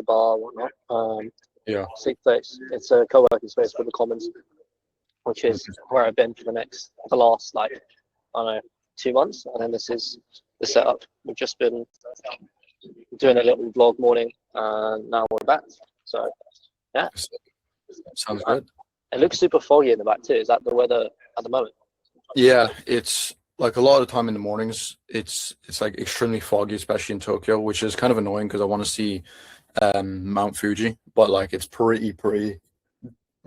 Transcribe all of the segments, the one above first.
bar, whatnot. Yeah. Sick place. It's a co-working space for the Commons, which is where I've been for the last like, I don't know, 2 months, and then this is the setup. We've just been doing a little vlog morning, and now we're back. So yeah, Sounds good. It looks super foggy in the back too. Is that the weather at the moment? Yeah, it's like a lot of the time in the mornings, it's like extremely foggy, especially in Tokyo, which is kind of annoying because I want to see Mount Fuji, but like it's pretty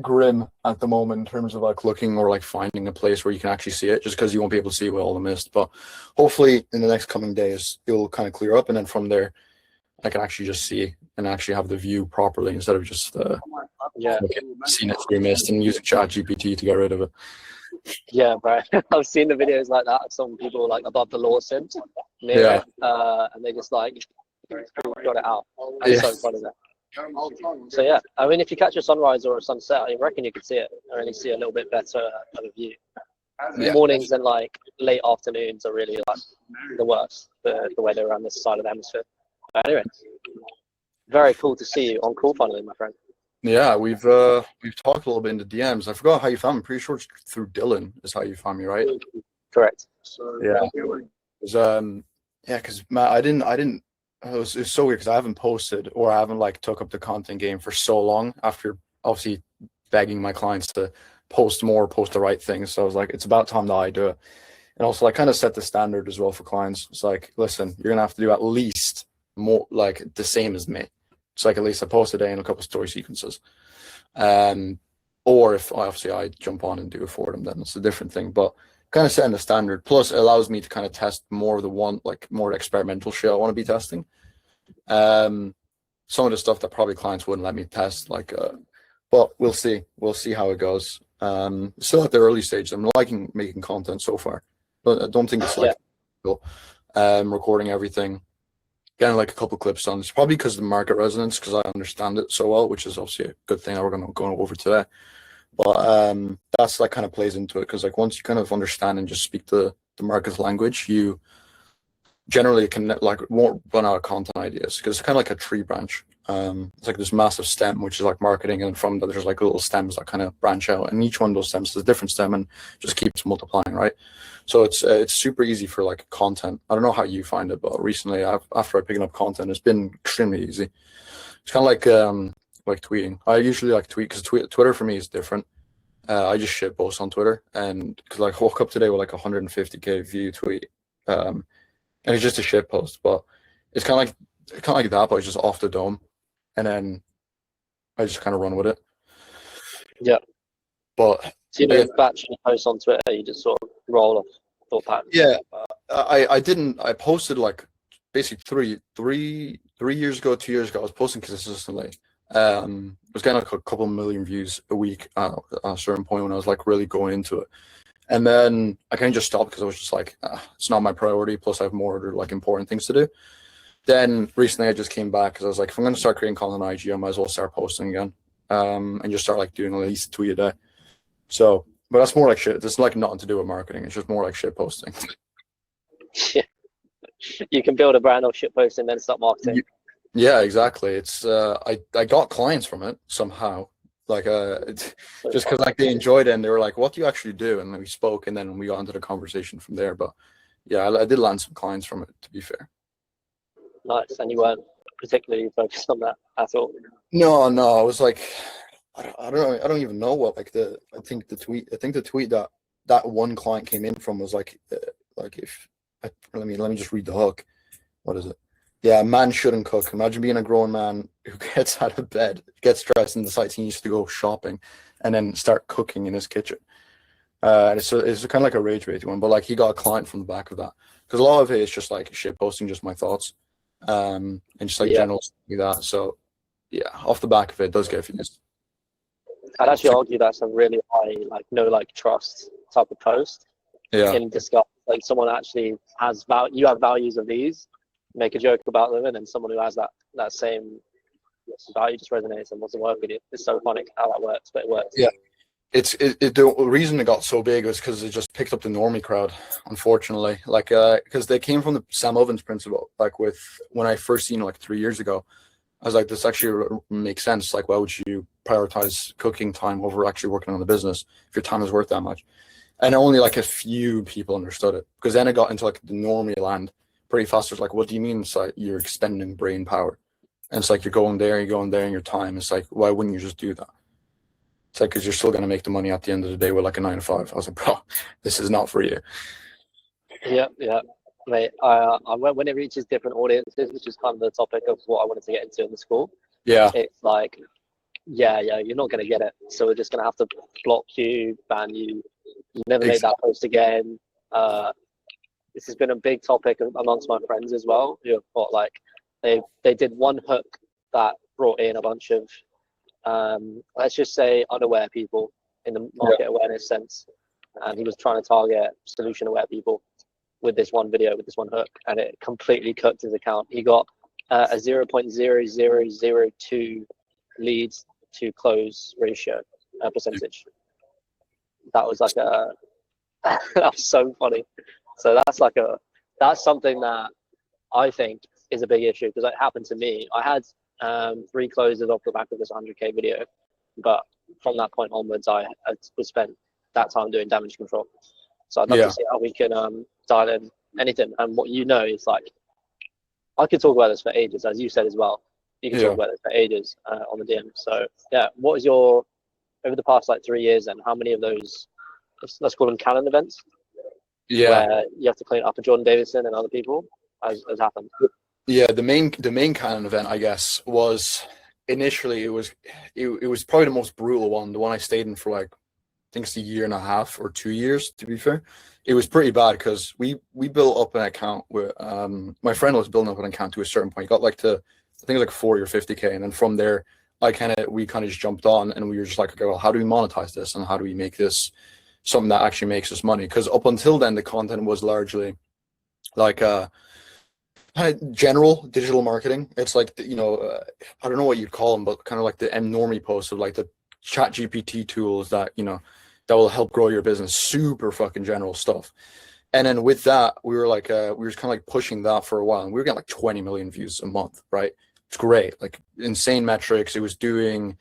grim at the moment in terms of like looking or like finding a place where you can actually see it, just because you won't be able to see it with all the mist. But hopefully in the next coming days it'll kind of clear up, and then from there I can actually just see and actually have the view properly instead of just seeing it through mist and using ChatGPT to get rid of it. Yeah, bro. I've seen the videos like that of some people like above the Lawson near it, and they just like got it out. That's so funny. So yeah, I mean, if you catch a sunrise or a sunset, I reckon you could see it, or at least see a little bit better of a view. Mornings and like late afternoons are really like the worst for the weather around this side of the hemisphere. But anyway, very cool to see you on call finally, my friend. Yeah, we've talked a little bit in the DMs. I forgot how you found me. I'm pretty sure it's through Dylan is how you found me, right? Correct. Yeah. Because I didn't. It was so weird because I haven't posted or I haven't like took up the content game for so long after obviously begging my clients to post more, post the right things. So I was like, it's about time that I do it. And also like kind of set the standard as well for clients. It's like, listen, you're gonna have to do at least more like the same as me. It's like at least I post a day and a couple story sequences. Or if obviously I jump on and do it for them, then it's a different thing. But kind of setting the standard. Plus, it allows me to kind of test more of the more experimental shit I want to be testing. Some of the stuff that probably clients wouldn't let me test, but we'll see. We'll see how it goes. Still at the early stage. I'm liking making content so far, but I don't think it's recording everything, getting like a couple clips done. It's probably because of the market resonance, because I understand it so well, which is obviously a good thing that we're going to go over today. But that's like kind of plays into it, because like once you kind of understand and just speak the market's language, you generally can like won't run out of content ideas, because it's kind of like a tree branch. It's like this massive stem, which is like marketing, and from that there's like little stems that kind of branch out, and each one of those stems is a different stem and just keeps multiplying, right? So it's super easy for like content. I don't know how you find it, but recently after I picking up content, it's been extremely easy. It's kind of like tweeting. I usually like tweet because Twitter for me is different. I just shit post on Twitter, and because like I woke up today with like 150k view tweet, and it's just a shit post, but it's kind of like that, but it's just off the dome, and then I just kind of run with it. Yeah. But so you don't batch posts on Twitter, you just sort of roll off thought patterns. Yeah, I didn't. I posted like basically three years ago, 2 years ago. I was posting consistently. I was getting like a couple million views a week at a certain point when I was like really going into it, and then I kind of just stopped because I was just like, it's not my priority. Plus, I have more other like important things to do. Then recently, I just came back because I was like, if I'm going to start creating content on IG, I might as well start posting again, and just start like doing at least a tweet a day. So, but that's more like shit. It's like nothing to do with marketing. It's just more like shit posting. Yeah. You can build a brand off shit posting, then start marketing. Yeah, exactly. It's I got clients from it somehow, like just because like they enjoyed it and they were like, "What do you actually do?" And then we spoke, and then we got into the conversation from there. But yeah, I did land some clients from it, to be fair. Nice, and you weren't particularly focused on that at all. No, I was like, I don't even know what like I think the tweet that one client came in from was like if let me just read the hook. What is it? Yeah, man shouldn't cook. Imagine being a grown man who gets out of bed, gets dressed, and decides he needs to go shopping, and then start cooking in his kitchen. It's kind of like a rage bait one, but like he got a client from the back of that, because a lot of it is just like shit posting, just my thoughts, and just like general stuff like that. So yeah, off the back of it does get views. I'd actually argue that's a really high like trust type of post. Yeah. In discuss like someone actually has you have values of these, make a joke about them, and then someone who has that same value just resonates and wants to work with you. It's so funny how that works, but it works. Yeah. The reason it got so big was because it just picked up the normie crowd, unfortunately. Like because they came from the Sam Ovens principle, like with when I first seen it like 3 years ago. I was like, this actually makes sense. Like, why would you prioritize cooking time over actually working on the business if your time is worth that much? And only like a few people understood it, because then it got into like the normie land pretty fast. It's like, what do you mean? It's like you're expending brain power. And it's like, you're going there, and your time. It's like, why wouldn't you just do that? It's like, because you're still going to make the money at the end of the day with like a 9 to 5. I was like, bro, this is not for you. Yeah, mate. When it reaches different audiences, which is kind of the topic of what I wanted to get into in the school. Yeah. It's like, yeah, you're not going to get it. So we're just going to have to block you, ban you. You never make that post again. This has been a big topic amongst my friends as well, who have got like, they did one hook that brought in a bunch of, let's just say, unaware people in the market awareness sense. And he was trying to target solution aware people with this one video, with this one hook, and it completely cooked his account. He got a 0.0002 leads to close ratio percentage. That was like that was so funny. So that's something that I think is a big issue, because it happened to me. I had 3 closes off the back of this 100K video, but from that point onwards, I was spent that time doing damage control. So I'd love to see how we can dial in anything. And what is like, I could talk about this for ages, as you said as well. You can talk about this for ages on the DM. So yeah, what was your, over the past like 3 years, then how many of those, let's call them canon events, where you have to clean up for Jordan Davison and other people, has happened? Yeah, the main canon event, I guess, was initially it was probably the most brutal one, the one I stayed in for like, I think it's a year and a half or 2 years, to be fair. It was pretty bad because we built up an account with my friend was building up an account to a certain point. He got like to, I think it was like 40 or 50K, and then from there we kind of just jumped on, and we were just like, okay, well, how do we monetize this, and how do we make this something that actually makes us money? Because up until then the content was largely like kind of general digital marketing. It's like, I don't know what you'd call them, but kind of like the normie posts of like the chat GPT tools that that will help grow your business, super fucking general stuff. And then with that, we were like we were kind of like pushing that for a while, and we were getting like 20 million views a month, right? It's great, like insane metrics. It was doing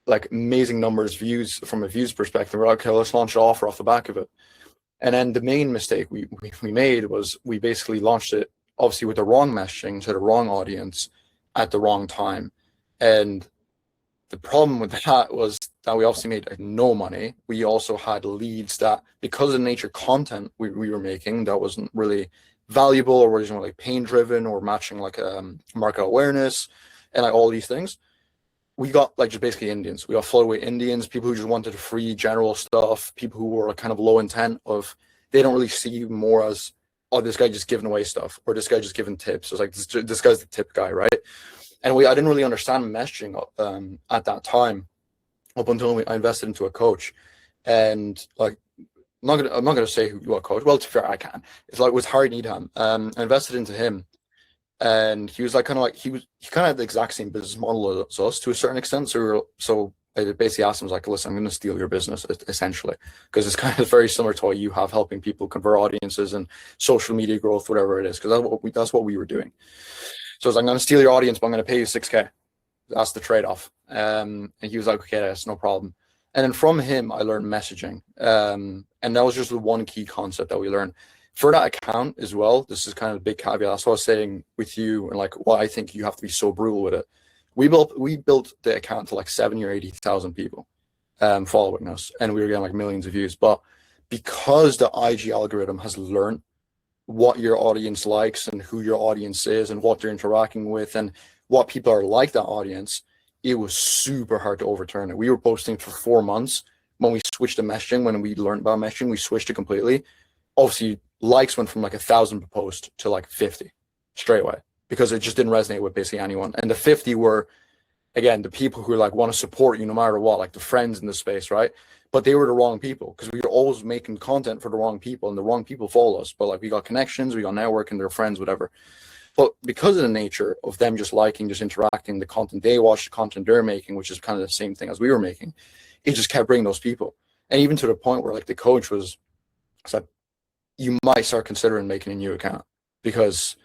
like amazing numbers, views from a views perspective. We're like, okay, let's launch an offer off the back of it. And then the main mistake we made was we basically launched it obviously with the wrong messaging to the wrong audience at the wrong time. And the problem with that was that we obviously made no money. We also had leads that, because of the nature of content we were making, that wasn't really valuable or wasn't really pain driven or matching like market awareness and like all these things. We got like just basically Indians. We got flooded with Indians, people who just wanted free general stuff, people who were kind of low intent of, they don't really see you more as, oh, this guy just giving away stuff, or this guy just giving tips. It's like, this guy's the tip guy, right? And I didn't really understand messaging at that time, up until I invested into a coach. And like, I'm not gonna say what coach. Well, to be fair, I can. It's like, it was Harry Needham. I invested into him, and he was like he kind of had the exact same business model as us to a certain extent. So I basically asked him, like, listen, I'm going to steal your business essentially, because it's kind of very similar to what you have, helping people convert audiences and social media growth, whatever it is, because that's what we were doing. So I was like, I'm going to steal your audience, but I'm going to pay you 6K. That's the trade-off. And he was like, okay, that's no problem. And then from him, I learned messaging. And that was just the one key concept that we learned. For that account as well, this is kind of a big caveat. That's what I was saying with you, and like why I think you have to be so brutal with it. We built the account to like 70 or 80,000 people following us, and we were getting like millions of views. But because the IG algorithm has learned what your audience likes and who your audience is and what they're interacting with and what people are like that audience, it was super hard to overturn it. We were posting for 4 months. When we switched to messaging, when we learned about messaging, we switched it completely. Obviously, likes went from like 1,000 per post to like 50 straight away, because it just didn't resonate with basically anyone. And the 50 were, again, the people who like want to support you no matter what, like the friends in the space, right? But they were the wrong people, because we were always making content for the wrong people, and the wrong people follow us. But like, we got connections, we got networking, they're friends, whatever. But because of the nature of them just liking, just interacting, the content they watch, the content they're making, which is kind of the same thing as we were making, it just kept bringing those people. And even to the point where like the coach was like, you might start considering making a new account, because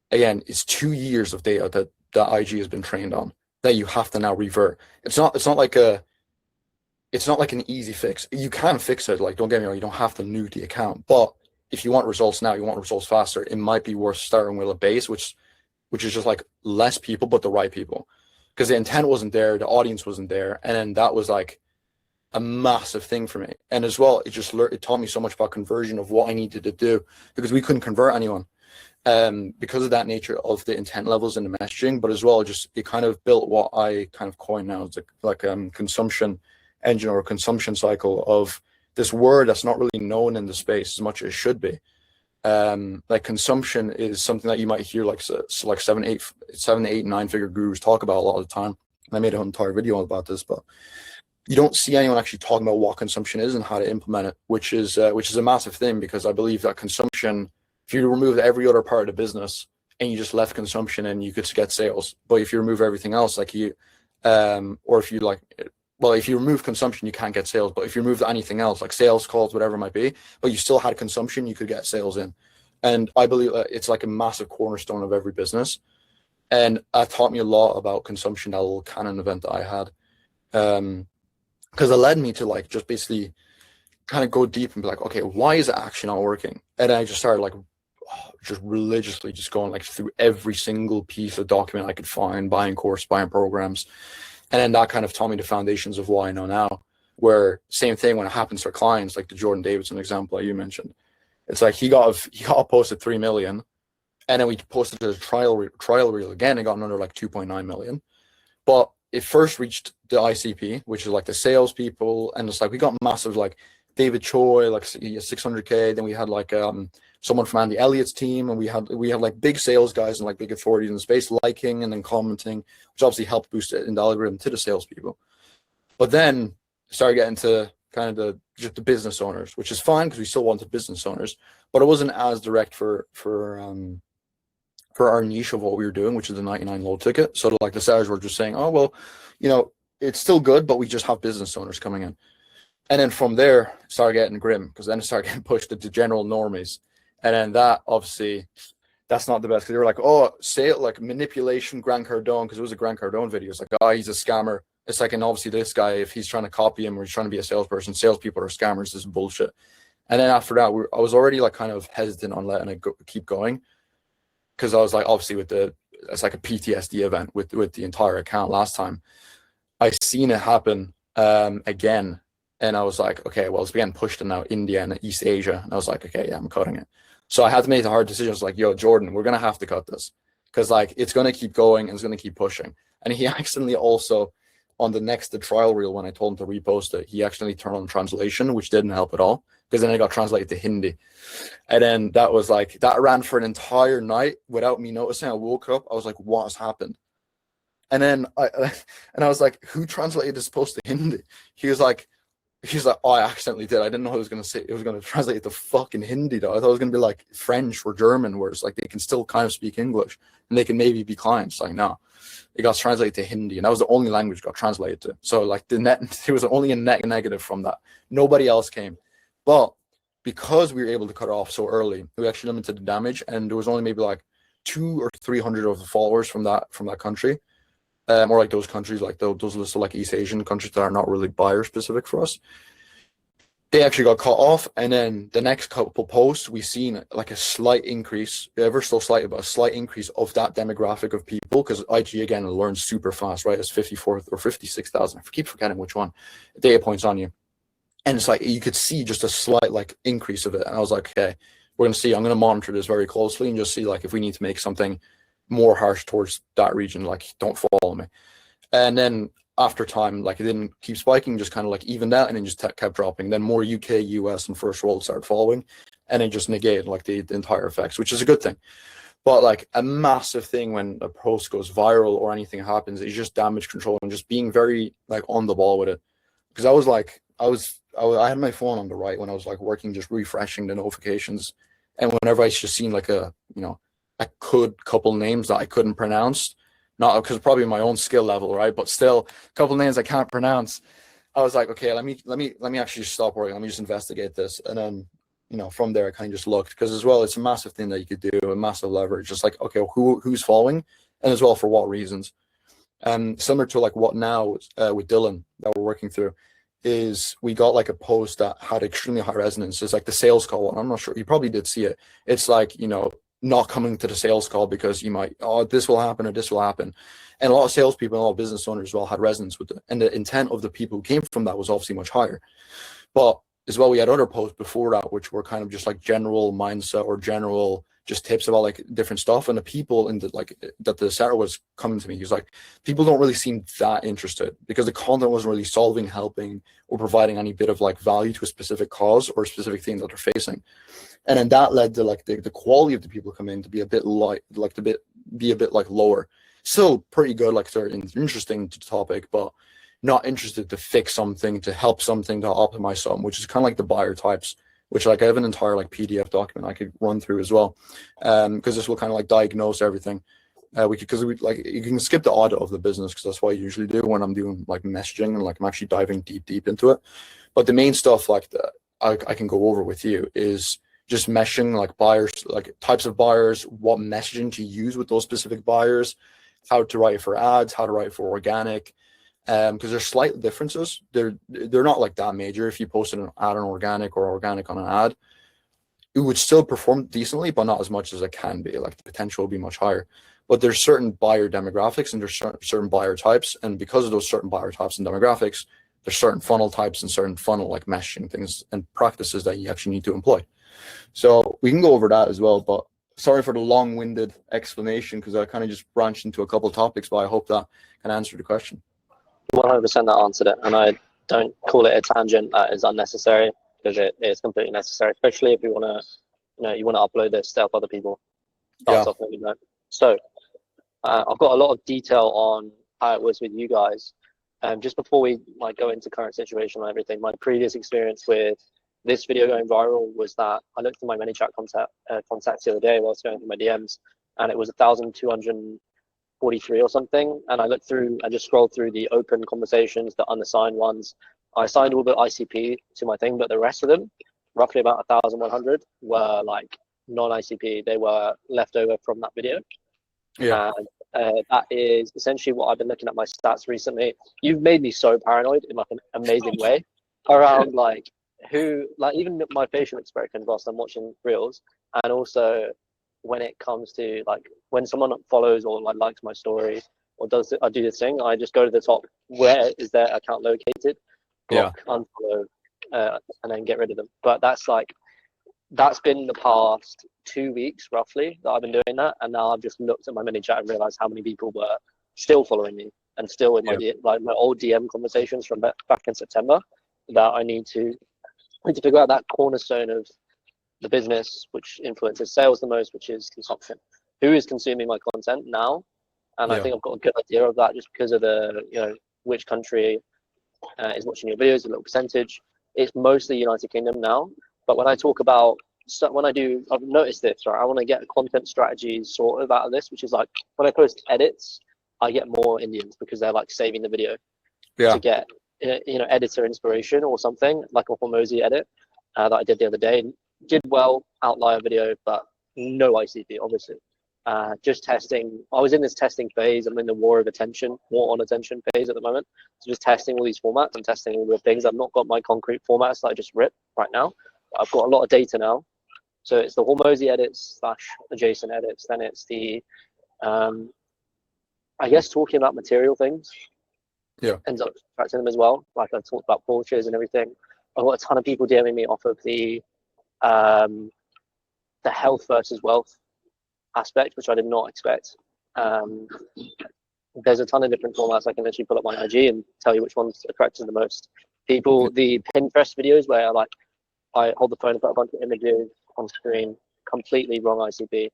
again, it's 2 years of data that that IG has been trained on that you have to now revert. It's not like an easy fix. You can fix it, like, don't get me wrong, you don't have to nuke the account, but if you want results now, you want results faster, it might be worth starting with a base which is just like less people but the right people, because the intent wasn't there, the audience wasn't there, and then that was like a massive thing for me. And as well, it taught me so much about conversion of what I needed to do, because we couldn't convert anyone because of that nature of the intent levels in the messaging. But as well, just it kind of built what I kind of coin now as like consumption engine or consumption cycle of this word that's not really known in the space as much as it should be. Like consumption is something that you might hear like 7, 8, 9 figure gurus talk about a lot of the time. And I made an entire video about this, but you don't see anyone actually talking about what consumption is and how to implement it, which is a massive thing, because I believe that consumption, if you remove every other part of the business and you just left consumption and you could get sales, but if you remove everything else, like if you remove consumption, you can't get sales. But if you remove anything else, like sales calls, whatever it might be, but you still had consumption, you could get sales in. And I believe that it's like a massive cornerstone of every business. And that taught me a lot about consumption, that little Canon event that I had. Because it led me to like just basically kind of go deep and be like, okay, why is it actually not working? And I just started like just religiously just going like through every single piece of document I could find, buying course, buying programs. And then that kind of taught me the foundations of what I know now, where same thing when it happens for clients, like the Jordan Davidson example that you mentioned. It's like he got posted 3 million, and then we posted a trial reel again and got another like 2.9 million. But it first reached the ICP, which is like the salespeople, and it's like we got massive, like David Choi, like 600K. Then we had like someone from Andy Elliott's team, and we had like big sales guys and like big authorities in the space liking and then commenting, which obviously helped boost it in the algorithm to the salespeople. But then started getting to kind of just the business owners, which is fine because we still wanted business owners, but it wasn't as direct for our niche of what we were doing, which is the 99 low ticket. So like the sellers were just saying, oh, well, it's still good, but we just have business owners coming in. And then from there, started getting grim, because then it started getting pushed to general normies. And then that, obviously, that's not the best, because they were like, oh, like manipulation, Grant Cardone, because it was a Grant Cardone video. It's like, oh, he's a scammer. It's like, and obviously this guy, if he's trying to copy him or he's trying to be a salesperson, salespeople are scammers, this is bullshit. And then after that, I was already like kind of hesitant on letting it keep going, because I was like, obviously it's like a PTSD event with the entire account last time. I seen it happen again, and I was like, okay, well, it's getting pushed to now India and East Asia, and I was like, okay, yeah, I'm cutting it. So I had to make the hard decision. I was like, yo, Jordan, we're gonna have to cut this, because like it's gonna keep going and it's gonna keep pushing. And he accidentally also, on the trial reel, when I told him to repost it, he accidentally turned on translation, which didn't help at all, because then it got translated to Hindi. And then that was like, that ran for an entire night without me noticing. I woke up, I was like, what has happened? And then I was like, who translated this post to Hindi? He was like, oh, I accidentally did. I didn't know it was going to translate it to fucking Hindi though. I thought it was going to be like French or German, where it's like they can still kind of speak English and they can maybe be clients. Like, no, it got translated to Hindi, and that was the only language it got translated to. So like there was only a net negative from that. Nobody else came. But because we were able to cut it off so early, we actually limited the damage, and there was only maybe like 200 or 300 of the followers from that country. Or like those countries, like those lists of like East Asian countries that are not really buyer specific for us. They actually got cut off, and then the next couple posts, we seen like a slight increase, ever so slight, but a slight increase of that demographic of people, because IG again learns super fast, right? It's 54 or 56,000. I keep forgetting which one. Data points on you, and it's like you could see just a slight like increase of it, and I was like, okay, we're gonna see. I'm gonna monitor this very closely and just see like if we need to make something more harsh towards that region, like don't follow me. And then after time, like it didn't keep spiking, just kind of like evened out, and then just kept dropping. Then more UK, US, and first world started following, and it just negated like the entire effects, which is a good thing. But like a massive thing when a post goes viral or anything happens is just damage control and just being very like on the ball with it. Because I had my phone on the right when I was like working, just refreshing the notifications, and whenever I just seen like a couple names that I couldn't pronounce, not because probably my own skill level, right? But still, a couple names I can't pronounce. I was like, okay, let me actually stop working. Let me just investigate this, and then from there I kind of just looked, because as well it's a massive thing that you could do, a massive leverage. Just like, okay, who's following, and as well for what reasons. Similar to like what now with Dylan that we're working through, is we got like a post that had extremely high resonance. It's like the sales call one. I'm not sure, you probably did see it. It's like, you know, not coming to the sales call because you might, oh, this will happen or this will happen. And a lot of salespeople and a lot of business owners as well had resonance with it. And the intent of the people who came from that was obviously much higher. But as well, we had other posts before that, which were kind of just like general mindset or general just tips about like different stuff. And the people in the like that the seller was coming to me, he was like, people don't really seem that interested because the content wasn't really solving, helping, or providing any bit of like value to a specific cause or a specific thing that they're facing. And then that led to like the quality of the people come in to be a bit light, like to be a bit like lower. Still pretty good, like they're interesting to the topic, but not interested to fix something, to help something, to optimize something, which is kind of like the buyer types, which like I have an entire like PDF document I could run through as well, because this will kind of like diagnose everything. Because we like you can skip the audit of the business because that's what I usually do when I'm doing like messaging and like I'm actually diving deep into it. But the main stuff like that I can go over with you is just meshing like buyers, like types of buyers, what messaging to use with those specific buyers, how to write for ads, how to write for organic, because there's slight differences. They're not like that major. If you posted an ad on organic or organic on an ad, it would still perform decently, but not as much as it can be. Like the potential will be much higher. But there's certain buyer demographics and there's certain buyer types, and because of those certain buyer types and demographics, there's certain funnel types and certain funnel like meshing things and practices that you actually need to employ. So we can go over that as well, but sorry for the long-winded explanation because I kind of just branched into a couple of topics, but I hope that can answer the question. 100% that answered it, and I don't call it a tangent that is unnecessary because it is completely necessary, especially if you want to, you want to upload this to help other people. Yeah. So I've got a lot of detail on how it was with you guys. Just before we like go into current situation and everything, my previous experience with this video going viral was that I looked at my ManyChat contacts the other day while I was going through my DMs, and it was 1,243 or something. And I looked through and just scrolled through the open conversations, the unassigned ones. I assigned all the ICP to my thing, but the rest of them, roughly about 1,100, were like non-ICP. They were left over from that video. Yeah. And that is essentially what I've been looking at my stats recently. You've made me so paranoid in like an amazing way around like who, like even my facial expression whilst I'm watching reels, and also when it comes to like when someone follows or like likes my story or I do this thing, I just go to the top, where is their account located, block, unfollow, and then get rid of them. But that's been the past 2 weeks roughly that I've been doing that, and now I've just looked at my ManyChat and realized how many people were still following me and still in my like my old DM conversations from back in September that I need to figure out that cornerstone of the business which influences sales the most, which is consumption. Who is consuming my content now? And I think I've got a good idea of that just because of the which country is watching your videos, a little percentage. It's mostly United Kingdom now. But when I talk about, I've noticed this, right? I want to get a content strategy sort of out of this, which is like when I post edits, I get more Indians because they're like saving the video to get, editor inspiration or something, like a Hormozy edit that I did the other day. Did well, outlier video, but no ICP, obviously. Just testing. I was in this testing phase. I'm in the war on attention phase at the moment. So just testing all these formats and testing all the things. I've not got my concrete formats that I just rip right now. I've got a lot of data now. So it's the Hormozy edits / adjacent edits. Then it's the, I guess, talking about material things. Ends up attracting them as well. Like I talked about Porsches and everything. I've got a ton of people DMing me off of the health versus wealth aspect, which I did not expect. There's a ton of different formats. I can literally pull up my IG and tell you which one's attracting the most people. The Pinterest videos where I hold the phone and put a bunch of images on screen, completely wrong ICP.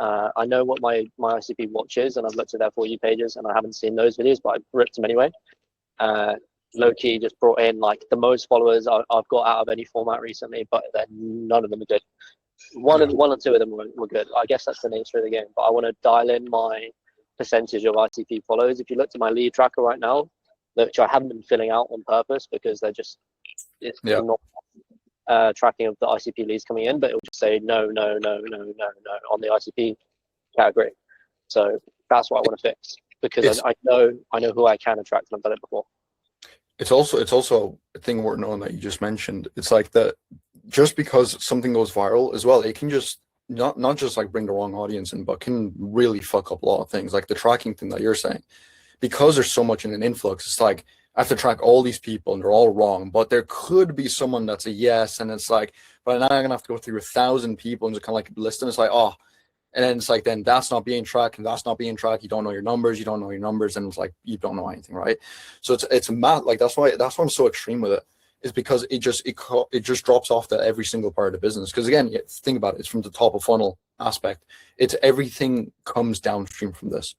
I know what my ICP watch is, and I've looked at their For You pages, and I haven't seen those videos, but I ripped them anyway. Low-key just brought in like the most followers I've got out of any format recently, but none of them are good. One or two of them were good. I guess that's the nature of the game, but I want to dial in my percentage of ICP follows. If you look at my lead tracker right now, which I haven't been filling out on purpose because it's not tracking of the ICP leads coming in, but it will just say no on the ICP category. So That's what I want to fix, because I know who I can attract, and I've done it before. It's also a thing worth knowing that you just mentioned. It's like that just because something goes viral as well, it can just not just like bring the wrong audience in, but can really fuck up a lot of things. Like the tracking thing that you're saying, because there's so much in an influx. It's like I have to track all these people and they're all wrong, but there could be someone that's a yes, and it's like, but now I'm gonna have to go through 1,000 people and just kind of like list them. It's like, oh, and then it's like, then that's not being tracked and that's not being tracked. You don't know your numbers, and it's like you don't know anything, right? So it's mad. Like that's why I'm so extreme with it, is because it just drops off to every single part of the business. Because again, think about it, it's from the top of funnel aspect. It's everything comes downstream from this,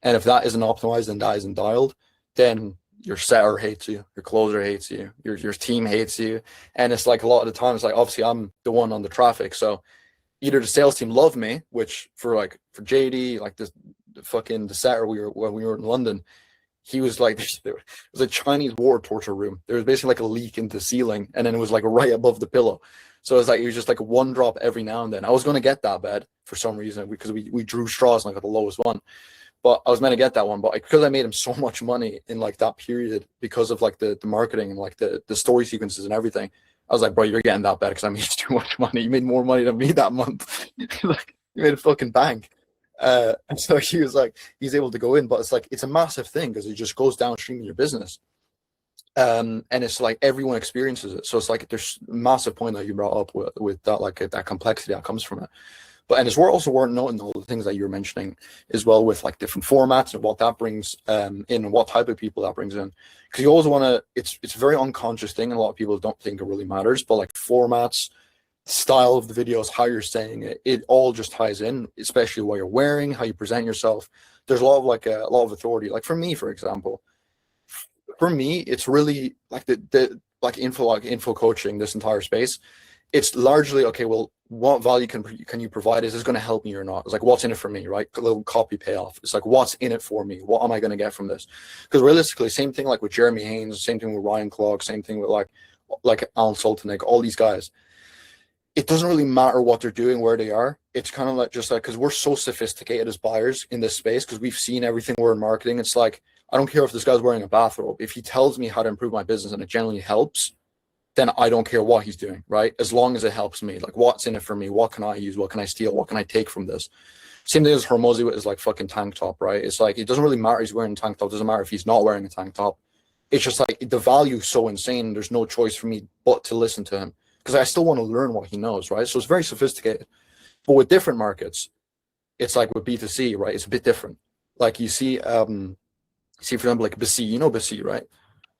and if that isn't optimized and that isn't dialed, then your setter hates you, your closer hates you, your team hates you, and it's like a lot of the time it's like obviously I'm the one on the traffic, so either the sales team love me, which for JD, like the setter when we were in London, he was like, there was a Chinese war torture room. There was basically like a leak in the ceiling, and then it was like right above the pillow. So it was just like one drop every now and then. I was going to get that bed for some reason because we drew straws and I got the lowest one. But I was meant to get that one, but because I made him so much money in like that period because of like the marketing and like the story sequences and everything, I was like, bro, you're getting that bad because I made too much money. You made more money than me that month. Like, you made a fucking bank. And so he was like, he's able to go in, but it's like, it's a massive thing because it just goes downstream in your business. And it's like everyone experiences it. So it's like, there's a massive point that you brought up with that, like that complexity that comes from it. But, and it's also worth noting all the things that you were mentioning as well with like different formats and what that brings in and what type of people that brings in. Because you always want to, it's a very unconscious thing. And a lot of people don't think it really matters, but like formats, style of the videos, how you're saying it, it all just ties in, especially what you're wearing, how you present yourself. There's a lot of authority. Like for me, for example, it's really like the info coaching, this entire space. It's largely, okay, well, what value can you provide? Is this going to help me or not? It's like, what's in it for me, right? A little copy payoff. It's like, what's in it for me? What am I going to get from this? Because realistically, same thing like with Jeremy Haynes, same thing with Ryan Clark, same thing with like Alan Soltanik, all these guys. It doesn't really matter what they're doing, where they are. It's kind of like just like, because we're so sophisticated as buyers in this space, because we've seen everything we're in marketing. It's like, I don't care if this guy's wearing a bathrobe. If he tells me how to improve my business and it genuinely helps, then I don't care what he's doing, right? As long as it helps me, like what's in it for me? What can I use? What can I steal? What can I take from this? Same thing as Hormozy with his like fucking tank top, right? It's like, it doesn't really matter he's wearing a tank top. It doesn't matter if he's not wearing a tank top. It's just like the value is so insane. There's no choice for me but to listen to him because I still want to learn what he knows, right? So it's very sophisticated. But with different markets, it's like with B2C, right? It's a bit different. Like you see, for example, like Bassi, you know Bassi, right?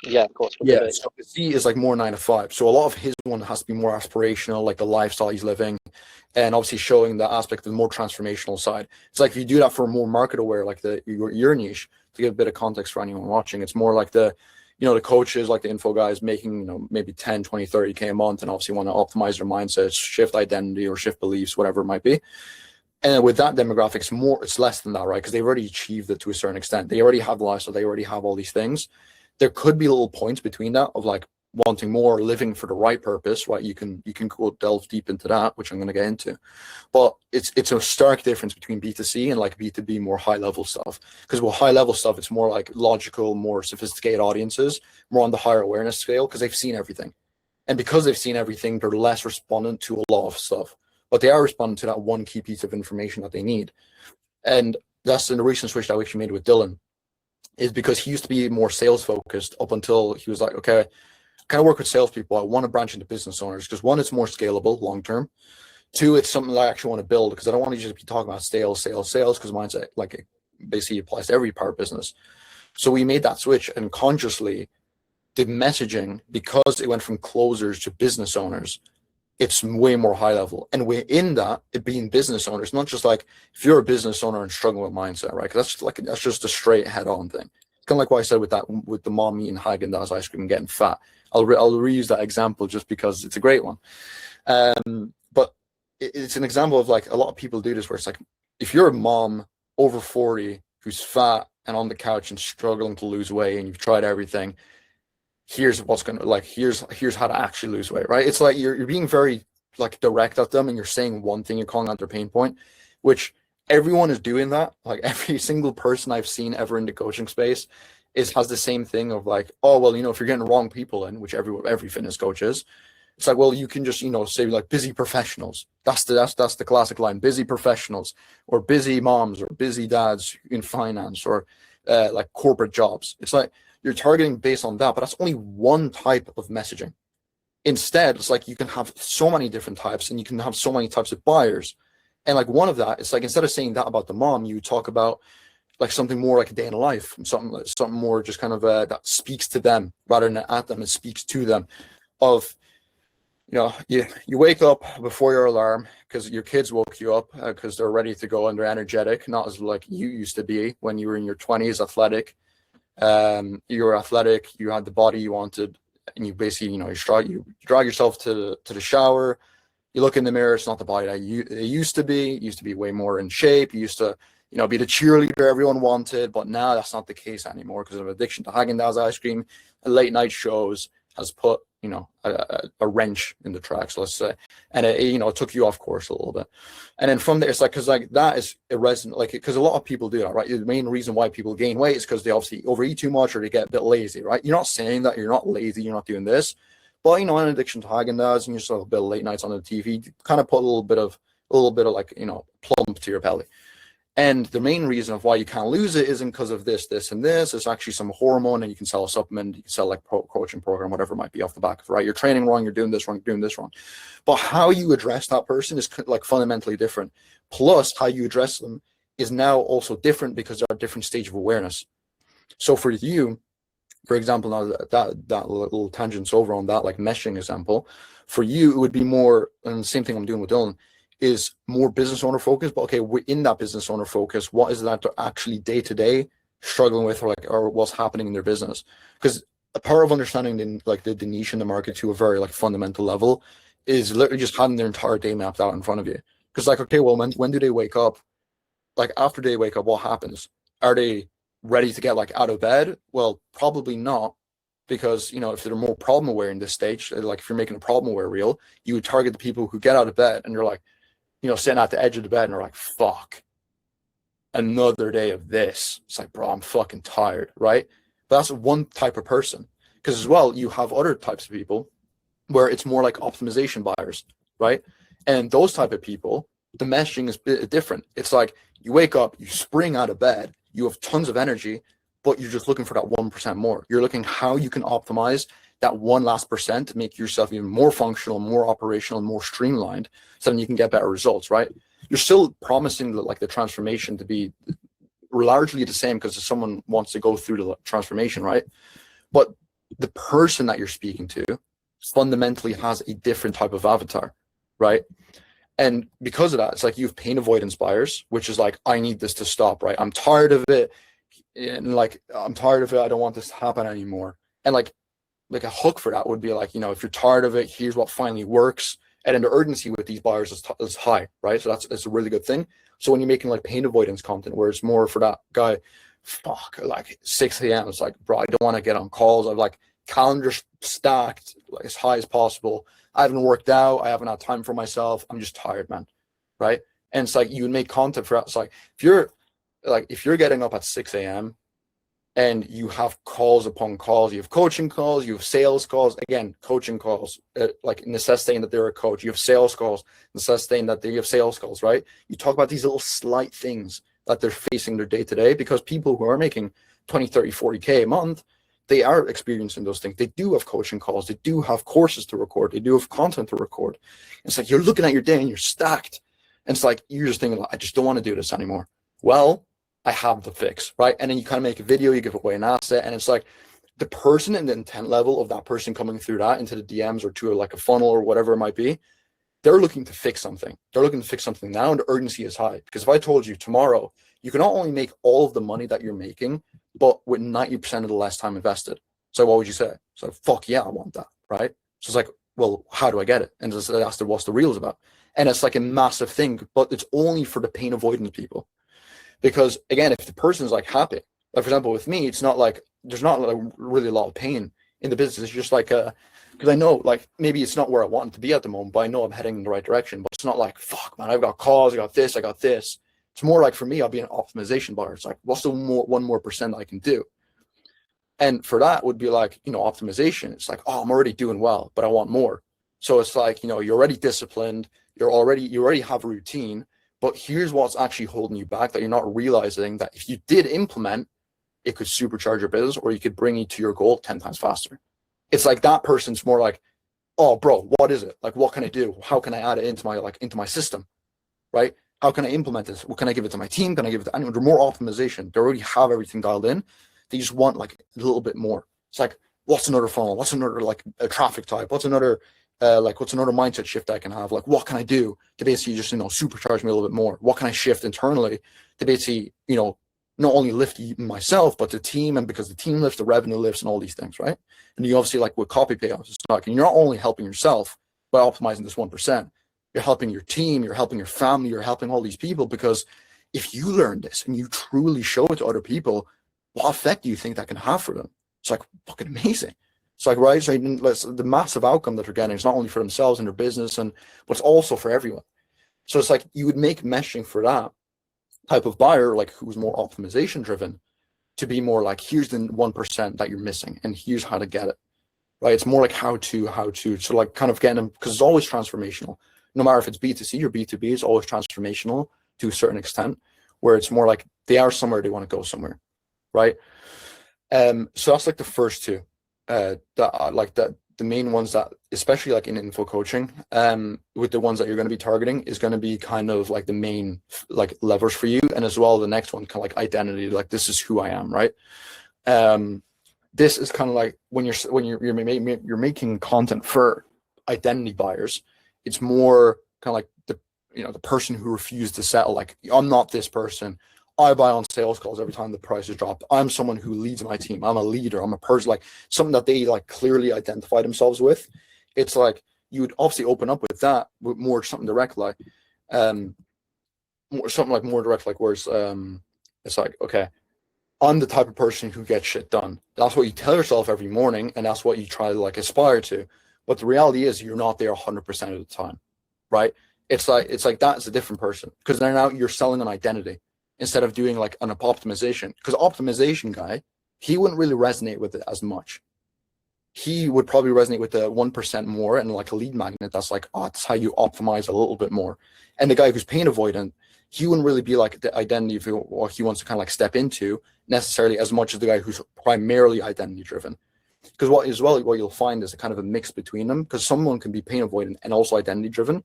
Yeah, of course. Yeah, so Bassi is like more 9 to 5. So a lot of his one has to be more aspirational, like the lifestyle he's living, and obviously showing the aspect of the more transformational side. It's like if you do that for more market aware, like your niche, to give a bit of context for anyone watching, it's more like the coaches, like the info guys making, maybe 10, 20, 30K a month, and obviously want to optimize their mindsets, shift identity or shift beliefs, whatever it might be. And with that demographic, it's less than that, right? Because they've already achieved it to a certain extent. They already have the lifestyle, they already have all these things. There could be little points between that of like wanting more, living for the right purpose, right? You can go delve deep into that, which I'm going to get into. But it's a stark difference between B2C and like B2B, more high level stuff. Because with high level stuff, it's more like logical, more sophisticated audiences, more on the higher awareness scale, because they've seen everything. And because they've seen everything, they're less respondent to a lot of stuff. But they are responding to that one key piece of information that they need. And that's in the recent switch that we actually made with Dylan, is because he used to be more sales focused up until he was like, okay, can I work with salespeople? I want to branch into business owners because one, it's more scalable long term. Two, it's something that I actually want to build because I don't want to just be talking about sales because mine's like it basically applies to every part of business. So we made that switch, and consciously the messaging, because it went from closers to business owners, it's way more high level. And within that, it being business owners, not just like if you're a business owner and struggling with mindset, right? Because that's just a straight head-on thing. It's kind of like what I said with the mom eating Haagen-Dazs ice cream and getting fat. I'll reuse that example just because it's a great one. But it's an example of like a lot of people do this where it's like if you're a mom over 40 who's fat and on the couch and struggling to lose weight and you've tried everything, here's what's going to like, here's how to actually lose weight, right? It's like you're being very like direct at them and you're saying one thing, you're calling out their pain point, which everyone is doing that. Like every single person I've seen ever in the coaching space has the same thing of like, oh, well, if you're getting the wrong people in, which every fitness coach is, it's like, well, you can just, say like busy professionals. That's the classic line, busy professionals, or busy moms, or busy dads in finance, or like corporate jobs. It's like you're targeting based on that, but that's only one type of messaging. Instead, it's like you can have so many different types, and you can have so many types of buyers. And like one of that, it's like instead of saying that about the mom, you talk about like something more like a day in life, something more just kind of that speaks to them rather than at them. It speaks to them. Of you wake up before your alarm because your kids woke you up because they're ready to go and they're energetic, not as like you used to be when you were in your 20s, athletic. You were athletic, you had the body you wanted, and you basically you drag yourself to the shower. You look in the mirror, it's not the body that it used to be. It used to be way more in shape. You used to be the cheerleader everyone wanted, but now that's not the case anymore because of addiction to Haagen-Dazs ice cream. Late night shows has put a wrench in the tracks, let's say, and it took you off course a little bit. And then from there, it's like, because like that is irresonant, like because a lot of people do that, right? The main reason why people gain weight is because they obviously overeat too much or they get a bit lazy, right? You're not saying that you're not lazy, you're not doing this, but an addiction to Haagen-Dazs and you just have a bit of late nights on the TV kind of put a little bit of like plump to your belly. And the main reason of why you can't lose it isn't because of this, and this. It's actually some hormone, and you can sell a supplement, you can sell like coaching program, whatever it might be off the back of it, right? You're training wrong, you're doing this wrong, you're doing this wrong. But how you address that person is like fundamentally different. Plus, how you address them is now also different because they're at a different stage of awareness. So for you, for example, now that little tangents over on that like meshing example, for you, it would be more, and the same thing I'm doing with Dylan, is more business owner focused. But okay, we're in that business owner focus. What is that they're actually day to day struggling with, or what's happening in their business? Because a part of understanding the niche in the market to a very like fundamental level is literally just having their entire day mapped out in front of you. Because like, okay, well, when do they wake up? Like after they wake up, what happens? Are they ready to get like out of bed? Well, probably not. Because, if they're more problem aware in this stage, like if you're making a problem aware reel, you would target the people who get out of bed and you're like, sitting at the edge of the bed and are like, fuck, another day of this. It's like, bro, I'm fucking tired, right? But that's one type of person. Because as well, you have other types of people where it's more like optimization buyers, right? And those type of people, the meshing is a bit different. It's like you wake up, you spring out of bed, you have tons of energy, but you're just looking for that 1% more. You're looking how you can optimize that one last percent to make yourself even more functional, more operational, more streamlined, so then you can get better results, right? You're still promising the transformation to be largely the same because someone wants to go through the transformation, right? But the person that you're speaking to fundamentally has a different type of avatar, right? And because of that, it's like you have pain avoidance buyers, which is like, I need this to stop, right? I'm tired of it. And like, I'm tired of it. I don't want this to happen anymore. And like a hook for that would be like, if you're tired of it, here's what finally works. And then the urgency with these buyers is high, right? So that's a really good thing. So when you're making like pain avoidance content, where it's more for that guy, fuck, like 6 a.m. It's like, bro, I don't want to get on calls. I've like calendar stacked like as high as possible. I haven't worked out. I haven't had time for myself. I'm just tired, man. Right. And it's like you would make content for that. It's like if you're getting up at 6 a.m. and you have calls upon calls, you have coaching calls, you have sales calls, again, coaching calls, like necessitating that they're a coach, you have sales calls, necessitating that they have sales calls, right? You talk about these little slight things that they're facing their day to day, because people who are making 20, 30, 40K a month, they are experiencing those things. They do have coaching calls, they do have courses to record, they do have content to record. It's like you're looking at your day and you're stacked. And it's like, you're just thinking, I just don't want to do this anymore. Well, I have the fix, right? And then you kind of make a video, you give away an asset, and it's like the person and the intent level of that person coming through that into the DMs or to like a funnel or whatever it might be, they're looking to fix something. They're looking to fix something now, and the urgency is high. Because if I told you tomorrow, you can not only make all of the money that you're making, but with 90% of the less time invested. So what would you say? So fuck yeah, I want that, right? So it's like, well, how do I get it? And that's what's the reels about. And it's like a massive thing, but it's only for the pain avoidance people. Because again, if the person's like happy, like for example, with me, it's not like there's not like really a lot of pain in the business. It's just like, because I know like maybe it's not where I want it to be at the moment, but I know I'm heading in the right direction. But it's not like, fuck, man, I've got calls, I got this. It's It's more like for me, I'll be an optimization buyer. It's like, what's the one more percent I can do? And for that would be like, optimization. It's like, oh, I'm already doing well, but I want more. So it's like, you're already disciplined. You already have a routine, but here's what's actually holding you back that you're not realizing, that if you did implement, it could supercharge your business, or you could bring you to your goal 10 times faster. It's like that person's more like, oh, bro, what is it? Like, what can I do? How can I add it into my system, right? How can I implement this? What can I give it to my team? Can I give it to anyone? They're more optimization. They already have everything dialed in. They just want like a little bit more. It's like, what's another funnel? What's another like a traffic type? What's another mindset shift I can have? Like, what can I do to basically just, supercharge me a little bit more? What can I shift internally to basically, not only lift myself, but the team, and because the team lifts, the revenue lifts, and all these things, right? And you obviously, like with copy payouts, it's like, you're not only helping yourself by optimizing this 1%, you're helping your team, you're helping your family, you're helping all these people, because if you learn this and you truly show it to other people, what effect do you think that can have for them? It's like fucking amazing. It's like, right, so the massive outcome that they're getting is not only for themselves and their business, but it's also for everyone. So it's like, you would make meshing for that type of buyer, like who's more optimization driven, to be more like, here's the 1% that you're missing, and here's how to get it, right? It's more like how to, so like kind of getting them, because it's always transformational. No matter if it's B2C or B2B, it's always transformational to a certain extent, where it's more like they are somewhere, they want to go somewhere, right? So that's like the first two, the main ones that, especially like in info coaching, with the ones that you're going to be targeting, is going to be kind of like the main like levers for you. And as well, the next one, kind of like identity, like this is who I am, right? This is kind of like when you're making content for identity buyers, it's more kind of like the person who refused to settle. Like, I'm not this person. I buy on sales calls every time the price is dropped. I'm someone who leads my team. I'm a leader. I'm a person, like something that they like clearly identify themselves with. It's like, you would obviously open up with that, with more something direct, like more direct, like where it's like, okay, I'm the type of person who gets shit done. That's what you tell yourself every morning, and that's what you try to like aspire to. But the reality is, you're not there 100% of the time, right? It's like that's a different person, because then now you're selling an identity instead of doing like an optimization. Because optimization guy, he wouldn't really resonate with it as much. He would probably resonate with the 1% more, and like a lead magnet, that's like, oh, that's how you optimize a little bit more. And the guy who's pain avoidant, he wouldn't really be like the identity of what he wants to kind of like step into necessarily as much as the guy who's primarily identity driven. Because what you'll find is a kind of a mix between them, because someone can be pain avoidant and also identity driven,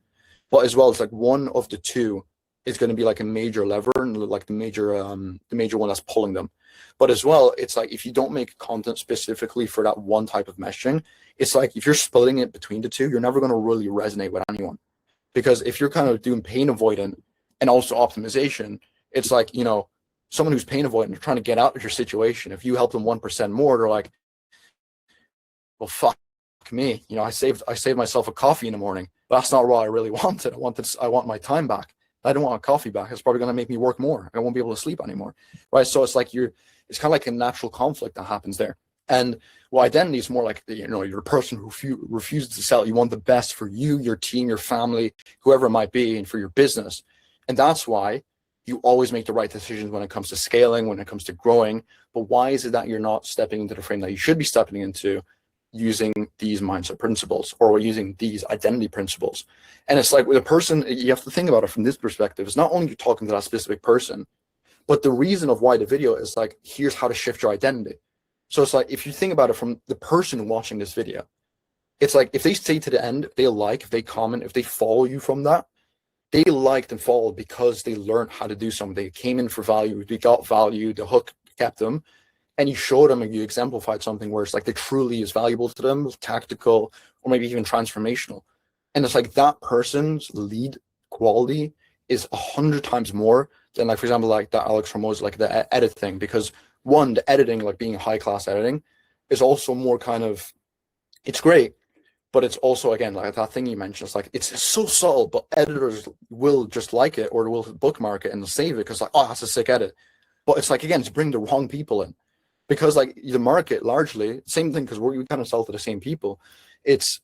but as well, it's like one of the two is going to be like a major lever, and like the major one that's pulling them. But as well, it's like, if you don't make content specifically for that one type of messaging, it's like, if you're splitting it between the two, you're never going to really resonate with anyone. Because if you're kind of doing pain avoidant and also optimization, it's like, someone who's pain avoidant, they're trying to get out of your situation. If you help them 1% more, they're like, well, fuck me. I saved myself a coffee in the morning, but that's not what I really wanted. I want my time back. I don't want a coffee back. It's probably going to make me work more. I won't be able to sleep anymore, right? So it's like it's kind of like a natural conflict that happens there. And identity is more like, you're a person who refuses to sell. You want the best for you, your team, your family, whoever it might be, and for your business. And that's why you always make the right decisions when it comes to scaling, when it comes to growing. But why is it that you're not stepping into the frame that you should be stepping into, using these mindset principles or using these identity principles? And it's like, with a person, you have to think about it from this perspective. It's not only you're talking to that specific person, but the reason of why the video is like, here's how to shift your identity. So it's like, if you think about it from the person watching this video, it's like, if they stay to the end, if they like, if they comment, if they follow you from that, they liked and followed because they learned how to do something. They came in for value, they got value, the hook kept them, and you showed them and you exemplified something where it's like, they truly is valuable to them, tactical, or maybe even transformational. And it's like, that person's lead quality is 100 times more than, like, for example, like that Alex Ramo's, like the edit thing, because one, the editing, like being high class editing, is also more kind of, it's great, but it's also, again, like that thing you mentioned, it's like, it's so subtle, but editors will just like it, or will bookmark it and they'll save it because, like, oh, that's a sick edit. But it's like, again, it's bring the wrong people in, because like the market largely, same thing, because we kind of sell to the same people. It's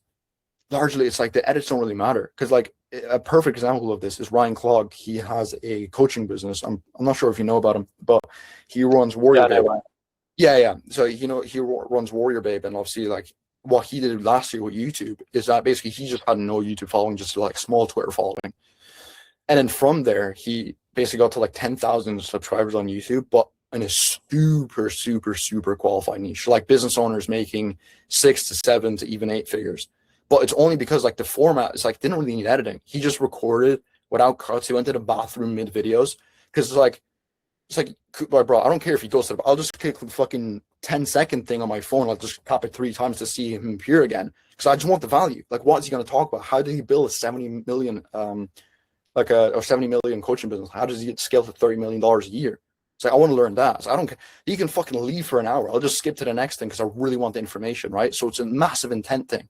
largely, it's like the edits don't really matter, because like a perfect example of this is Ryan Clogg. He has a coaching business. I'm not sure if you know about him, but he runs Warrior Babe. Yeah. So he runs Warrior Babe, and obviously like what he did last year with YouTube is that basically he just had no YouTube following, just like small Twitter following, and then from there he basically got to like 10,000 subscribers on YouTube, but in a super qualified niche, like business owners making 6 to 7 to even 8 figures. But it's only because like the format is like didn't really need editing. He just recorded without cuts. He went to the bathroom mid videos because it's like, bro, I don't care if he goes to the, I'll just click the fucking 10-second thing on my phone. I'll just tap it 3 times to see him appear again because I just want the value. Like, what is he going to talk about? How did he build a 70 million or 70 million coaching business? How does he get scaled to $30 million a year? It's like, I want to learn that. So I don't care. He can fucking leave for an hour. I'll just skip to the next thing because I really want the information, right? So it's a massive intent thing.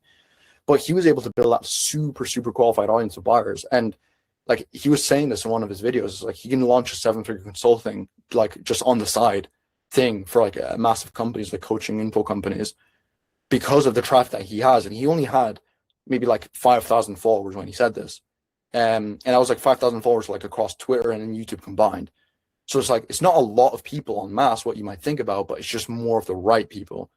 But he was able to build that super qualified audience of buyers. And like he was saying this in one of his videos, like he can launch a 7-figure consulting, like just on the side thing for like massive companies, like coaching info companies, because of the traffic that he has. And he only had maybe like 5,000 followers when he said this. And I was like 5,000 followers like across Twitter and YouTube combined. So it's like, it's not a lot of people en masse, what you might think about, but it's just more of the right people.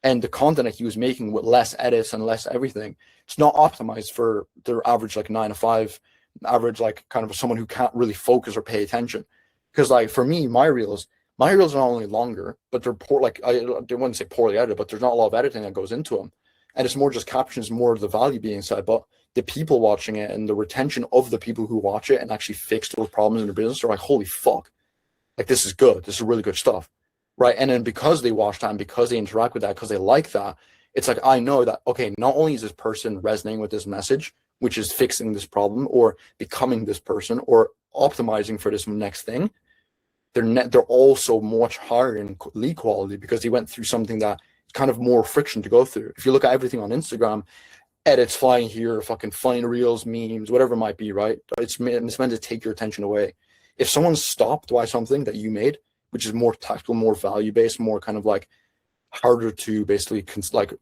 And the content that he was making with less edits and less everything, it's not optimized for their average like 9 to 5, average like kind of someone who can't really focus or pay attention. Because like for me, my reels are not only longer, but they're poor. Like I wouldn't say poorly edited, but there's not a lot of editing that goes into them, and it's more just captions, more of the value being said. But the people watching it and the retention of the people who watch it and actually fix those problems in their business are like, holy fuck, like this is good. This is really good stuff. Right. And then because they watch that and because they interact with that, because they like that, it's like, I know that, okay, not only is this person resonating with this message, which is fixing this problem or becoming this person or optimizing for this next thing, they're also much higher in lead quality because they went through something that kind of more friction to go through. If you look at everything on Instagram, edits flying here, fucking flying reels, memes, whatever it might be, right? It's meant to take your attention away. If someone's stopped by something that you made, which is more tactical, more value-based, more kind of like harder to basically like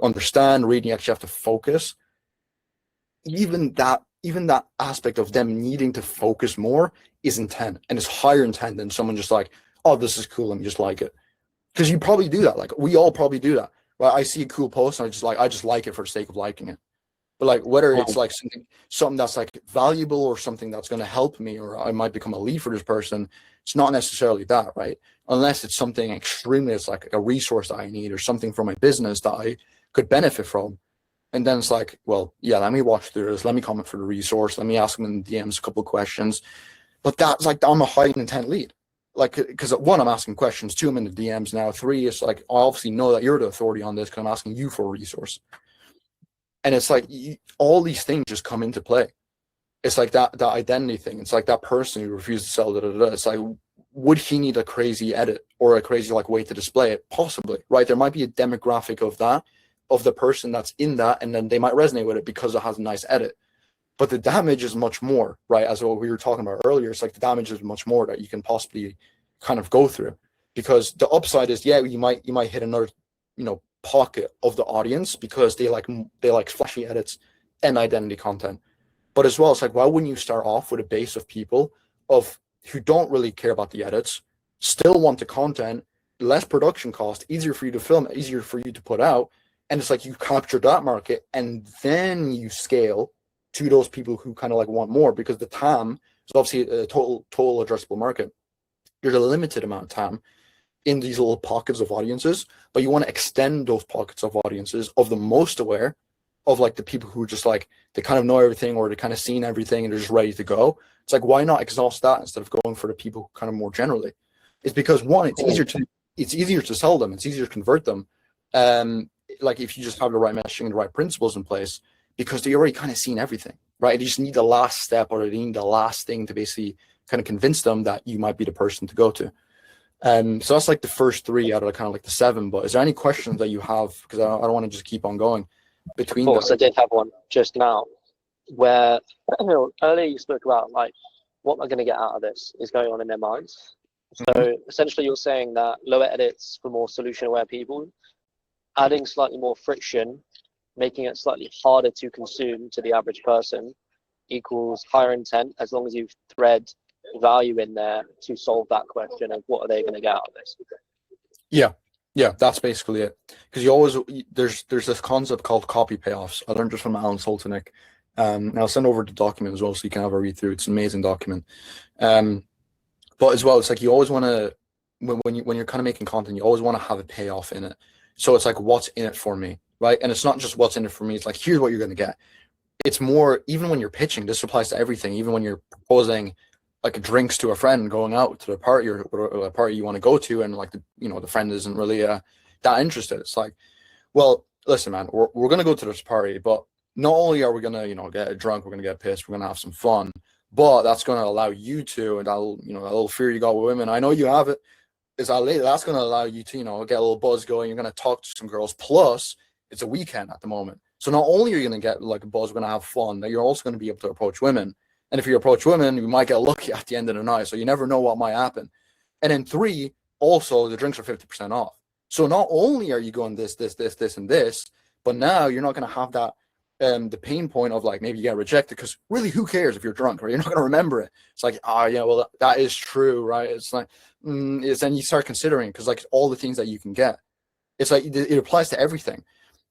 understand, read, you actually have to focus. Even that aspect of them needing to focus more is intent, and it's higher intent than someone just like, oh, this is cool, let me just like it. Because you probably do that. Like we all probably do that. Right? I see a cool post and I just like it for the sake of liking it. But like whether it's like something that's like valuable or something that's going to help me or I might become a lead for this person, it's not necessarily that, right? Unless it's something extremely, it's like a resource that I need or something for my business that I could benefit from. And then it's like, well, yeah, let me watch through this. Let me comment for the resource. Let me ask them in the DMs a couple of questions. But that's like, I'm a high intent lead. Like, because 1, I'm asking questions. 2, I'm in the DMs now. 3, it's like, I obviously know that you're the authority on this because I'm asking you for a resource. And it's like all these things just come into play. It's like that identity thing. It's like that person who refused to sell. It's like, would he need a crazy edit or a crazy like way to display it? Possibly, right? There might be a demographic of that, of the person that's in that, and then they might resonate with it because it has a nice edit. But the damage is much more, right? As what we were talking about earlier, it's like the damage is much more that you can possibly kind of go through. Because the upside is, yeah, you might hit another, pocket of the audience because they like flashy edits and identity content. But as well, it's like, why wouldn't you start off with a base of people who don't really care about the edits, still want the content, less production cost, easier for you to film, easier for you to put out, and it's like you capture that market and then you scale to those people who kind of like want more, because the TAM is obviously a total addressable market. There's a limited amount of TAM in these little pockets of audiences, but you want to extend those pockets of audiences of the most aware of like the people who just like, they kind of know everything or they kind of seen everything and they're just ready to go. It's like, why not exhaust that instead of going for the people who kind of more generally? It's because 1, it's easier to sell them. It's easier to convert them. Like if you just have the right messaging and the right principles in place, because they already kind of seen everything, right? They just need the last step or they need the last thing to basically kind of convince them that you might be the person to go to. So that's like the first 3 out of kind of like the 7. But is there any questions that you have? Because I don't want to just keep on going between. Of course, I did have one just now where earlier you spoke about like what am I going to get out of this is going on in their minds. So essentially you're saying that lower edits for more solution aware people, adding slightly more friction, making it slightly harder to consume to the average person, equals higher intent, as long as you thread value in there to solve that question of what are they going to get out of this. Yeah, that's basically it. Because there's this concept called copy payoffs. I learned this from Alan Soltanic. And I'll send over the document as well so you can have a read through. It's an amazing document. But as well, it's like you always want to, when you're kind of making content, you always want to have a payoff in it. So it's like, what's in it for me, right? And it's not just what's in it for me. It's like, here's what you're going to get. It's more, even when you're pitching, this applies to everything. Even when you're proposing like drinks to a friend, going out to the party or a party you want to go to, and like the friend isn't really that interested. It's like, well, listen, man, we're going to go to this party, but not only are we going to, get drunk, we're going to get pissed, we're going to have some fun, but that's going to allow you to, and that little fear you got with women, I know you have it, is that's going to allow you to, get a little buzz going. You're going to talk to some girls. Plus, it's a weekend at the moment. So not only are you going to get like a buzz, we're going to have fun, but you're also going to be able to approach women. And if you approach women, you might get lucky at the end of the night. So you never know what might happen. And then 3, also, the drinks are 50% off. So not only are you going this, and this, but now you're not going to have that the pain point of like maybe you get rejected, because really, who cares if you're drunk, right? You're not going to remember it. It's like, yeah, well, that is true, right? It's like, then you start considering, because like all the things that you can get, it's like it applies to everything.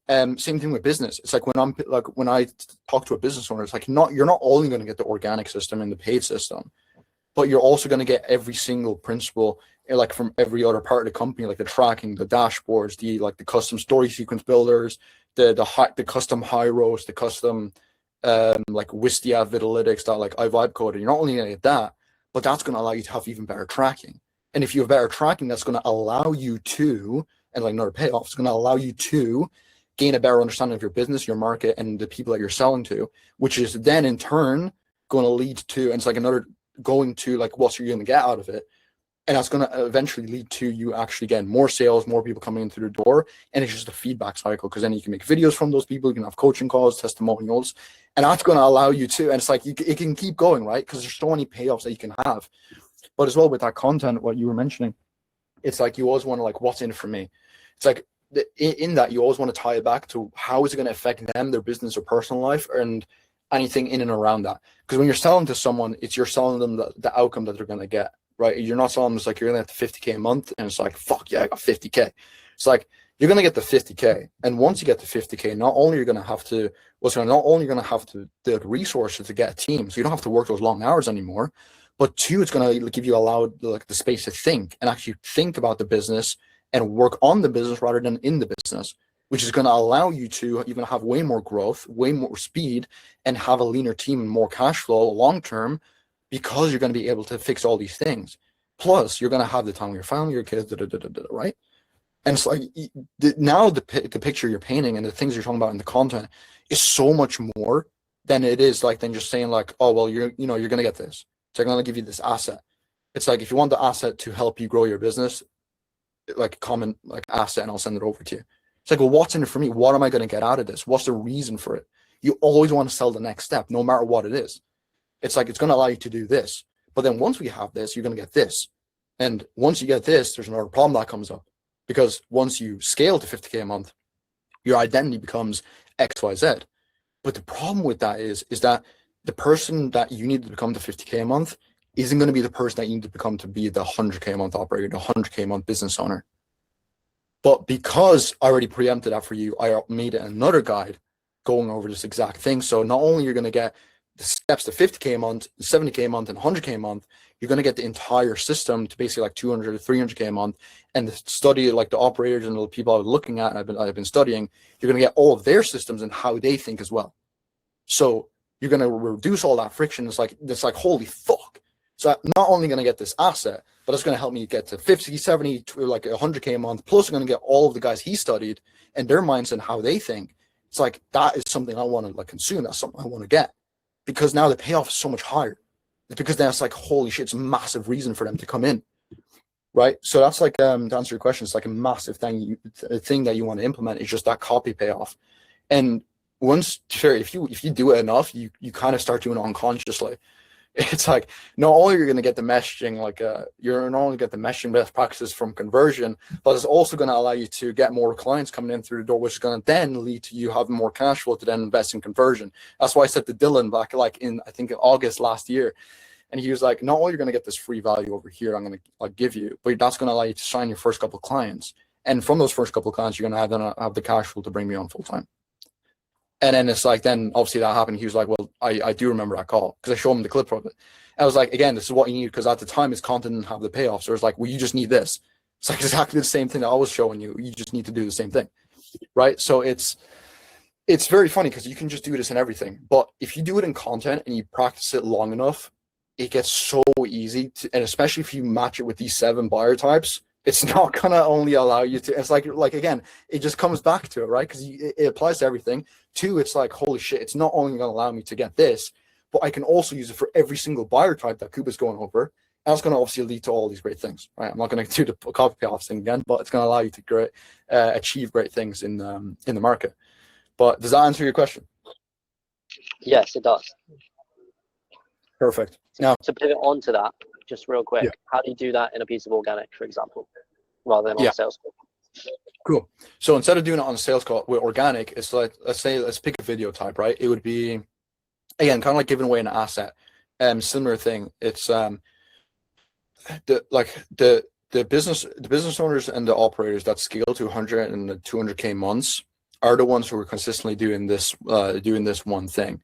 Same thing with business. It's like when I talk to a business owner, it's like you're not only going to get the organic system and the paid system, but you're also going to get every single principle, like from every other part of the company, like the tracking, the dashboards, the custom story sequence builders, the custom high roast, the custom like Wistia Vitalytics that like I vibe coded. You're not only going to get that, but that's going to allow you to have even better tracking. And if you have better tracking, that's going to allow you to, and like another payoff, it's going to allow you to gain a better understanding of your business, your market, and the people that you're selling to, which is then in turn going to lead to, and it's like another going to like, what's you're going to get out of it. And that's going to eventually lead to you actually getting more sales, more people coming in through the door. And it's just a feedback cycle, because then you can make videos from those people. You can have coaching calls, testimonials, and that's going to allow you to, and it's like, it can keep going, right? Because there's so many payoffs that you can have. But as well with that content, what you were mentioning, it's like, you always want to like, what's in it for me? It's like, in that, you always want to tie it back to how is it going to affect them, their business or personal life, and anything in and around that. Because when you're selling to someone, you're selling them the outcome that they're going to get, right? You're not selling them, it's like, you're going to get the 50K a month, and it's like, fuck yeah, I got 50K. It's like, you're going to get the 50K. And once you get the 50K, not only are you going to have to, the resources to get a team, so you don't have to work those long hours anymore, but 2, it's going to give you the space to think and actually think about the business and work on the business rather than in the business, which is going to allow you to even have way more growth, way more speed, and have a leaner team and more cash flow long term, because you're going to be able to fix all these things. Plus, you're going to have the time with your family, your kids, right? And it's like, now the picture you're painting and the things you're talking about in the content is so much more than it is like than just saying like, oh, well, you're going to get this. So I'm going to give you this asset. It's like, if you want the asset to help you grow your business, like a common like asset, and I'll send it over to you. It's like, well, what's in it for me? What am I going to get out of this? What's the reason for it? You always want to sell the next step, no matter what it is. It's like, it's going to allow you to do this. But then once we have this, you're going to get this. And once you get this, there's another problem that comes up. Because once you scale to 50K a month, your identity becomes XYZ. But the problem with that is that the person that you need to become to 50K a month isn't going to be the person that you need to become to be the 100K a month operator, the 100K a month business owner. But because I already preempted that for you, I made another guide going over this exact thing. So not only you're going to get the steps to 50K a month, 70K a month, and 100K a month, you're going to get the entire system to basically like 200 to 300K a month. And the study, like the operators and the people I was looking at, and I've been studying, you're going to get all of their systems and how they think as well. So you're going to reduce all that friction. It's like, holy fuck. So I'm not only going to get this asset, but it's going to help me get to 50, 70, to like 100K a month. Plus, I'm going to get all of the guys he studied and their mindset and how they think. It's like, that is something I want to like consume. That's something I want to get, because now the payoff is so much higher. Because then it's like, holy shit, it's a massive reason for them to come in, right? So that's like, to answer your question, it's like a massive thing. The thing that you want to implement is just that copy payoff. And once, sure, if you do it enough, you kind of start doing it unconsciously. It's like not only you're going to get the messaging, like you're not only get the messaging best practices from conversion, but it's also going to allow you to get more clients coming in through the door, which is going to then lead to you having more cash flow to then invest in conversion. That's why I said to Dylan back like in, I think in August last year, and he was like, not only you're going to get this free value over here, I'm going to like give you, but that's going to allow you to sign your first couple of clients. And from those first couple of clients, you're going to have the cash flow to bring me on full time. And then it's like, then obviously that happened. He was like, well, I do remember that call because I showed him the clip of it. I was like, again, this is what you need, because at the time his content didn't have the payoff. So it's like, well, you just need this. It's like exactly the same thing that I was showing you. You just need to do the same thing, right? So it's very funny because you can just do this in everything. But if you do it in content and you practice it long enough, it gets so easy to, and especially if you match it with these 7 buyer types, it's not going to only allow you to, it's like again, it just comes back to it, right? Because it applies to everything. 2, it's like, holy shit, it's not only going to allow me to get this, but I can also use it for every single buyer type that Kuba's going over. And that's going to obviously lead to all these great things, right? I'm not going to do the copy payoff thing again, but it's going to allow you to achieve great things in the market. But does that answer your question? Yes, it does. Perfect. Now, to pivot on to that, just real quick, how do you do that in a piece of organic, for example, rather than on a sales call? Cool. So instead of doing it on a sales call with organic, it's like, let's pick a video type, right? It would be, again, kind of like giving away an asset. Similar thing. It's the business owners and the operators that scale to 100 and the 200K months are the ones who are consistently doing this one thing.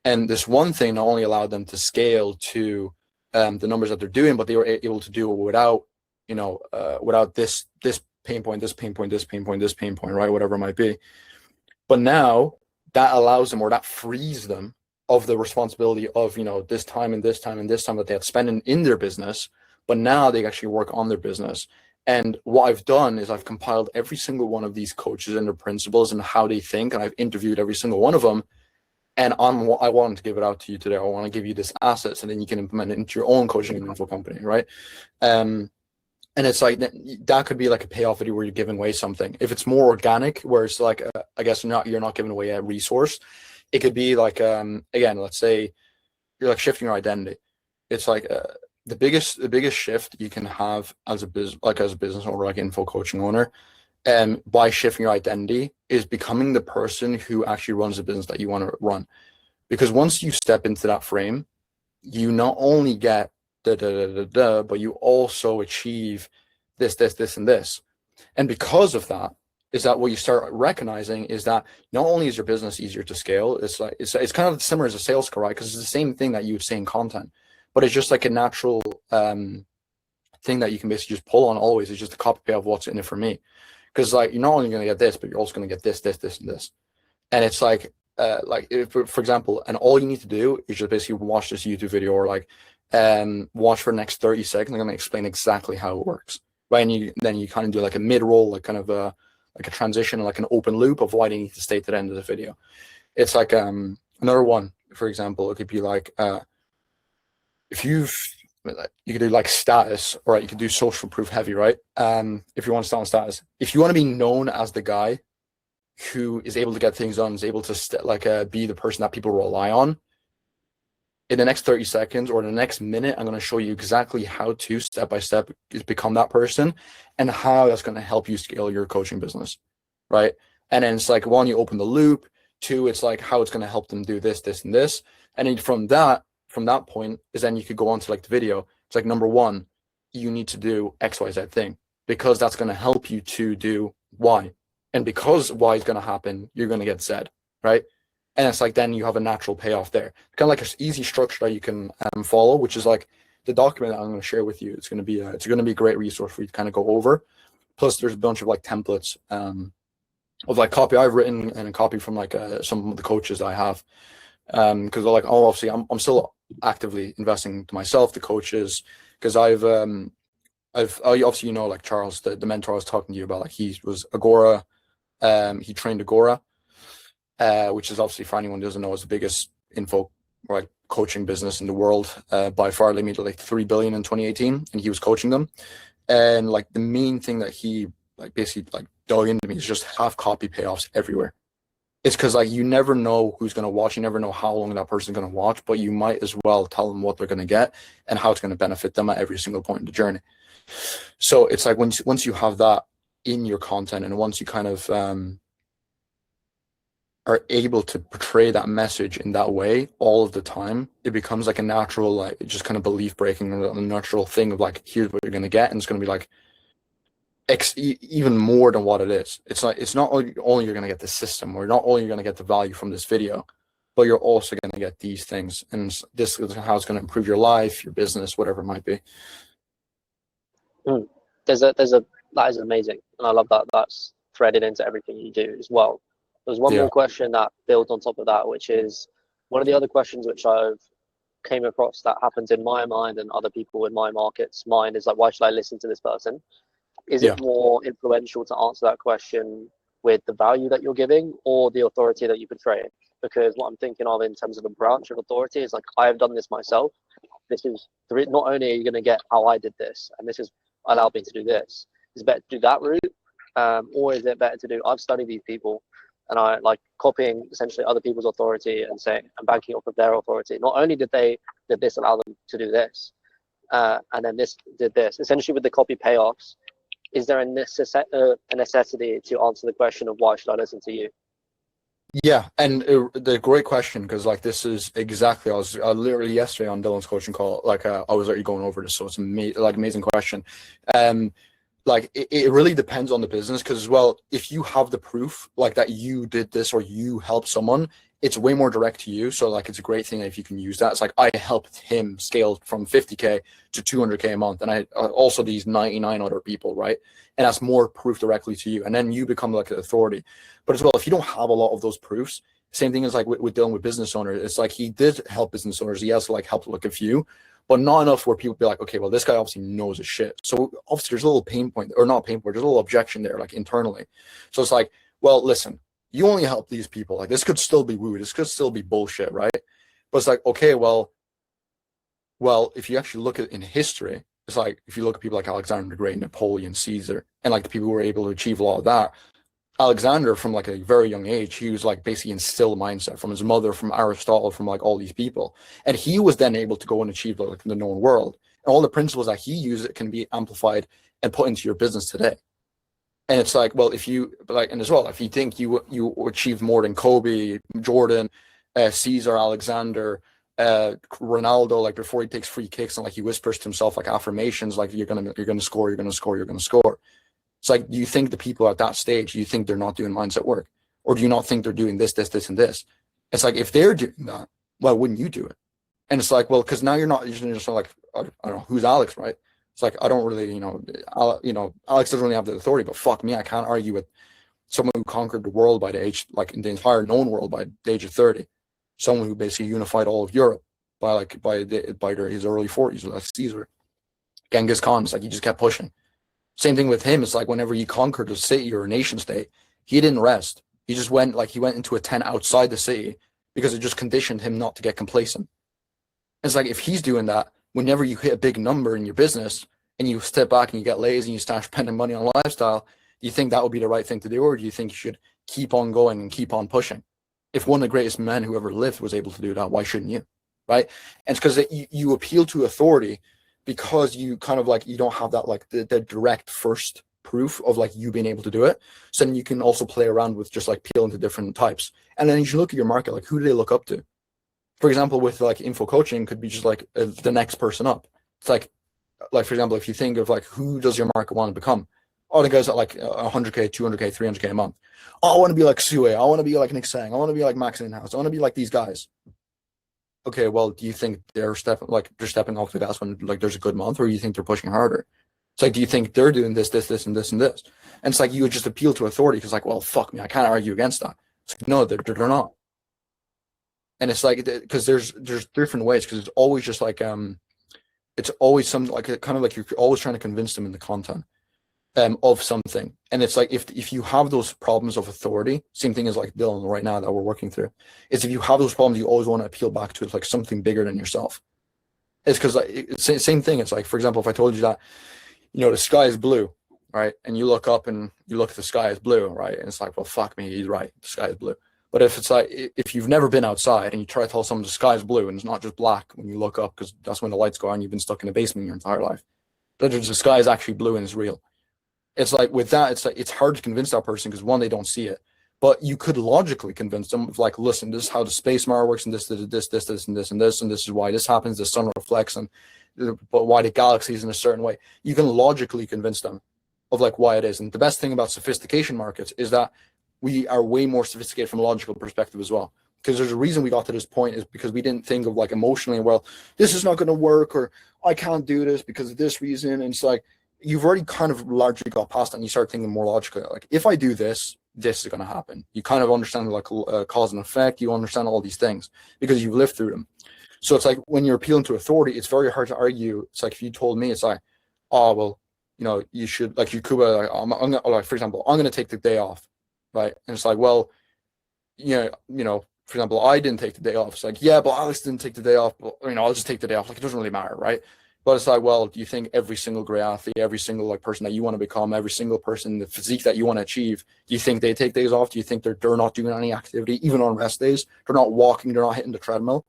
And this one thing not only allowed them to scale to the numbers that they're doing, but they were able to do it without, without this pain point, this pain point, this pain point, this pain point, right? Whatever it might be. But now that allows them, or that frees them of the responsibility of, this time and this time and this time that they had spent in their business. But now they actually work on their business. And what I've done is I've compiled every single one of these coaches and their principles and how they think. And I've interviewed every single one of them. And I wanted to give it out to you today. I want to give you this assets, and then you can implement it into your own coaching and info company, right? And it's like that could be like a payoff video where you're giving away something. If it's more organic, where it's like I guess you're not giving away a resource. It could be like again, let's say you're like shifting your identity. It's like the biggest shift you can have as a business owner, like info coaching owner, by shifting your identity is becoming the person who actually runs the business that you want to run. Because once you step into that frame, you not only get but you also achieve this, and this. And because of that, is that what you start recognizing is that not only is your business easier to scale, it's kind of similar as a sales call, right? Because it's the same thing that you would say in content, but it's just like a natural thing that you can basically just pull on always. It's just a copy of what's in it for me. Because like you're not only going to get this, but you're also going to get this, and this. And it's like if, for example, and all you need to do is just basically watch this YouTube video or like watch for the next 30 seconds. I'm going to explain exactly how it works. Right. And then you kind of do like a mid-roll, like kind of like a transition, like an open loop of why they need to stay to the end of the video. It's like another one, for example, it could be like if you could do like status, right? You could do social proof heavy, right? If you want to start on status, if you want to be known as the guy who is able to get things done, is able to be the person that people rely on, in the next 30 seconds or the next minute, I'm going to show you exactly how to step by step become that person and how that's going to help you scale your coaching business, right? And then it's like, one, you open the loop. 2, it's like how it's going to help them do this, and this. And then from that point is then you could go on to like the video. It's like, number 1, you need to do XYZ thing because that's going to help you to do Y. And because Y is going to happen, you're going to get Z, right? And it's like, then you have a natural payoff there. Kind of like an easy structure that you can follow, which is like the document that I'm going to share with you. It's going to be a great resource for you to kind of go over. Plus there's a bunch of like templates of like copy I've written and a copy from like some of the coaches I have. Because like, obviously I'm still actively investing to myself, the coaches, because I've obviously, like Charles, the mentor I was talking to you about, like he was Agora, he trained Agora, which is obviously, for anyone who doesn't know, is the biggest info like coaching business in the world. By far, they made like 3 billion in 2018, and he was coaching them. And like the main thing that he like basically like dug into me is just have copy payoffs everywhere. It's because like you never know who's going to watch. You never know how long that person's going to watch, but you might as well tell them what they're going to get and how it's going to benefit them at every single point in the journey. So it's like once you have that in your content, and once you kind of are able to portray that message in that way all of the time, it becomes like a natural, like just kind of belief breaking, a natural thing of like, here's what you're going to get, and it's going to be like even more than what it is. It's like, it's not only you're going to get the system, or not only you're going to get the value from this video, but you're also going to get these things, and this is how it's going to improve your life, your business, whatever it might be. That is amazing, and I love that that's threaded into everything you do as well. There's one more question that builds on top of that, which is one of the other questions which I've came across that happens in my mind and other people in my market's mind is like, why should I listen to this person? Is it more influential to answer that question with the value that you're giving or the authority that you portray? Because what I'm thinking of in terms of a branch of authority is like, I've done this myself. This is not only are you going to get how I did this, and this is allowed me to do this. Is it better to do that route, or is it better to do? I've studied these people, and I like copying essentially other people's authority and saying I'm banking off of their authority. Not only did this allow them to do this, and then this did this. Essentially, with the copy payoffs, is there a necessity to answer the question of why should I listen to you? Yeah, and the great question, because like this is exactly, I was literally yesterday on Dylan's coaching call, like I was already going over this, so it's amazing question. Like it really depends on the business, because as well, if you have the proof like that you did this or you helped someone, it's way more direct to you. So like it's a great thing if you can use that. It's like I helped him scale from 50K to 200K a month, and I also these 99 other people, right? And that's more proof directly to you, and then you become like an authority. But as well, if you don't have a lot of those proofs, same thing as like with dealing with business owners. It's like he did help business owners. He has like helped like a few, but not enough where people be like, okay, well, this guy obviously knows his shit. So obviously there's a little pain point, or not pain point, there's a little objection there, like internally. So it's like, well, listen, you only help these people. Like this could still be woo. This could still be bullshit, right? But it's like, okay, well, if you actually look at in history, it's like if you look at people like Alexander the Great, Napoleon, Caesar, and like the people who were able to achieve a lot of that. Alexander, from like a very young age, he was like basically instilled mindset from his mother, from Aristotle, from like all these people, and he was then able to go and achieve like the known world. And all the principles that he used can be amplified and put into your business today. And it's like, well, if you like, and as well, if you think you achieved more than Kobe, Jordan, Caesar, Alexander, Ronaldo, like before he takes free kicks and like he whispers to himself like affirmations, like you're gonna score, you're gonna score, you're gonna score. It's like, do you think the people at that stage, do you think they're not doing mindset work? Or do you not think they're doing this, and this? It's like, if they're doing that, why wouldn't you do it? And it's like, well, because now you're just like, I don't know, who's Alex, right? It's like, I don't really, Alex doesn't really have the authority, but fuck me, I can't argue with someone who conquered the world by the age, like in the entire known world by the age of 30. Someone who basically unified all of Europe by his early 40s, like Caesar. Genghis Khan, it's like he just kept pushing. Same thing with him. It's like whenever he conquered a city or a nation state, he didn't rest. He just went into a tent outside the city because it just conditioned him not to get complacent. It's like, if he's doing that, whenever you hit a big number in your business and you step back and you get lazy and you start spending money on lifestyle, do you think that would be the right thing to do? Or do you think you should keep on going and keep on pushing? If one of the greatest men who ever lived was able to do that, why shouldn't you? Right? And it's because you appeal to authority, because you kind of like, you don't have that like the direct first proof of like you being able to do it. So then you can also play around with just like peeling to different types. And then you should look at your market, like who do they look up to? For example, with like info coaching, could be just like the next person up. It's like for example, if you think of like, who does your market want to become? Oh, the guys at like 100K, 200K, 300K a month. Oh, I want to be like Sue. I want to be like Nick Sang. I want to be like Max Inhouse. I want to be like these guys. Okay, well, do you think they're stepping off the gas when like there's a good month, or do you think they're pushing harder? It's like, do you think they're doing this, and this, and this? And it's like, you would just appeal to authority because like, well, fuck me, I can't argue against that. It's like, no, they're not. And it's like, because there's different ways, because it's always just like it's always some like kind of like you're always trying to convince them in the content of something. And it's like, if you have those problems of authority, same thing as like Dylan right now that we're working through, is if you have those problems, you always want to appeal back to like something bigger than yourself. It's because like it's same thing. It's like, for example, if I told you that, the sky is blue, right? And you look up and you look at the sky is blue, right? And it's like, well, fuck me, he's right, the sky is blue. But if it's like, if you've never been outside and you try to tell someone the sky's blue and it's not just black when you look up, because that's when the lights go on, you've been stuck in a basement your entire life, that the sky is actually blue and it's real. It's like with that, it's like, it's hard to convince that person because one, they don't see it. But you could logically convince them of like, listen, this is how the space mirror works, and this, and this, and this, and this is why this happens. The sun reflects, and but why the galaxy is in a certain way. You can logically convince them of like why it is. And the best thing about sophistication markets is that we are way more sophisticated from a logical perspective as well. Because there's a reason we got to this point is because we didn't think of like emotionally, well, this is not going to work, or I can't do this because of this reason. And it's like, you've already kind of largely got past that and you start thinking more logically. Like, if I do this, this is going to happen. You kind of understand like cause and effect. You understand all these things because you've lived through them. So it's like when you're appealing to authority, it's very hard to argue. It's like if you told me, it's like, oh, well, you know, you should, like Yakuba, like, I'm gonna, like, for example, I'm going to take the day off, right? And it's like, well, you know, for example, I didn't take the day off. It's like, yeah, but Alex didn't take the day off. But, you know, I'll just take the day off. Like, it doesn't really matter, right? But it's like, well, do you think every single great athlete, every single like person that you want to become, every single person, the physique that you want to achieve, do you think they take days off? Do you think they're not doing any activity, even on rest days? They're not walking, they're not hitting the treadmill?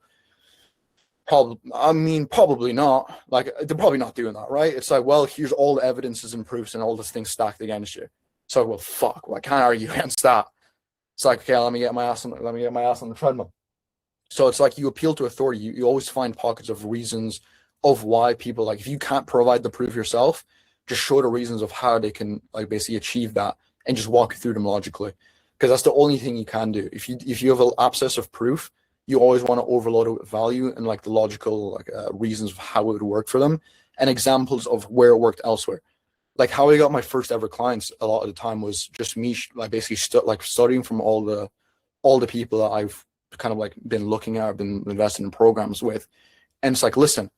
Probably not. Like, they're probably not doing that, right? It's like, well, here's all the evidences and proofs and all this things stacked against you. So, well, fuck, well, I can't argue against that. It's like, okay, let me get my ass on the treadmill. So it's like you appeal to authority. You always find pockets of reasons of why people, like, if you can't provide the proof yourself, just show the reasons of how they can like basically achieve that and just walk through them logically, because that's the only thing you can do. If you have an abscess of proof, you always want to overload it with value and like the logical like reasons of how it would work for them and examples of where it worked elsewhere. Like how I got my first ever clients a lot of the time was just me like basically studying from all the people that I've kind of like been looking at, been investing in programs with. And it's like, listen,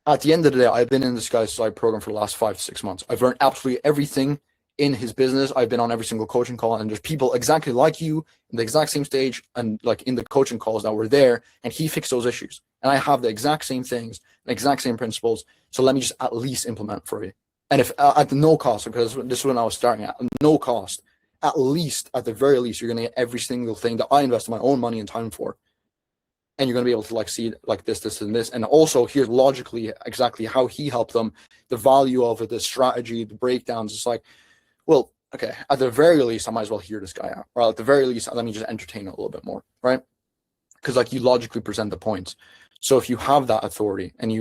at the end of the day, I've been in this guy's side program for the last 5 to 6 months. I've learned absolutely everything in his business. I've been on every single coaching call, and there's people exactly like you in the exact same stage and like in the coaching calls that were there, and he fixed those issues. And I have the exact same things, the exact same principles. So let me just at least implement for you. And if at no cost, because this is when I was starting at no cost, at least, at the very least, you're going to get every single thing that I invested my own money and time for. And you're going to be able to like see like this, and this. And also here's logically exactly how he helped them, the value of it, the strategy, the breakdowns. It's like, well, okay, at the very least, I might as well hear this guy out. Or at the very least, let me just entertain it a little bit more, right? Because like you logically present the points. So if you have that authority and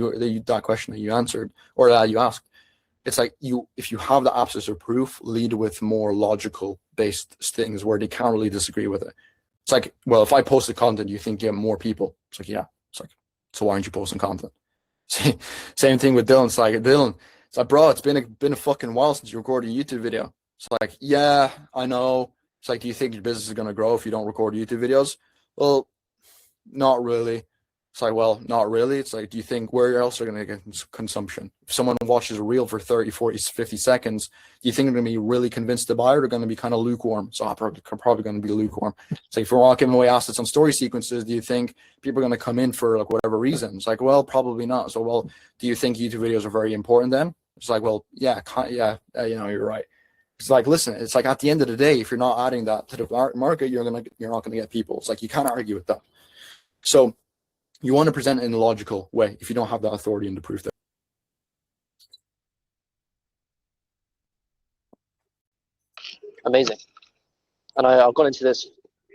that question that you answered or that you asked, it's like if you have the abscess of proof, lead with more logical based things where they can't really disagree with it. It's like, well, if I posted content, you think you get more people? It's like, yeah. It's like, so why aren't you posting content? Same thing with Dylan. It's like, Dylan, it's like, bro, it's been a fucking while since you recorded a YouTube video. It's like, yeah, I know. It's like, do you think your business is going to grow if you don't record YouTube videos? Well, not really. It's like, well, not really. It's like, do you think where else are going to get consumption? If someone watches a reel for 30, 40, 50 seconds, do you think they're going to be really convinced to buy, or they're going to be kind of lukewarm? So I'm probably going to be lukewarm. It's like, if we're not giving away assets on story sequences, do you think people are going to come in for like whatever reasons? Like, well, probably not. So, well, do you think YouTube videos are very important then? It's like, well, yeah, you're right. It's like, listen, it's like at the end of the day, if you're not adding that to the market, you're not going to get people. It's like, you can't argue with that. So you want to present it in a logical way if you don't have that authority and the proof there. Amazing. And I've gone into this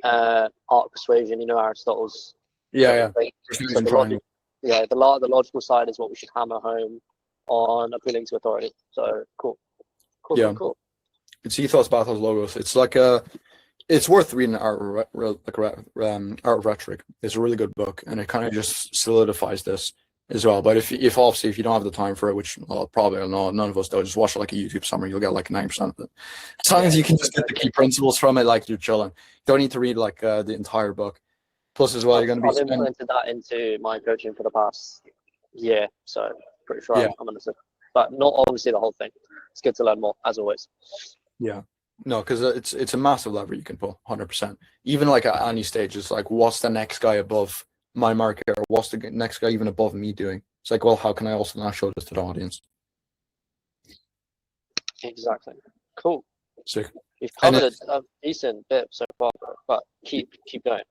art of persuasion, Aristotle's. Yeah. So the logical side is what we should hammer home on appealing to authority. So cool. It's Ethos, Bathos, Logos. It's like it's worth reading Art of Rhetoric. It's a really good book, and it kind of just solidifies this as well. But if obviously if you don't have the time for it, which probably none of us do, just watch like a YouTube summary. You'll get like 9% of it. As long as you can just get the key principles from it, like you're chilling. You don't need to read like the entire book. Plus, as well, you're going to be. I've implemented that into my coaching for the past year, so pretty sure I'm understood. But not obviously the whole thing. It's good to learn more, as always. Yeah. No, because it's a massive lever you can pull, 100%. Even like at any stage, it's like, what's the next guy above my market, or what's the next guy even above me doing? It's like, well, how can I also now show this to the audience? Exactly. Cool. Sick. We've covered a decent bit so far, but keep going.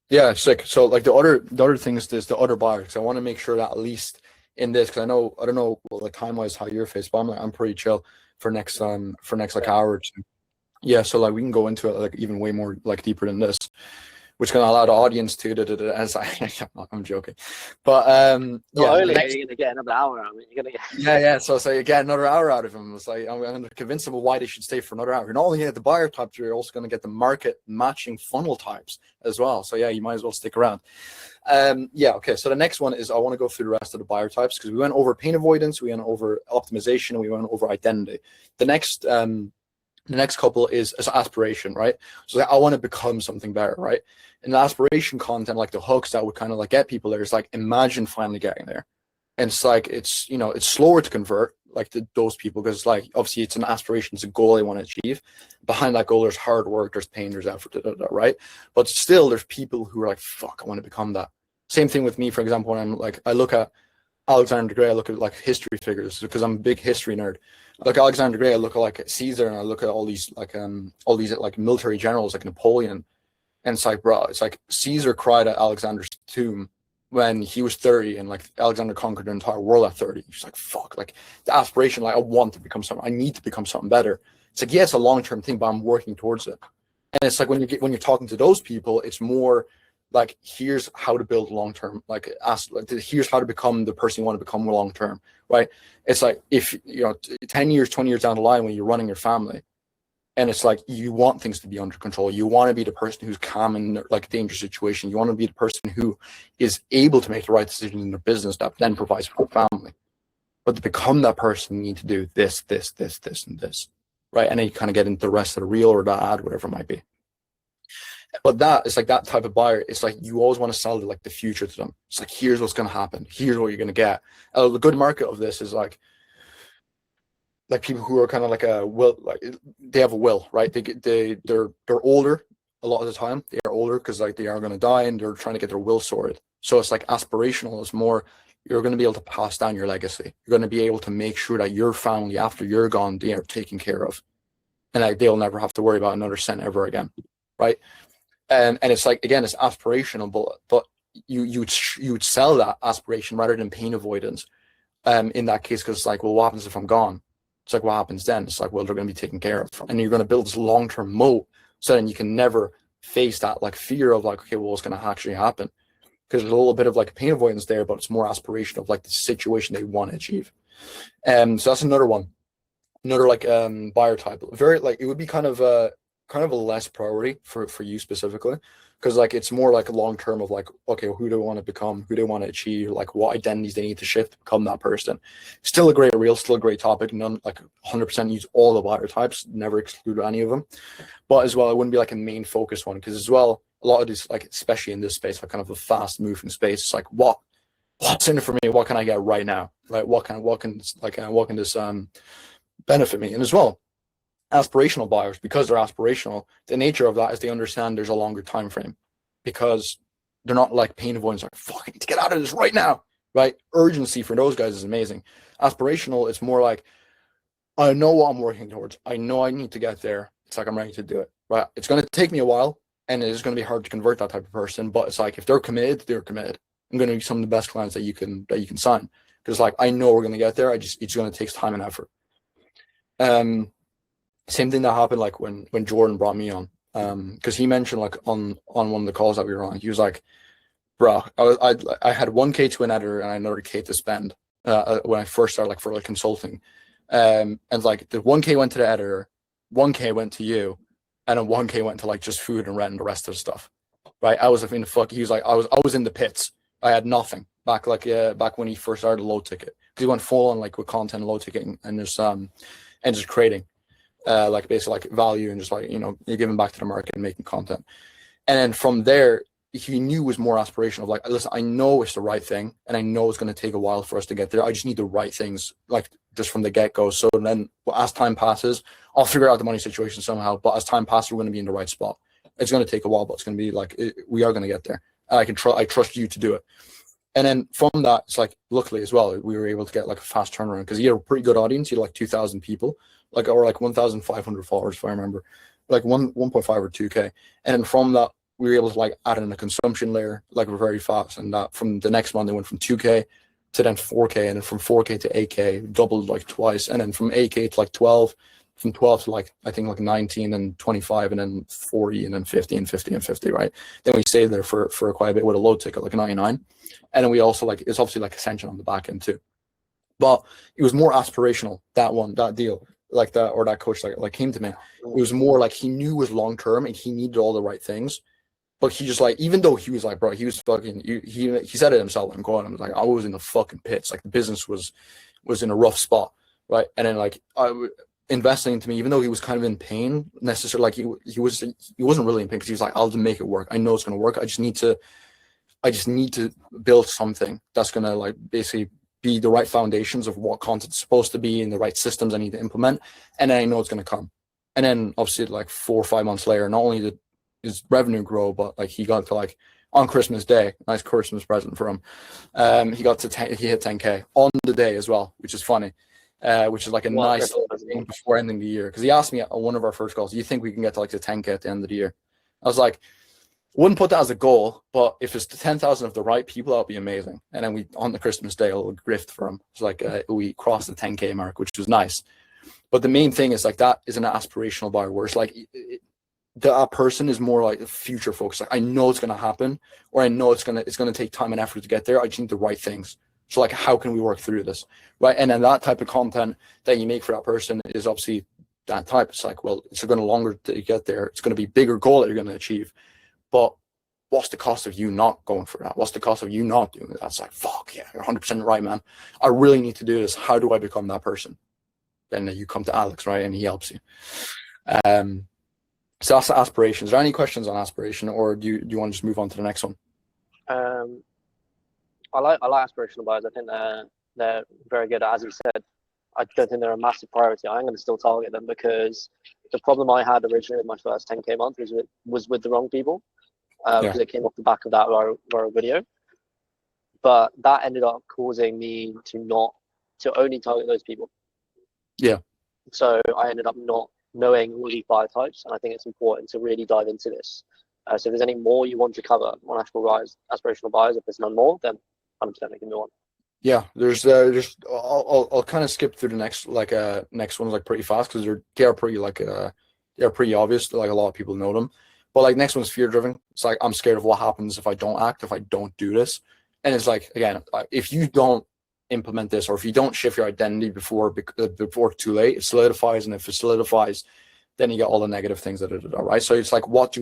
Yeah, sick. So like the other thing is the other buyer, because I want to make sure that at least in this, because I don't know like time wise how you're faced, but I'm pretty chill for next like hour or two. Yeah, so like we can go into it like even way more like deeper than this, which can allow the audience to as I'm joking, but Not only are you gonna get another hour out of it, you're gonna get so you get another hour out of them. It's like I'm going to convince them of why they should stay for another hour. You're not only going to get the buyer types, you're also going to get the market matching funnel types as well. So yeah, you might as well stick around. Okay, so the next one is I want to go through the rest of the buyer types, because we went over pain avoidance, we went over optimization, and we went over identity. The next couple is aspiration, right? So I want to become something better, right? And the aspiration content, like the hooks that would kind of like get people there, is like, imagine finally getting there. And it's like, it's slower to convert like those people, because like obviously it's an aspiration, it's a goal they want to achieve. Behind that goal, there's hard work, there's pain, there's effort, right? But still, there's people who are like, fuck, I want to become that. Same thing with me, for example, when I'm like, I look at Alexander the Great, I look at like history figures, because I'm a big history nerd. Like Alexander the Great, I look at like Caesar, and I look at all these like military generals like Napoleon, and it's like, bro, it's like Caesar cried at Alexander's tomb when he was 30, and like Alexander conquered the entire world at 30. He's like, fuck, like the aspiration, like I want to become something, I need to become something better. It's like, yeah, it's a long-term thing, but I'm working towards it. And it's like when you're talking to those people, it's more like, here's how to build long-term, like here's how to become the person you want to become long-term, right? It's like, if 10 years, 20 years down the line, when you're running your family, and it's like, you want things to be under control, you want to be the person who's calm in like a dangerous situation, you want to be the person who is able to make the right decisions in their business that then provides for the family. But to become that person, you need to do this, and this, right? And then you kind of get into the rest of the reel or the ad, whatever it might be. But it's like that type of buyer. It's like you always want to sell like the future to them. It's like, here's what's going to happen. Here's what you're going to get. The good market of this is like people who are kind of like they have a will, right? They're older a lot of the time. They are older because like they are going to die, and they're trying to get their will sorted. So it's like aspirational is more, you're going to be able to pass down your legacy. You're going to be able to make sure that your family, after you're gone, they are taken care of, and like they'll never have to worry about another cent ever again, right? And it's like, again, it's aspirational, but you would sell that aspiration rather than pain avoidance. In that case, because it's like, well, what happens if I'm gone? It's like, what happens then? It's like, well, they're going to be taken care of, and you're going to build this long-term moat, so then you can never face that like fear of like, okay, well, what's going to actually happen? Because there's a little bit of like pain avoidance there, but it's more aspiration of like the situation they want to achieve. So that's another one, another like buyer type. Very like, it would be kind of a less priority for you specifically, because like it's more like a long term of like, okay, who do they want to become, who do they want to achieve, like what identities they need to shift to become that person. Still a great reel, still a great topic. None like 100% use all the buyer types, never exclude any of them, but as well, it wouldn't be like a main focus one, because as well, a lot of these, like especially in this space, like kind of a fast moving space, it's like, what's in it for me, what can I get right now, right? What can this benefit me? And as well, aspirational buyers, because they're aspirational, the nature of that is they understand there's a longer time frame, because they're not like pain avoidance, like, fuck, I need to get out of this right now, right? Urgency for those guys is amazing. Aspirational, it's more like, I know what I'm working towards, I know I need to get there, it's like I'm ready to do it, right? It's going to take me a while, and it's going to be hard to convert that type of person, but it's like, if they're committed, they're committed. I'm going to be some of the best clients that you can sign, because like, I know we're going to get there, it's going to take time and effort. Same thing that happened like when Jordan brought me on, because he mentioned like on one of the calls that we were on, he was like, bro, I had 1K to an editor and another K to spend when I first started like for like consulting, and like the 1K went to the editor, 1K went to you, and then 1K went to like just food and rent and the rest of the stuff, right? I was in the fuck. He was like, I was in the pits. I had nothing back when he first started low ticket, because he went full on like with content, low ticketing, and just creating. Like basically like value, and just like, you're giving back to the market and making content. And then from there, he knew it was more aspirational of like, listen, I know it's the right thing, and I know it's going to take a while for us to get there. I just need the right things, like just from the get-go. So then as time passes, I'll figure out the money situation somehow, but as time passes, we're going to be in the right spot. It's going to take a while, but it's going to be like, we are going to get there. I trust you to do it. And then from that, it's like, luckily as well, we were able to get like a fast turnaround, because he had a pretty good audience. He had like 2,000 people like, or like 1,500 followers if I remember, like 1.5 or 2K, and then from that we were able to like add in a consumption layer like very fast, and that from the next month they went from 2K to then 4K, and then from 4K to 8K, doubled like twice, and then from 8K to like 12, from 12 to like I think like 19 and 25, and then 40, and then 50 and 50 and 50, right? Then we stayed there for quite a bit with a load ticket like a 99, and then we also like it's obviously like Ascension on the back end too, but it was more aspirational, that deal, like that, or that coach like came to me. It was more like he knew it was long term and he needed all the right things. But he just like, even though he was like, bro, he was fucking, he said it himself. I'm going, I was like, I was in the fucking pits. Like the business was in a rough spot, right? And then like investing into me, even though he was kind of in pain, necessarily, like he wasn't really in pain because he was like, I'll just make it work. I know it's gonna work. I just need to build something that's gonna like basically be the right foundations of what content's supposed to be and the right systems I need to implement, and then I know it's gonna come. And then obviously like 4 or 5 months later, not only did his revenue grow, but like he got to like on Christmas Day, nice Christmas present for him. He got to he hit 10K on the day as well, which is funny, which is like a nice thing before ending the year. Because he asked me on one of our first calls, "Do you think we can get to like the 10K at the end of the year?" I was like, wouldn't put that as a goal, but if it's the 10,000 of the right people, that'll be amazing. And then we on the Christmas Day, a little grift for him. It's like we crossed the 10K mark, which was nice. But the main thing is like that is an aspirational bar where it's like that person is more like future focused. Like I know it's gonna happen, or I know it's gonna take time and effort to get there. I just need the right things. So like, how can we work through this, right? And then that type of content that you make for that person is obviously that type. It's like, well, it's gonna longer to get there. It's gonna be bigger goal that you're gonna achieve, but what's the cost of you not going for that? What's the cost of you not doing it? That's like, fuck yeah, you're 100% right, man. I really need to do this. How do I become that person? Then you come to Alex, right, and he helps you. So that's the aspiration. Is there any questions on aspiration, or do you want to just move on to the next one? I like aspirational buyers. I think they're very good. As you said, I don't think they're a massive priority. I'm going to still target them because the problem I had originally with my first 10K month was with the wrong people, because it came off the back of that viral video. But that ended up causing me to only target those people. Yeah. So I ended up not knowing all these buyer types, and I think it's important to really dive into this. So if there's any more you want to cover on aspirational buyers, if there's none more, then 100% we can move on. Yeah, there's just I'll kind of skip through the next ones like pretty fast because they're pretty obvious. Like a lot of people know them, but like next one's fear driven. It's like I'm scared of what happens if I don't act, if I don't do this, and it's like again, if you don't implement this, or if you don't shift your identity before too late, it solidifies, and if it solidifies, then you get all the negative things that are right. So it's like, what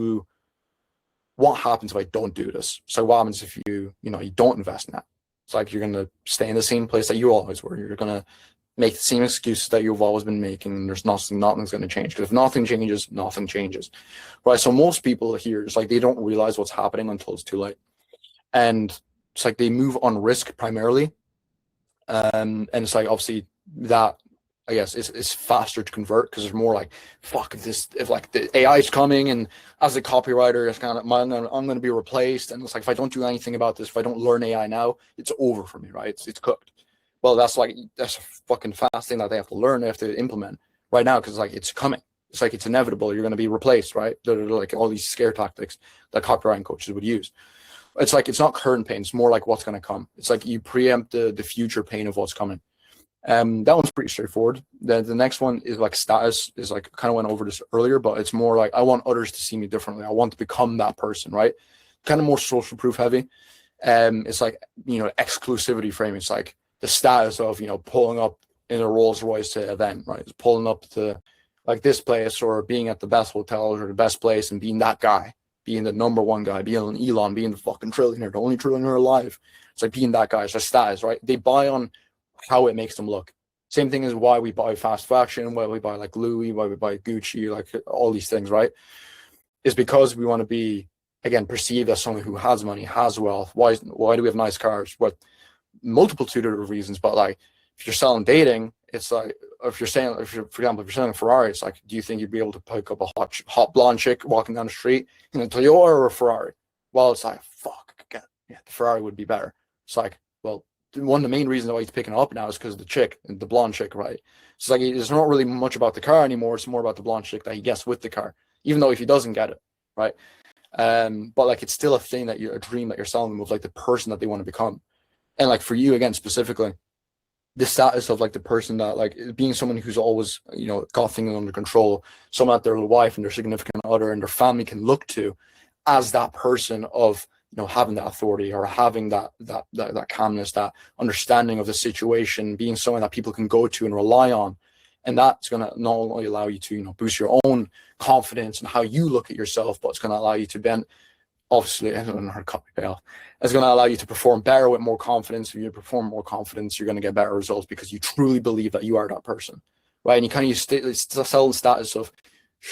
happens if I don't do this? So what happens if you don't invest in that? It's like you're gonna stay in the same place that you always were. You're gonna make the same excuses that you've always been making, and there's nothing's gonna change. Because if nothing changes, nothing changes, right? So most people here, it's like they don't realize what's happening until it's too late, and it's like they move on risk primarily. And it's like obviously that I guess it's faster to convert because there's more like fuck this, if like the AI is coming, and as a copywriter it's kind of I'm going to be replaced, and it's like if I don't do anything about this, if I don't learn AI now, it's over for me, right? It's cooked. Well, that's a fucking fast thing that they have to learn, they have to implement right now, because like it's coming. It's like it's inevitable. You're going to be replaced, right? They're like all these scare tactics that copywriting coaches would use. It's like it's not current pain. It's more like what's going to come. It's like you preempt the future pain of what's coming. That one's pretty straightforward. The next one is like status. Is like kind of went over this earlier, but it's more like I want others to see me differently. I want to become that person, right? Kind of more social proof heavy. It's like exclusivity framing. It's like the status of pulling up in a Rolls Royce to event, right? It's pulling up to like this place, or being at the best hotels or the best place and being that guy. Being the number one guy, being an Elon, being the fucking trillionaire, the only trillionaire alive. It's like being that guy. It's a status, right? They buy on how it makes them look. Same thing as why we buy fast fashion, why we buy like Louis, why we buy Gucci, like all these things, right? Is because we want to be, again, perceived as someone who has money, has wealth. Why do we have nice cars? What multitude of reasons, but like if you're selling dating, it's like for example, if you're selling a Ferrari, it's like, do you think you'd be able to pick up a hot blonde chick walking down the street in a Toyota or a Ferrari? Well, it's like, fuck, yeah, the Ferrari would be better. It's like, well, one of the main reasons why he's picking it up now is because of the chick, the blonde chick, right? It's like it's not really much about the car anymore. It's more about the blonde chick that he gets with the car, even though if he doesn't get it, right? But like it's still a thing that a dream that you're selling them of, like the person that they want to become. And like for you again specifically, the status of like the person that like being someone who's always, you know, got things under control, someone that their wife and their significant other and their family can look to as that person of, you know, having that authority or having that calmness, that understanding of the situation, being someone that people can go to and rely on. And that's going to not only allow you to, you know, boost your own confidence and how you look at yourself, but it's going to allow you to bend. Obviously, I don't know how to copy payoff. It's going to allow you to perform better with more confidence. If you perform more confidence, you're going to get better results because you truly believe that you are that person, right? And you kind of sell the status of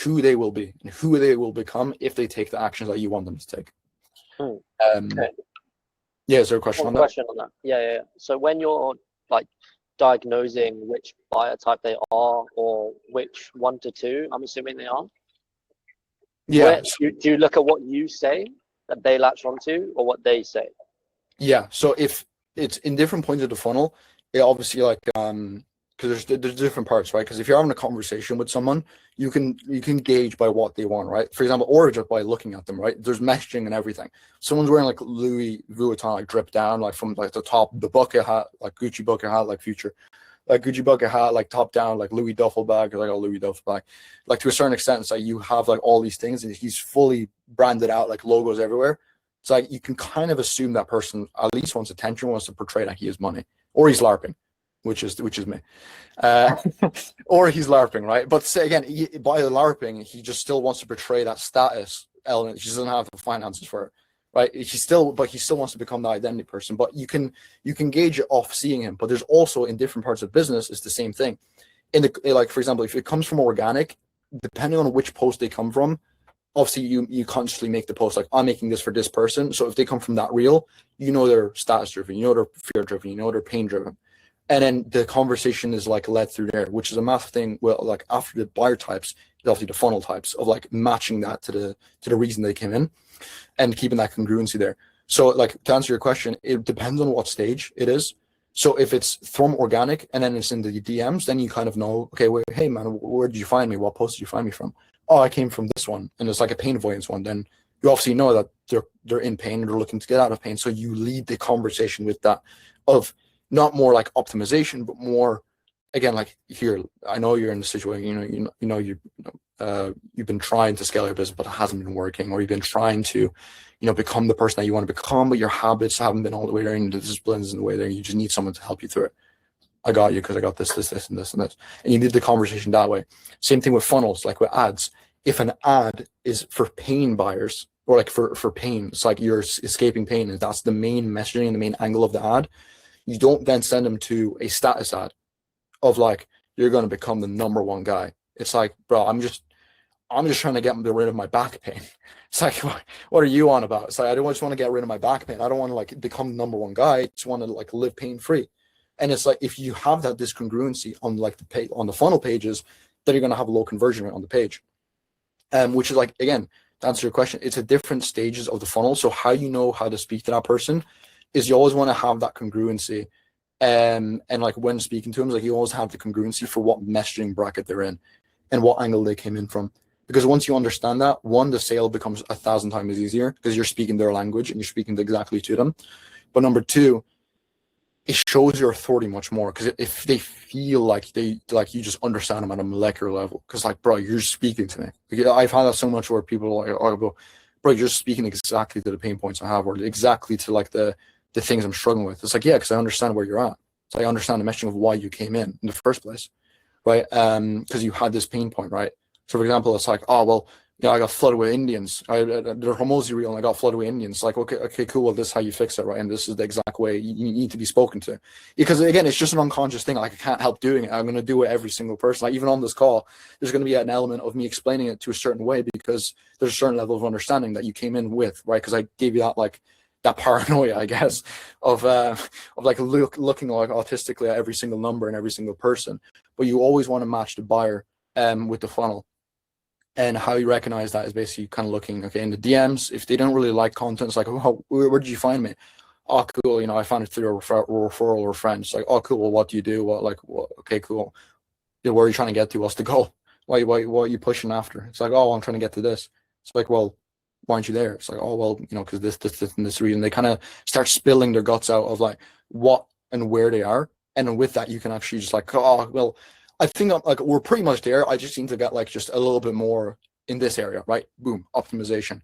who they will be and who they will become if they take the actions that you want them to take. Okay. Yeah, is there a question on that? Yeah. So when you're like diagnosing which buyer type they are or which 1 to 2, I'm assuming they are. Yeah. Do you look at what you say that they latch onto or what they say? Yeah. So if it's in different points of the funnel, it obviously like because there's different parts, right? Because if you're having a conversation with someone, you can gauge by what they want, right? For example, or just by looking at them, right? There's messaging and everything. Someone's wearing like Louis Vuitton, like drip down, like from like the top, the bucket hat, like Gucci bucket hat, like future, like Gucci bucket hat, like top down, like Louis duffel bag, because I got a Louis duffel bag. Like to a certain extent, it's like you have like all these things, and he's fully branded out, like logos everywhere. It's like you can kind of assume that person at least wants attention, wants to portray that he has money, or he's LARPing, which is me, or he's LARPing, right? But say again, by the LARPing, he just still wants to portray that status element. He doesn't have the finances for it, right? He still wants to become the identity person. But you can gauge it off seeing him. But there's also in different parts of business, it's the same thing. Like for example, if it comes from organic, depending on which post they come from, obviously you consciously make the post like, I'm making this for this person. So if they come from that reel, you know they're status driven, you know they're fear driven, you know they're pain driven. And then the conversation is like led through there, which is a massive thing. Well, like after the buyer types, is obviously the funnel types of like matching that to the reason they came in and keeping that congruency there. So like to answer your question, it depends on what stage it is. So if it's from organic and then it's in the DMs, then you kind of know, okay, wait, hey man, where did you find me? What post did you find me from? Oh, I came from this one, and it's like a pain avoidance one. Then you obviously know that they're in pain and they're looking to get out of pain. So you lead the conversation with that of not more like optimization, but more again like here. I know you're in the situation. You've been trying to scale your business, but it hasn't been working, or you've been trying to, become the person that you want to become, but your habits haven't been all the way there, and the disciplines in the way there. You just need someone to help you through it. I got you because I got this, and this, and this. And you need the conversation that way. Same thing with funnels, like with ads. If an ad is for pain buyers or like for pain, it's like you're escaping pain, and that's the main messaging and the main angle of the ad. You don't then send them to a status ad of like, you're going to become the number one guy. It's like, bro, I'm just trying to get rid of my back pain. It's like, what are you on about? It's like, I don't just want to get rid of my back pain. I don't want to like become the number one guy. I just want to like live pain free. And it's like, if you have that discongruency on like on the funnel pages, then you're going to have a low conversion rate on the page. Which is like, again, to answer your question, it's at different stages of the funnel. So how you know how to speak to that person is you always want to have that congruency. And like when speaking to them, like you always have the congruency for what messaging bracket they're in and what angle they came in from. Because once you understand that, one, the sale becomes 1,000 times easier because you're speaking their language and you're speaking exactly to them. But number two, it shows your authority much more, because if they feel like you just understand them at a molecular level, because like, bro, you're speaking to me. Like, I've had that so much where people are like, oh, bro, you're speaking exactly to the pain points I have, or exactly to like the things I'm struggling with. It's like, yeah, because I understand where you're at. So I understand the messaging of why you came in the first place, right? Because you had this pain point, right? So for example, it's like, oh, well, I got flooded with Indians. They're Hormozy real, and I got flooded with Indians. Like, okay, cool. Well, this is how you fix it, right? And this is the exact way you need to be spoken to. Because again, it's just an unconscious thing. Like, I can't help doing it. I'm going to do it every single person. Like, even on this call, there's going to be an element of me explaining it to a certain way, because there's a certain level of understanding that you came in with, right? Because I gave you that paranoia, I guess, of like looking like autistically at every single number and every single person. But you always want to match the buyer with the funnel. And how you recognize that is basically kind of looking, okay, in the DMs, if they don't really like content, it's like, oh, where did you find me? oh, cool, you know, I found it through a referral or a friend. It's like, oh, cool, well, what do you do? Okay, cool. Yeah, where are you trying to get to? What's the goal? What are you pushing after? It's like, oh, I'm trying to get to this. It's like, well, why aren't you there? It's like, oh, well, you know, because this, and this reason. They kind of start spilling their guts out of like what and where they are. And then with that, you can actually just like, oh, well, I think I'm like, we're pretty much there. I just need to get like just a little bit more in this area, right? Boom, optimization.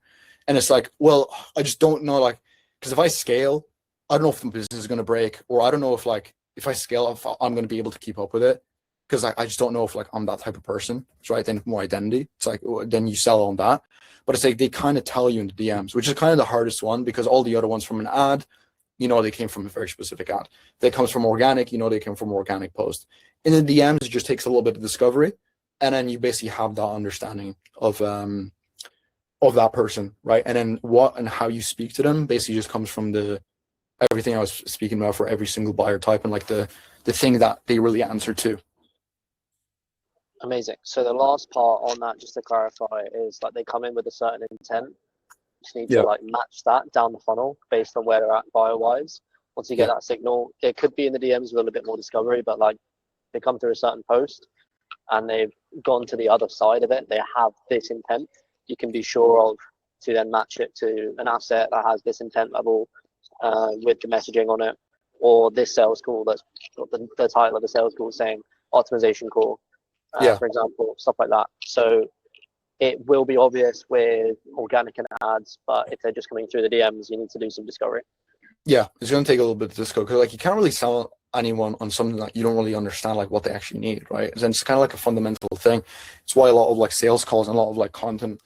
And it's like, well, I just don't know, like, because if I scale, I don't know if the business is going to break, or I don't know if like, if I scale, if I'm going to be able to keep up with it. Because I just don't know if like I'm that type of person. It's right. Then more identity. It's like, then you sell on that. But it's like, they kind of tell you in the DMs, which is kind of the hardest one, because all the other ones from an ad, you know, they came from a very specific ad. That comes from organic, you know, they came from organic post. In the DMs, it just takes a little bit of discovery. And then you basically have that understanding of that person, right? And then what and how you speak to them basically just comes from the everything I was speaking about for every single buyer type, and like the thing that they really answer to. Amazing. So the last part on that, just to clarify, is like they come in with a certain intent. You just need to like match that down the funnel based on where they're at bio-wise. Once you get that signal, it could be in the DMs with a little bit more discovery, but like they come through a certain post and they've gone to the other side of it. They have this intent. You can be sure of to then match it to an asset that has this intent level with the messaging on it, or this sales call that's got the title of the sales call saying optimization call. For example, stuff like that. So it will be obvious with organic and ads, but if they're just coming through the DMs, you need to do some discovery. Yeah, it's going to take a little bit of disco, because like you can't really sell anyone on something that you don't really understand like what they actually need, right? And it's kind of like a fundamental thing. It's why a lot of like sales calls and a lot of like content,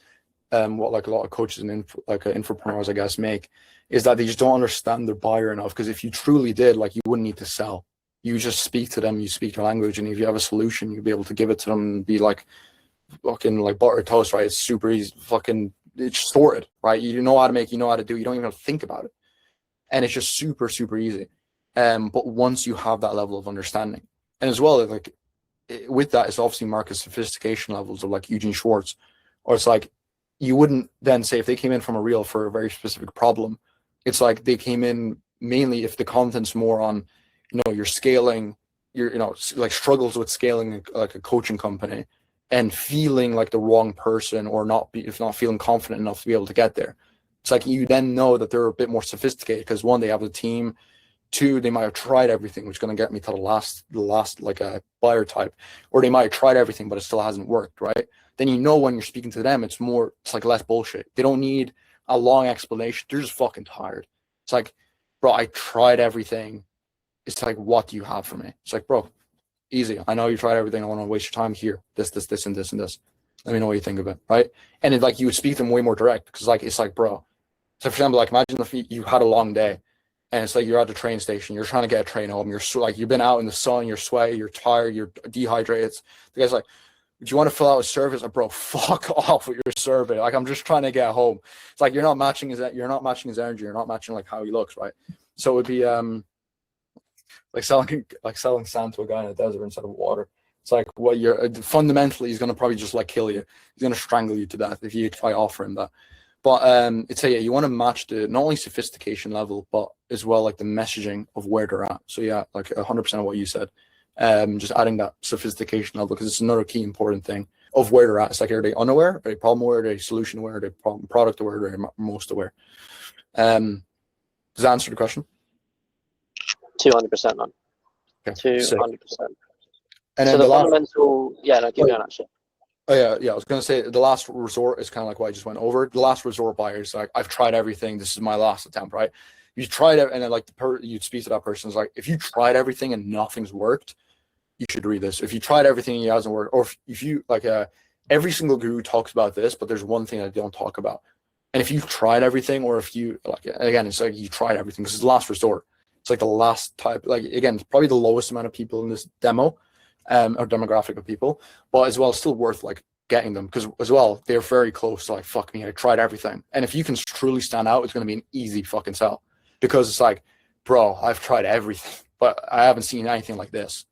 what like a lot of coaches and infopreneurs, I guess, make, is that they just don't understand their buyer enough. Because if you truly did, like, you wouldn't need to sell. You just speak to them, you speak their language, and if you have a solution, you'll be able to give it to them and be like fucking like butter toast, right? It's super easy, fucking, it's sorted, right? You know how to make, you know how to do, you don't even have to think about it. And it's just super, super easy. But once you have that level of understanding, and as well, like with that, it's obviously market sophistication levels of like Eugene Schwartz, or it's like, you wouldn't then say if they came in from a reel for a very specific problem, it's like they came in mainly if the content's more on, you know, you're scaling, you're, you know, like struggles with scaling like a coaching company and feeling like the wrong person, or if not feeling confident enough to be able to get there. It's like you then know that they're a bit more sophisticated, because one, they have a team. Two, they might have tried everything, which is going to get me to the last like a buyer type, or they might have tried everything, but it still hasn't worked, right? Then you know when you're speaking to them, it's like less bullshit. They don't need a long explanation. They're just fucking tired. It's like, bro, I tried everything. It's like, what do you have for me? It's like, bro, easy. I know you tried everything. I want to waste your time here. This, and this, and this. Let me know what you think of it, right? And it, like, you would speak to them way more direct, because like it's like, bro. So for example, like imagine if you had a long day, and it's like you're at the train station, you're trying to get a train home, you're like, you've been out in the sun, you're sweaty, you're tired, you're dehydrated. The guy's like, do you want to fill out a survey? Like, bro, fuck off with your survey. Like, I'm just trying to get home. It's like you're not matching his energy, you're not matching like how he looks, right? So it would be like selling sand to a guy in a desert instead of water. It's like, what you're fundamentally, he's gonna probably just like kill you. He's gonna strangle you to death if you try offering that. But it's you want to match the not only sophistication level, but as well like the messaging of where they're at. So yeah, like 100% of what you said. Just adding that sophistication level, because it's another key important thing of where they're at. It's like, are they unaware? Are they problem aware? Are they solution aware? Are they product aware? Are they most aware? Does that answer the question? 200%, man. Okay, 200%. And so the fundamental, keep going actually. Oh yeah. I was gonna say the last resort is kind of like what I just went over. The last resort buyers, like, I've tried everything. This is my last attempt, right? You tried it, and then like you'd speak to that person. It's like, if you tried everything and nothing's worked, you should read this. If you tried everything and it hasn't worked, or if you like every single guru talks about this, but there's one thing that they don't talk about. And if you've tried everything, or if you like, again, it's like you tried everything, because it's the last resort. It's like the last type. Like, again, it's probably the lowest amount of people in this demo. Or demographic of people, but as well, it's still worth like getting them, because as well, they're very close to like, fuck me, I tried everything. And if you can truly stand out, it's going to be an easy fucking sell, because it's like, bro, I've tried everything, but I haven't seen anything like this.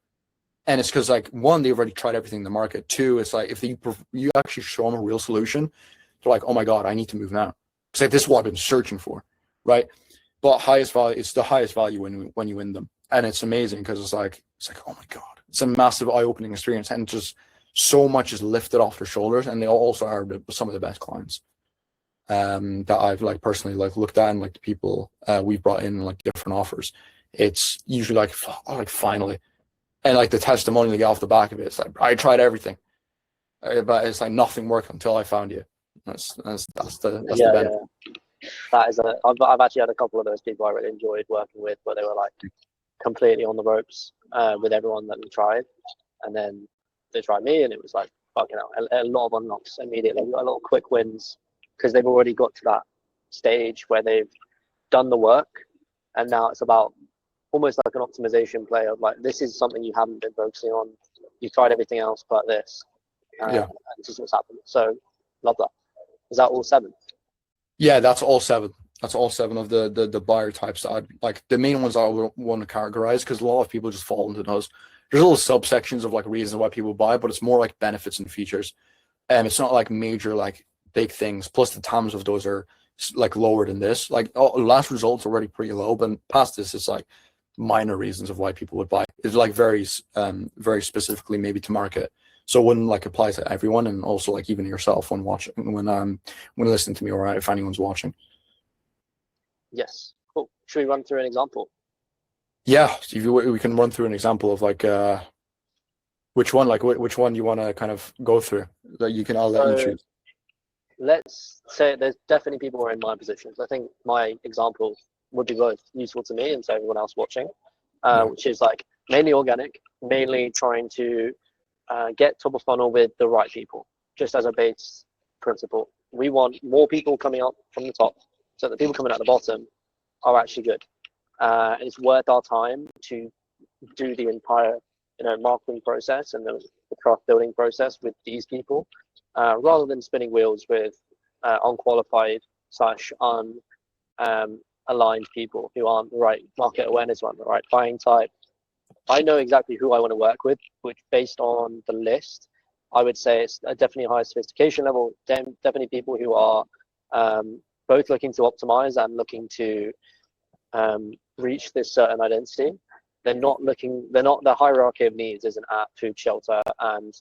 And it's because, like, one, they've already tried everything in the market. Two, it's like, if you actually show them a real solution, they're like, oh my God, I need to move now. It's like, this is what I've been searching for, right? but highest value, it's the highest value when you win them. And it's amazing because it's like, oh my God, it's a massive eye-opening experience. And just so much is lifted off their shoulders. And they also are some of the best clients that I've like personally like looked at, and like the people we've brought in like different offers. It's usually like finally, and like the testimony they get off the back of it. It's like, I tried everything, but it's like nothing worked until I found you. That's the benefit. That is I've actually had a couple of those people I really enjoyed working with, where they were like completely on the ropes with everyone that we tried, and then they tried me, and it was like fucking hell, a lot of unlocks immediately, a lot of quick wins, because they've already got to that stage where they've done the work, and now it's about almost like an optimization play of like, this is something you haven't been focusing on, you've tried everything else but this, and this is what's happened. So love that. Is that all 7? Yeah, that's all 7. That's all 7 of the buyer types that I'd like. The main ones I would want to categorize, because a lot of people just fall into those. There's little subsections of like reasons why people buy, but it's more like benefits and features, and it's not like major like big things. Plus the TAMs of those are like lower than this. Like last results already pretty low, but past this it's like minor reasons of why people would buy. It's like very specifically maybe to market, so it wouldn't like apply to everyone, and also like even yourself when watching, when listening to me, or if anyone's watching. Yes, cool. Should we run through an example? Yeah, we can run through an example of like which one you want to kind of go through. That you can, I'll let you choose. Let's say there's definitely people who are in my positions. I think my example would be both useful to me and to everyone else watching, which is like mainly organic, mainly trying to get top of funnel with the right people, just as a base principle. We want more people coming up from the top, so the people coming at the bottom are actually good. It's worth our time to do the entire marketing process and the craft building process with these people, rather than spinning wheels with unqualified / aligned people who aren't the right market awareness, aren't the right buying type. I know exactly who I want to work with, which based on the list, I would say it's definitely a higher sophistication level, definitely people who are both looking to optimize and looking to reach this certain identity. The hierarchy of needs isn't at food, shelter, and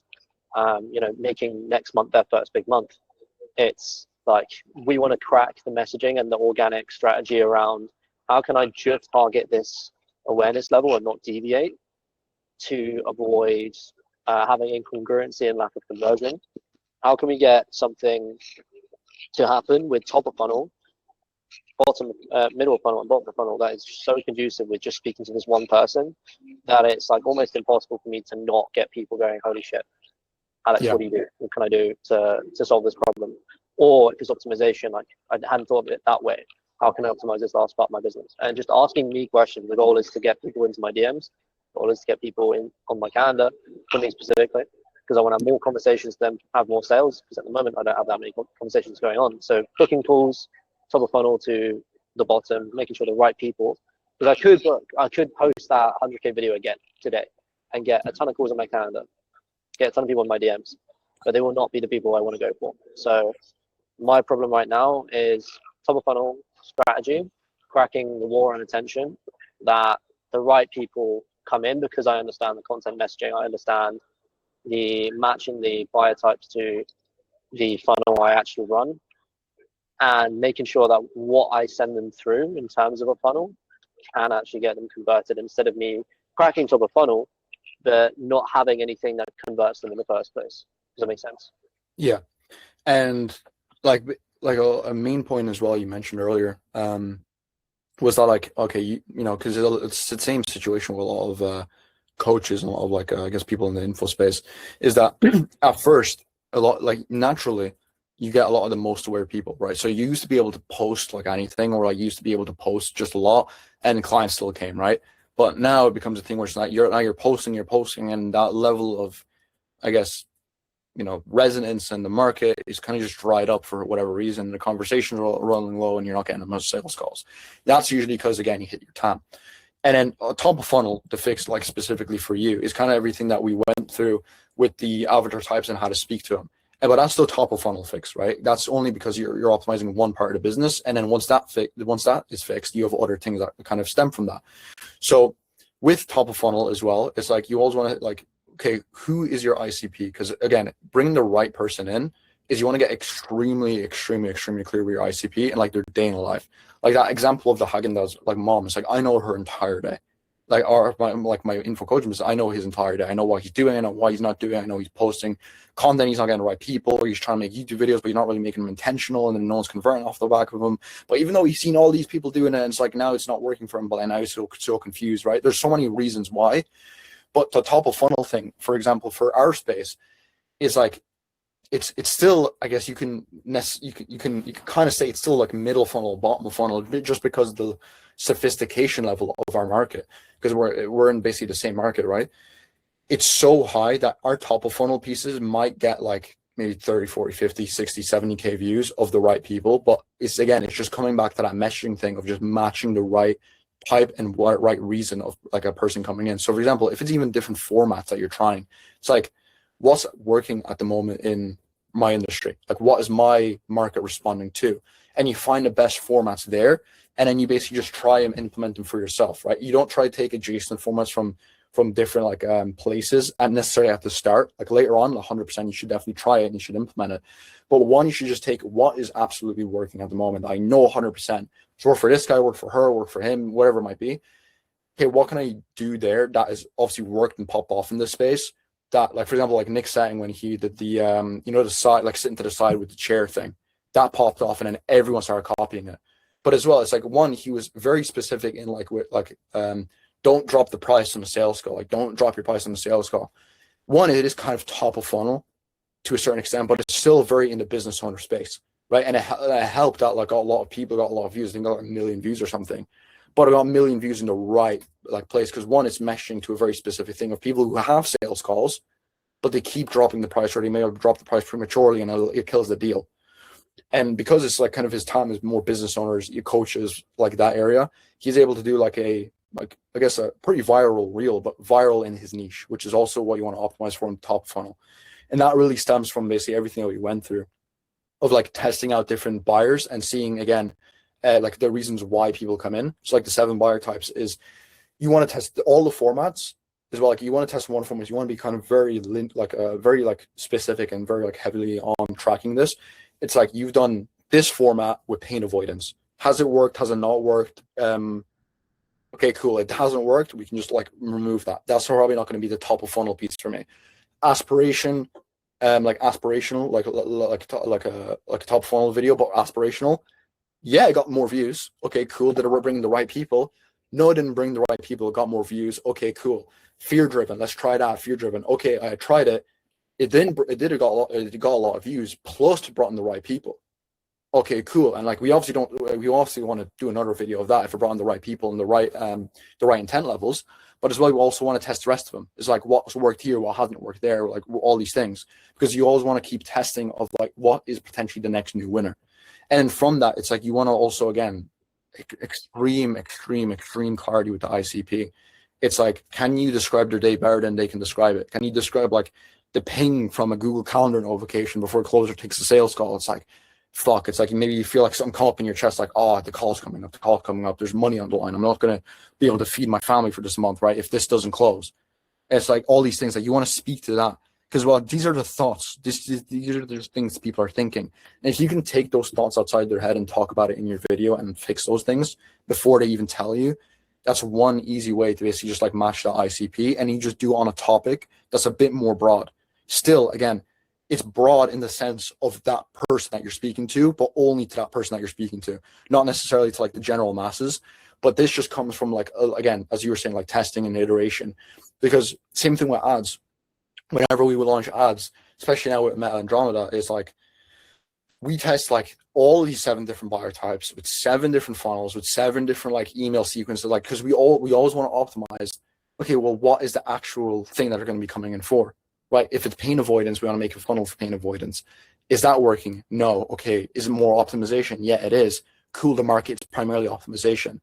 making next month their first big month. It's like, we want to crack the messaging and the organic strategy around how can I just target this awareness level and not deviate, to avoid having incongruency and lack of conversion. How can we get something to happen with top of funnel, bottom, middle of funnel, and bottom of funnel that is so conducive with just speaking to this one person that it's like almost impossible for me to not get people going, holy shit, Alex, what do you do? What can I do to solve this problem? Or if it's optimization, like I hadn't thought of it that way. How can I optimize this last part of my business? And just asking me questions. The goal is to get people into my DMs. The goal is to get people in on my calendar, for me specifically, because I want to have more conversations, then have more sales, because at the moment I don't have that many conversations going on. So booking tools, top of funnel to the bottom, making sure the right people, because I could post that 100K video again today and get a ton of calls on my calendar, get a ton of people in my DMs, but they will not be the people I want to go for. So my problem right now is top of funnel strategy, cracking the war on attention, that the right people come in, because I understand the content messaging, I understand the matching the buyer types to the funnel I actually run, and making sure that what I send them through in terms of a funnel can actually get them converted, instead of me cracking top of funnel but not having anything that converts them in the first place. Does that make sense? Yeah. And like a main point as well you mentioned earlier was that like, okay, because it's the same situation with a lot of coaches and a lot of like I guess people in the info space, is that at first a lot, like naturally you get a lot of the most aware people, right? So you used to be able to post like anything, or like you used to be able to post just a lot and clients still came, right? But now it becomes a thing where it's not, you're posting, and that level of, I guess, resonance in the market is kind of just dried up for whatever reason. The conversations are running low and you're not getting much sales calls. That's usually because, again, you hit your TAM. And then top of funnel, to fix like specifically for you, is kind of everything that we went through with the avatar types and how to speak to them. But that's still top of funnel fix, right? That's only because you're optimizing one part of the business, and then once that is fixed, you have other things that kind of stem from that. So with top of funnel as well, it's like you always want to like, okay, who is your ICP? Because again, bringing the right person in is you want to get extremely clear with your ICP and like their day in life. Like that example of the Häagen-Dazs like mom, it's like I know her entire day. Like my info coach, I know his entire day. I know what he's doing, I know why he's not doing it, I know he's posting content, he's not getting the right people, he's trying to make YouTube videos, but you're not really making them intentional, and then no one's converting off the back of them. But even though he's seen all these people doing it, and it's like now it's not working for him, but then now he's so confused, right? There's so many reasons why. But the top of funnel thing, for example, for our space, is like it's still, I guess you can kind of say it's still like middle funnel, bottom of funnel, just because of the sophistication level of our market, because we're in basically the same market, right? It's so high that our top of funnel pieces might get like maybe 30, 40, 50, 60, 70K views of the right people. But it's just coming back to that meshing thing of just matching the right type and right reason of like a person coming in. So for example, if it's even different formats that you're trying, it's like, what's working at the moment in my industry? Like, what is my market responding to? And you find the best formats there, and then you basically just try and implement them for yourself, right? You don't try to take adjacent formats from different like places and necessarily at the start. Like later on, 100%, you should definitely try it and you should implement it. But one, you should just take what is absolutely working at the moment. I know 100%. So work for this guy, work for her, work for him, whatever it might be. Okay, what can I do there that is obviously worked and popped off in this space? That, like, for example, like Nick Setting, when he did the the side, like sitting to the side with the chair thing, that popped off, and then everyone started copying it. But as well, it's like, one, he was very specific in don't drop the price on the sales call. Like, don't drop your price on the sales call. One, it is kind of top of funnel to a certain extent, but it's still very in the business owner space, right? And it helped that like a lot of people got a lot of views. I think got like 1 million views or something. But I got 1 million views in the right like place, because one, it's meshing to a very specific thing of people who have sales calls, but they keep dropping the price, or they may have dropped the price prematurely, and it kills the deal. And because it's like kind of his time as more business owners, coaches, like that area, he's able to do like I guess a pretty viral reel, but viral in his niche, which is also what you want to optimize for in top funnel. And that really stems from basically everything that we went through of like testing out different buyers and seeing again, like the reasons why people come in. So like the 7 buyer types is you want to test all the formats as well. Like you want to test one format, you want to be kind of very specific and very like heavily on tracking this. It's like, you've done this format with pain avoidance. Has it worked? Has it not worked? Okay, cool. It hasn't worked. We can just like remove that. That's probably not going to be the top of funnel piece for me. Aspiration, like aspirational, like a top funnel video, but aspirational. Yeah, it got more views. Okay, cool. Did it bring the right people? No, it didn't bring the right people. It got more views. Okay, cool. Fear driven. Let's try that. Fear driven. Okay, I tried it. It got a lot of views. Plus, it brought in the right people. Okay, cool. And like we obviously want to do another video of that if it brought in the right people and the right intent levels. But as well, we also want to test the rest of them. It's like, what's worked here, what hasn't worked there, like all these things, because you always want to keep testing of like what is potentially the next new winner. And from that, it's like you want to also, again, extreme clarity with the ICP. It's like, can you describe their day better than they can describe it? Can you describe like the ping from a Google Calendar notification before a closer takes a sales call? It's like, fuck, it's like maybe you feel like something come up in your chest, like, oh, the call's coming up, there's money on the line, I'm not going to be able to feed my family for this month, right, if this doesn't close. It's like all these things that you want to speak to that, because, well, these are the thoughts, these are the things people are thinking. And if you can take those thoughts outside their head and talk about it in your video and fix those things before they even tell you, that's one easy way to basically just like match that ICP. And you just do on a topic that's a bit more broad. Still, again, it's broad in the sense of that person that you're speaking to, but only to that person that you're speaking to, not necessarily to like the general masses. But this just comes from like, again, as you were saying, like testing and iteration, because same thing with ads. Whenever we would launch ads, especially now with Meta Andromeda, is like, we test like all these 7 different buyer types with 7 different funnels, with 7 different like email sequences, like, because we always want to optimize. Okay, well, what is the actual thing that are going to be coming in for? Right? If it's pain avoidance, we want to make a funnel for pain avoidance. Is that working? No. Okay. Is it more optimization? Yeah, it is. Cool. The market's primarily optimization.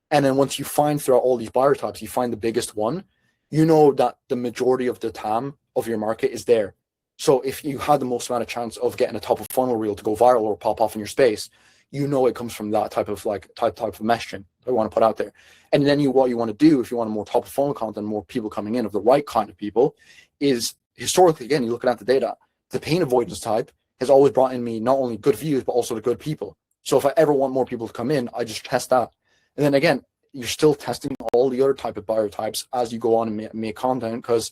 And then once you find throughout all these buyer types, you find the biggest one, you know that the majority of the TAM of your market is there. So if you had the most amount of chance of getting a top of funnel reel to go viral or pop off in your space, you know it comes from that type of messaging I want to put out there. And then what you want to do if you want a more top of funnel content, more people coming in of the right kind of people, is historically, again, you're looking at the data, the pain avoidance type has always brought in me not only good views, but also the good people. So if I ever want more people to come in, I just test that. And then again, you're still testing all the other type of buyer types as you go on and make content, because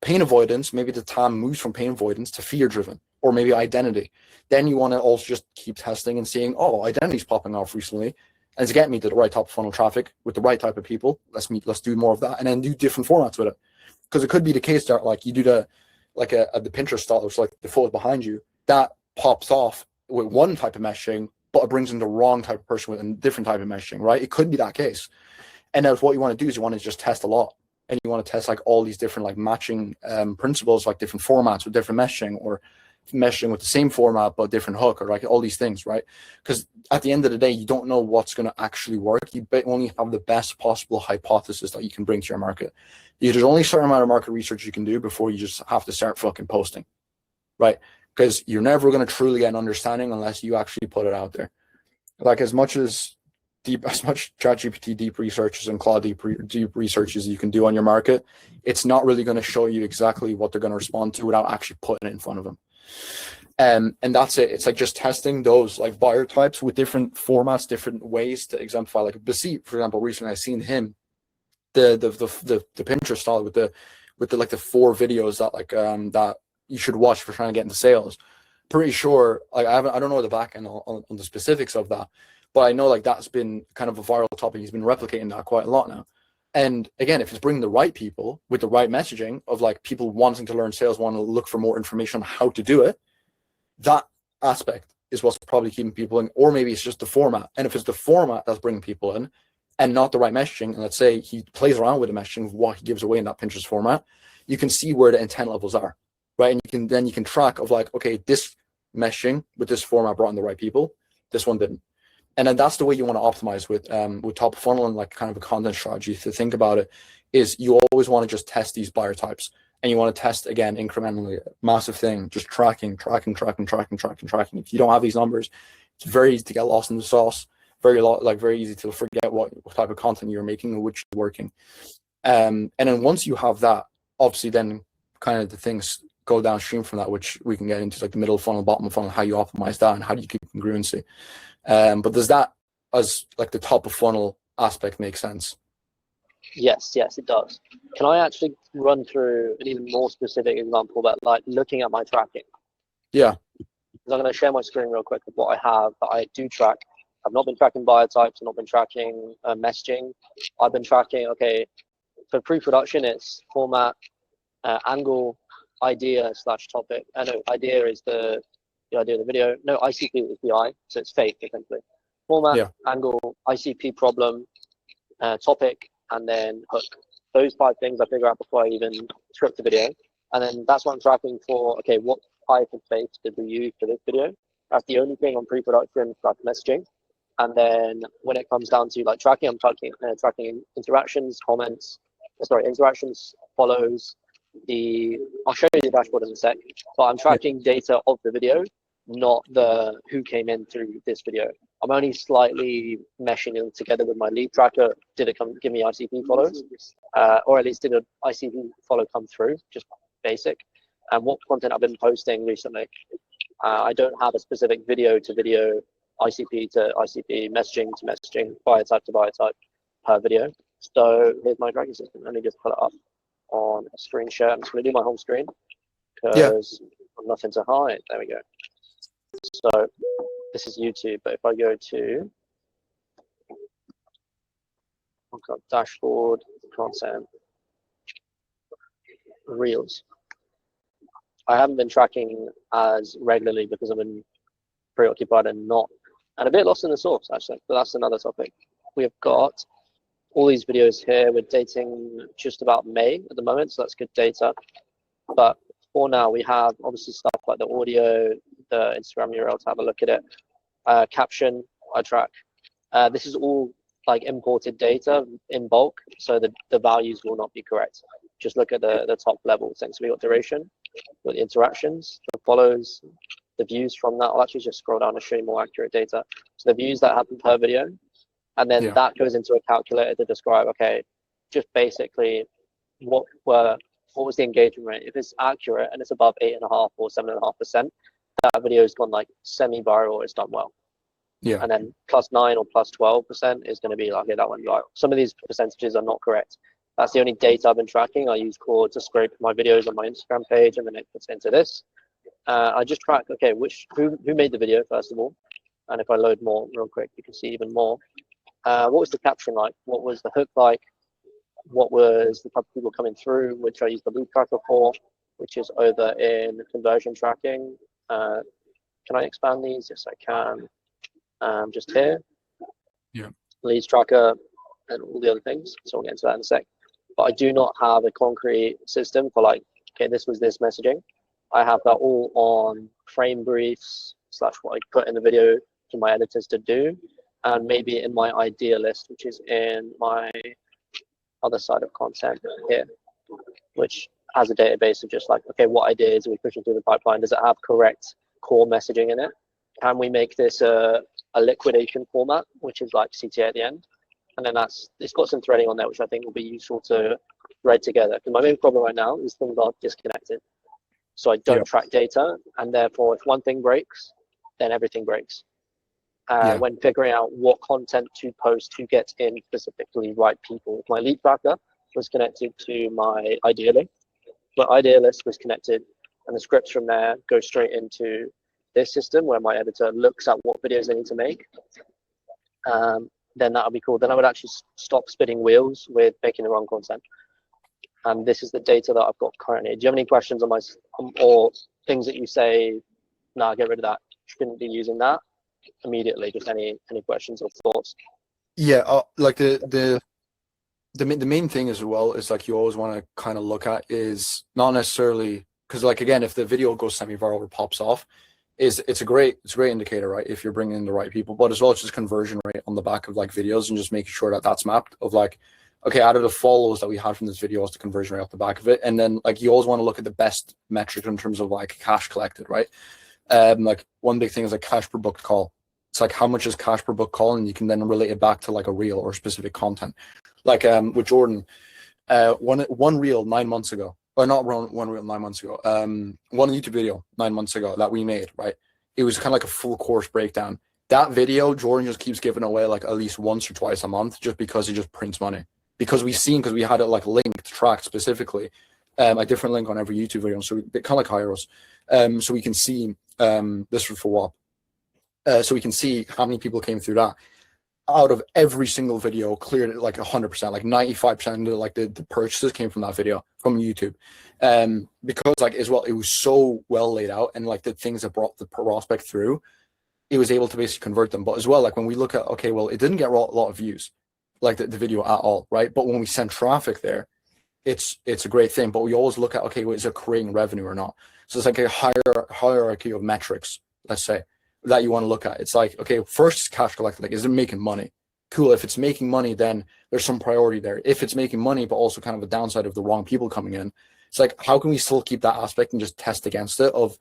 pain avoidance, maybe the TAM moves from pain avoidance to fear driven, or maybe identity. Then you want to also just keep testing and seeing, oh, identity's popping off recently, and it's getting me to the right top of funnel traffic with the right type of people. Let's do more of that, and then do different formats with it. Because it could be the case that like you do the Pinterest style, which like the photo behind you, that pops off with one type of messaging, but it brings in the wrong type of person with a different type of messaging, right? It could be that case. And that's what you want to do is you want to just test a lot. And you want to test like all these different like matching principles, like different formats with different messaging, or messaging with the same format but different hook, or like all these things, right? Because at the end of the day, you don't know what's going to actually work. You only have the best possible hypothesis that you can bring to your market. There's only a certain amount of market research you can do before you just have to start fucking posting, right? Because you're never going to truly get an understanding unless you actually put it out there. Like as much ChatGPT deep researches and Claude deep researches you can do on your market, it's not really going to show you exactly what they're going to respond to without actually putting it in front of them. And that's it. It's like just testing those like buyer types with different formats, different ways to exemplify. Like Basit, for example, recently I seen him, the Pinterest style with the like the 4 videos that like that you should watch for trying to get into sales. Pretty sure, like I don't know the back end on the specifics of that, but I know like that's been kind of a viral topic. He's been replicating that quite a lot now. And again, if it's bringing the right people with the right messaging of like people wanting to learn sales, want to look for more information on how to do it, that aspect is what's probably keeping people in. Or maybe it's just the format. And if it's the format that's bringing people in and not the right messaging, and let's say he plays around with the messaging of what he gives away in that Pinterest format, you can see where the intent levels are, right? And you can track of like, okay, this meshing with this format brought in the right people, this one didn't. And then that's the way you want to optimize with top of funnel and like kind of a content strategy. To think about it is you always want to just test these buyer types, and you want to test again incrementally. Massive thing, just tracking. If you don't have these numbers, it's very easy to get lost in the sauce. Very easy to forget what type of content you're making and which is working. And then once you have that, obviously then kind of the things go downstream from that, which we can get into like the middle funnel, bottom funnel, how you optimize that and how do you keep congruency. But does that as like the top of funnel aspect make sense? Yes, it does. Can I actually run through an even more specific example about like looking at my tracking? Yeah. I'm going to share my screen real quick of what I have that I do track. I've not been tracking buyer types, I've not been tracking messaging. I've been tracking, okay, for pre-production, it's format, angle, idea / topic. No, idea is the idea of the video. No, ICP is the I, so it's fake essentially. Format, angle, ICP problem, topic, and then hook. Those 5 things I figure out before I even script the video. And then that's what I'm tracking for, okay, what type of space did we use for this video? That's the only thing on pre-production / messaging. And then when it comes down to like tracking, I'm tracking interactions, interactions, follows. I'll show you the dashboard in a sec, but I'm tracking data of the video, not the who came in through this video. I'm only slightly meshing it together with my lead tracker. Did it give me ICP follows, or at least did an ICP follow come through? Just basic. And what content I've been posting recently. I don't have a specific video to video, ICP to ICP, messaging to messaging, buyer type to buyer type per video. So here's my tracking system. Let me just pull it up on a screen share. I'm just going to do my home screen because I've nothing to hide. There we go. So this is YouTube, but if I go to dashboard, content, reels, I haven't been tracking as regularly because I've been preoccupied and a bit lost in the source actually, but that's another topic. We've got all these videos here. We're dating just about May at the moment, so that's good data. But for now, we have obviously stuff like the audio, the Instagram URL to have a look at it. Caption, I track. This is all like imported data in bulk, so the values will not be correct. just look at the top level things. So we got duration, we got the interactions, the follows, the views from that. I'll actually just scroll down to show you more accurate data. So the views that happen per video, and then that goes into a calculator to describe, okay, just basically what was the engagement rate. If it's accurate and it's above 8.5 or 7.5%, that video has gone like semi-viral, it's done well. And then +9 or +12% is going to be like, okay, that went viral. Some of these percentages are not correct. That's the only data I've been tracking. I use Claude to scrape my videos on my Instagram page, and then it puts into this. I just track, okay, who made the video, first of all. And if I load more real quick, you can see even more. What was the caption like? What was the hook like? What was the type of people coming through, which I use the lead tracker for, which is over in conversion tracking. Can I expand these? Yes, I can. Just here. Leads tracker and all the other things. So we'll get into that in a sec. But I do not have a concrete system for like, okay, this was this messaging. I have that all on frame briefs / what I put in the video to my editors to do, and maybe in my idea list, which is in my other side of content here, which has a database of just like, okay, what ideas are we pushing through the pipeline? Does it have correct core messaging in it? Can we make this a liquidation format, which is like CTA at the end? And then it's got some threading on there, which I think will be useful to thread together. Because my main problem right now is things are disconnected. So I don't track data, and therefore if one thing breaks, then everything breaks. When figuring out what content to post to get in specifically right people. My lead tracker was connected to my idea list, but idea list was connected, and the scripts from there go straight into this system where my editor looks at what videos they need to make. Then that would be cool. Then I would actually stop spinning wheels with making the wrong content. And this is the data that I've got currently. Do you have any questions on my, or things that you say, nah, get rid of that, shouldn't be using that immediately? Just any questions or thoughts? Like the main thing as well is like you always want to kind of look at is not necessarily, because like again, if the video goes semi-viral or pops off, it's a great indicator, right? If you're bringing in the right people, but as well, it's just conversion rate on the back of like videos and just making sure that that's mapped of like, okay, out of the follows that we had from this video, what's the conversion rate off the back of it? And then like you always want to look at the best metric in terms of like cash collected, right? Like one big thing is like cash per booked call. It's like how much is cash per book call, and you can then relate it back to like a reel or specific content. Like with Jordan, one reel 9 months ago, or not one reel 9 months ago, one YouTube video 9 months ago that we made, right? It was kind of like a full course breakdown. That video, Jordan just keeps giving away like at least once or twice a month just because he just prints money. Because we had it like linked, tracked specifically, a different link on every YouTube video. So they kind of like hire us. So we can see, this was for what? So we can see how many people came through that. Out of every single video, cleared it like 100%, like 95% of like the purchases came from that video from YouTube. Because like as well, it was so well laid out, and like the things that brought the prospect through, it was able to basically convert them. But as well, like when we look at, okay, well, it didn't get a lot of views, like the video at all, right? But when we send traffic there, it's a great thing. But we always look at, okay, well, is it creating revenue or not? So it's like a hierarchy of metrics, let's say, that you want to look at. It's like, okay, first cash collected, like, is it making money? Cool. If it's making money, then there's some priority there. If it's making money, but also kind of a downside of the wrong people coming in, it's like, how can we still keep that aspect and just test against it of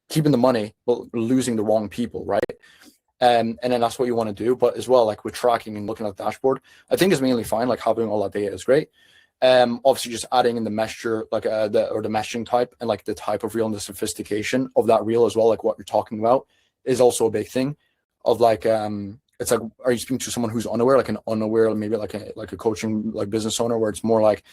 keeping the money, but losing the wrong people, right? And then that's what you want to do. But as well, like with tracking and looking at the dashboard, I think is mainly fine. Like having all that data is great. Obviously just adding in the messenger, like the messaging type and like the type of reel and the sophistication of that reel as well, like what you're talking about, is also a big thing. Of like, it's like, are you speaking to someone who's unaware, like an unaware, maybe like a coaching like business owner, where it's more like,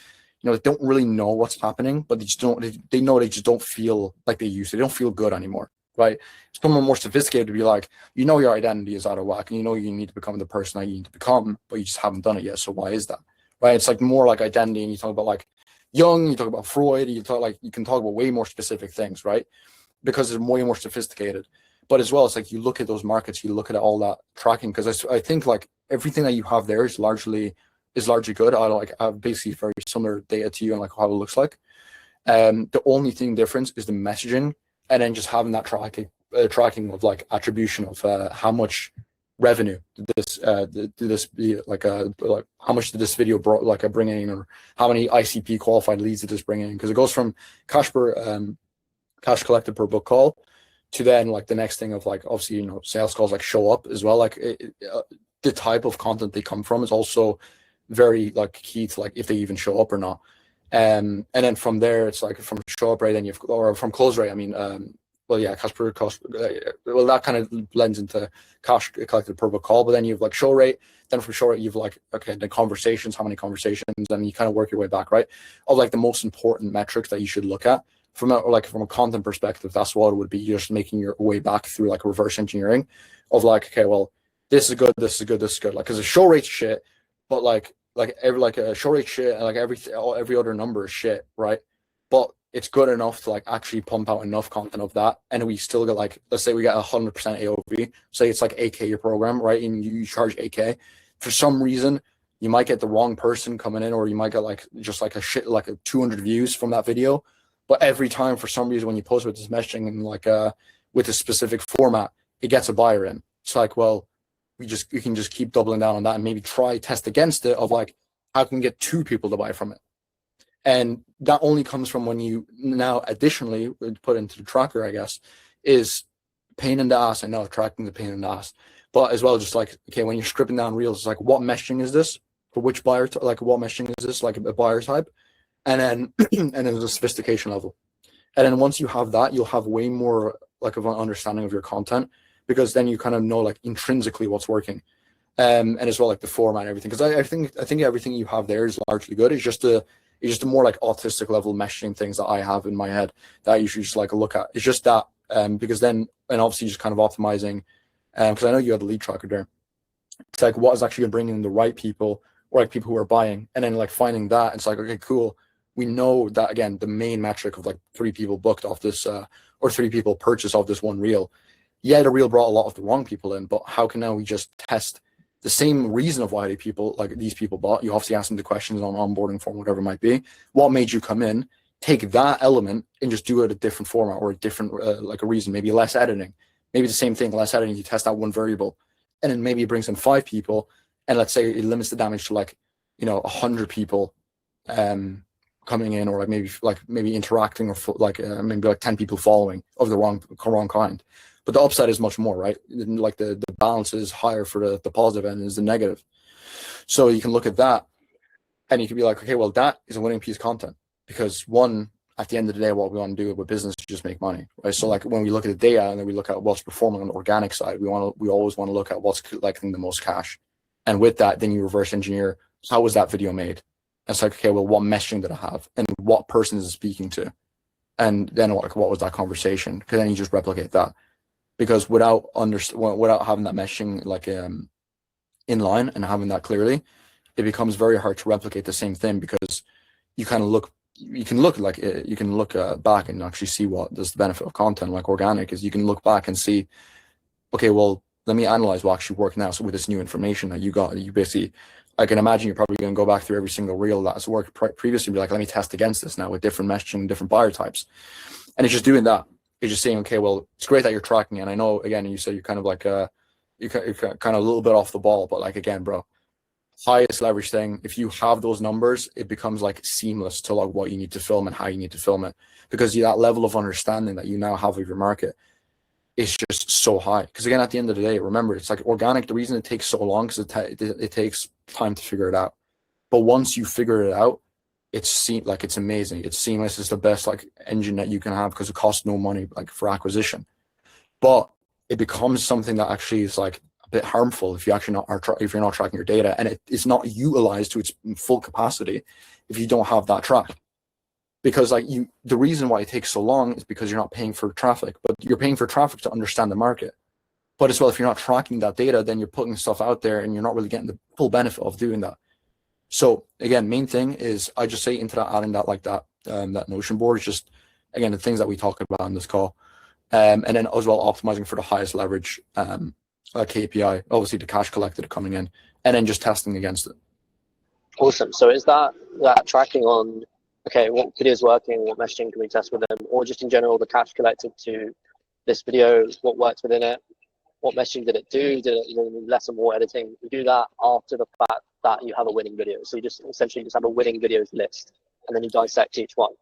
you know, they don't really know what's happening, but they just don't. They know they just don't feel like they used to. They don't feel good anymore. Right? Someone more sophisticated to be like, you know, your identity is out of whack, and you know you need to become the person that you need to become, but you just haven't done it yet. So why is that? Right? It's like more like identity, and you talk about like Jung, you talk about Freud, you can talk about way more specific things, right? Because it's way more sophisticated. But as well, it's like you look at those markets, you look at all that tracking, because I think like everything that you have there is largely good. I have basically very similar data to you and like how it looks like. The only thing difference is the messaging. And then just having that tracking of like attribution of how much revenue did this be like how much did this video bring in, or how many ICP qualified leads did this bring in? Because it goes from cash collected per book call to then like the next thing of like, obviously, you know, sales calls like show up as well. Like the type of content they come from is also very like key to like if they even show up or not. And then from there, it's like from show up rate, and or from close rate. I mean, well, yeah, cash per cost. Well, that kind of blends into cash collected per book call. But then you have like show rate. Then from show rate, you've like, okay, the conversations, how many conversations, and you kind of work your way back, right? Of like the most important metrics that you should look at from a content perspective. That's what it would be. Just making your way back through like reverse engineering of like, okay, well, this is good, this is good, this is good. Like, because the show rate shit, but like a show rate shit, and like every other number is shit, right? But it's good enough to like actually pump out enough content of that, and we still get like, let's say we get 100% AOV, say it's like 8K your program, right? And you charge 8K. For some reason, you might get the wrong person coming in, or you might get like just like a 200 views from that video. But every time, for some reason, when you post with this meshing and like with a specific format, it gets a buyer in. It's like, well, we can just keep doubling down on that and maybe test against it of like, how can we get 2 people to buy from it? And that only comes from when you now additionally put into the tracker, I guess, is pain in the ass. I know tracking the pain in the ass, but as well, just like, okay, when you're stripping down reels, it's like, what meshing is this for which buyer? Like, what meshing is this, like a buyer type? And then and then there's a sophistication level. And then once you have that, you'll have way more like of an understanding of your content, because then you kind of know like intrinsically what's working. And as well, like the format and everything. Because I think everything you have there is largely good. It's just a more like autistic level meshing things that I have in my head that you should just like look at. It's just that because then, and obviously just kind of optimizing, because I know you had a lead tracker there. It's like, what is actually bringing in the right people, or like people who are buying, and then like finding that. It's like, okay, cool. We know that, again, the main metric of like 3 people booked off this or 3 people purchased off this one reel. Yeah, the reel brought a lot of the wrong people in, but how can now we just test the same reason of why these people bought? You obviously ask them the questions on onboarding form, whatever it might be. What made you come in? Take that element and just do it a different format, or a different like a reason, maybe less editing, maybe the same thing, less editing. You test out one variable, and then maybe it brings in 5 people, and let's say it limits the damage to like, you know, 100 people coming in, or like maybe interacting, or like maybe like 10 people following of the wrong kind. But the upside is much more, right? Like the balance is higher for the positive end is the negative. So you can look at that and you can be like, okay, well, that is a winning piece of content, because one, at the end of the day, what we want to do with business is just make money, right? So like when we look at the data and then we look at what's performing on the organic side, we always want to look at what's collecting the most cash. And with that, then you reverse engineer, how was that video made? And it's like, okay, well, what meshing did I have, and what person is it speaking to? And then what was that conversation? Because then you just replicate that. Because without having that meshing like in line and having that clearly, it becomes very hard to replicate the same thing, because you can look back and actually see what does the benefit of content. Like organic is, you can look back and see, okay, well, let me analyze what actually worked now. So with this new information that you basically, I can imagine you're probably going to go back through every single reel that's worked previously and be like, let me test against this now with different meshing, different buyer types. And it's just doing that. It's just saying, okay, well, it's great that you're tracking. And I know, again, you said you're kind of like, you're kind of a little bit off the ball, but like, again, bro, highest leverage thing, if you have those numbers, it becomes like seamless to like what you need to film and how you need to film it. Because that level of understanding that you now have of your market is just so high. Because again, at the end of the day, remember, it's like organic. The reason it takes so long is it takes time to figure it out. But once you figure it out, it's amazing. It's seamless. It's the best like engine that you can have, because it costs no money like for acquisition. But it becomes something that actually is like a bit harmful if you actually if you're not tracking your data, and it is not utilized to its full capacity if you don't have that track. Because like the reason why it takes so long is because you're not paying for traffic, but you're paying for traffic to understand the market. But as well, if you're not tracking that data, then you're putting stuff out there and you're not really getting the full benefit of doing that. So again, main thing is, I just say into that, adding that like that Notion board is just, again, the things that we talk about on this call. And then as well, optimizing for the highest leverage KPI, obviously the cash collected coming in, and then just testing against it. Awesome. So is that tracking on, okay, what video is working, what messaging can we test with them, or just in general the cash collected to this video, what works within it? what messaging did it do? Did it need less or more editing? You do that after the fact that you have a winning video. So you just essentially just have a winning videos list, and then you dissect each one.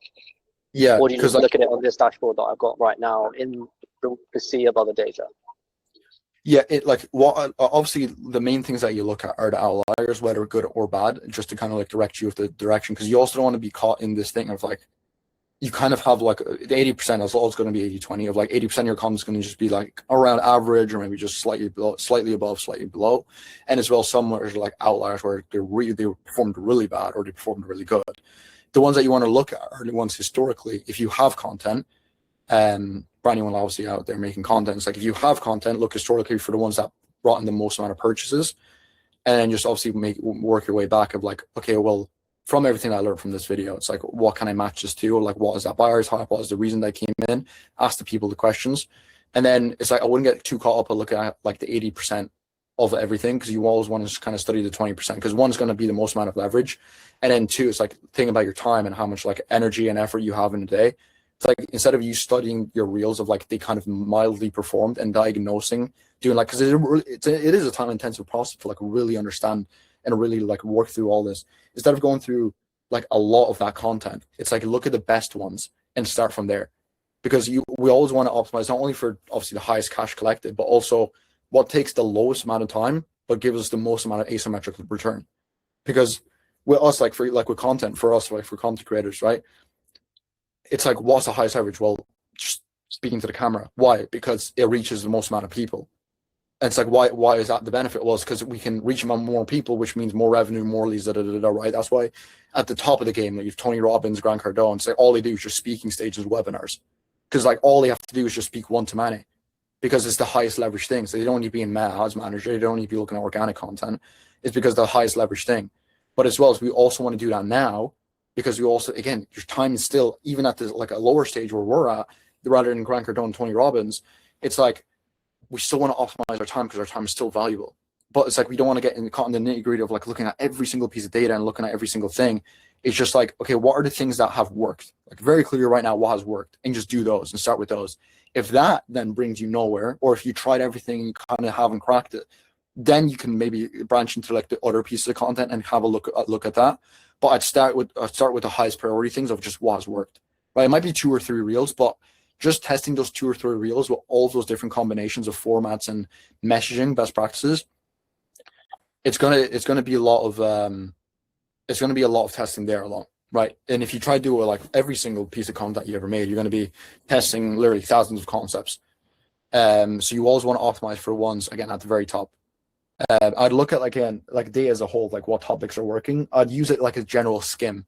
Yeah, Or do you just because look at it on this dashboard that I've got right now in the sea of other data? yeah, it like what obviously the main things that you look at are the outliers, whether good or bad, just to kind of like direct you with the direction, because you also don't want to be caught in this thing of like you kind of have like the 80% is always going to be 80-20 of like 80% of your content is going to just be like around average or maybe just slightly below, slightly above, slightly below, and as well some are like outliers where they performed really bad or they performed really good. The ones that you want to look at are the ones historically. If you have content, for anyone obviously out there making content, it's like if you have content, look historically for the ones that brought in the most amount of purchases, and then just obviously work your way back of like, okay, well, from everything I learned from this video, it's like, what can I match this to? Like, what is that buyer's hype? What is the reason they came in? Ask the people the questions. And then it's like, I wouldn't get too caught up on looking at like the 80% of everything, because you always want to kind of study the 20%, because one's going to be the most amount of leverage. And then two, it's like think about your time and how much like energy and effort you have in a day. It's like, instead of you studying your reels of like they kind of mildly performed and diagnosing, doing like, because it is a time intensive process to like really understand and really like work through all this. Instead of going through like a lot of that content, it's like look at the best ones and start from there, because we always want to optimize not only for obviously the highest cash collected, but also what takes the lowest amount of time but gives us the most amount of asymmetric return. Because with us, like with content, for us, like for content creators, right, it's like, what's the highest average? Well, just speaking to the camera. Why? Because it reaches the most amount of people. And it's like, why is that the benefit? Well, it's because we can reach more people, which means more revenue, more leads, right? That's why at the top of the game, like you've Tony Robbins, Grant Cardone, say all they do is just speaking stages, webinars. Because like all they have to do is just speak one to many, because it's the highest leverage thing. So they don't need to be in ads manager, they don't need to be looking at organic content. It's because the highest leverage thing. But as well as we also want to do that now, because we also, again, your time is still, even at this like a lower stage where we're at, rather than Grant Cardone, Tony Robbins, it's like we still want to optimize our time because our time is still valuable. But it's like we don't want to get caught in the nitty gritty of like looking at every single piece of data and looking at every single thing. It's just like, okay, what are the things that have worked? Like very clear right now what has worked, and just do those and start with those. If that then brings you nowhere, or if you tried everything and you kind of haven't cracked it, then you can maybe branch into like the other pieces of content and have a look at that. But I'd start with the highest priority things of just what has worked. Right? It might be 2 or 3 reels, but just testing those 2 or 3 reels with all those different combinations of formats and messaging best practices, it's gonna be a lot of testing there alone, right? And if you try to do like every single piece of content you ever made, you're gonna be testing literally thousands of concepts. So you always want to optimize for ones again at the very top. I'd look at like data as a whole, like what topics are working. I'd use it like a general skim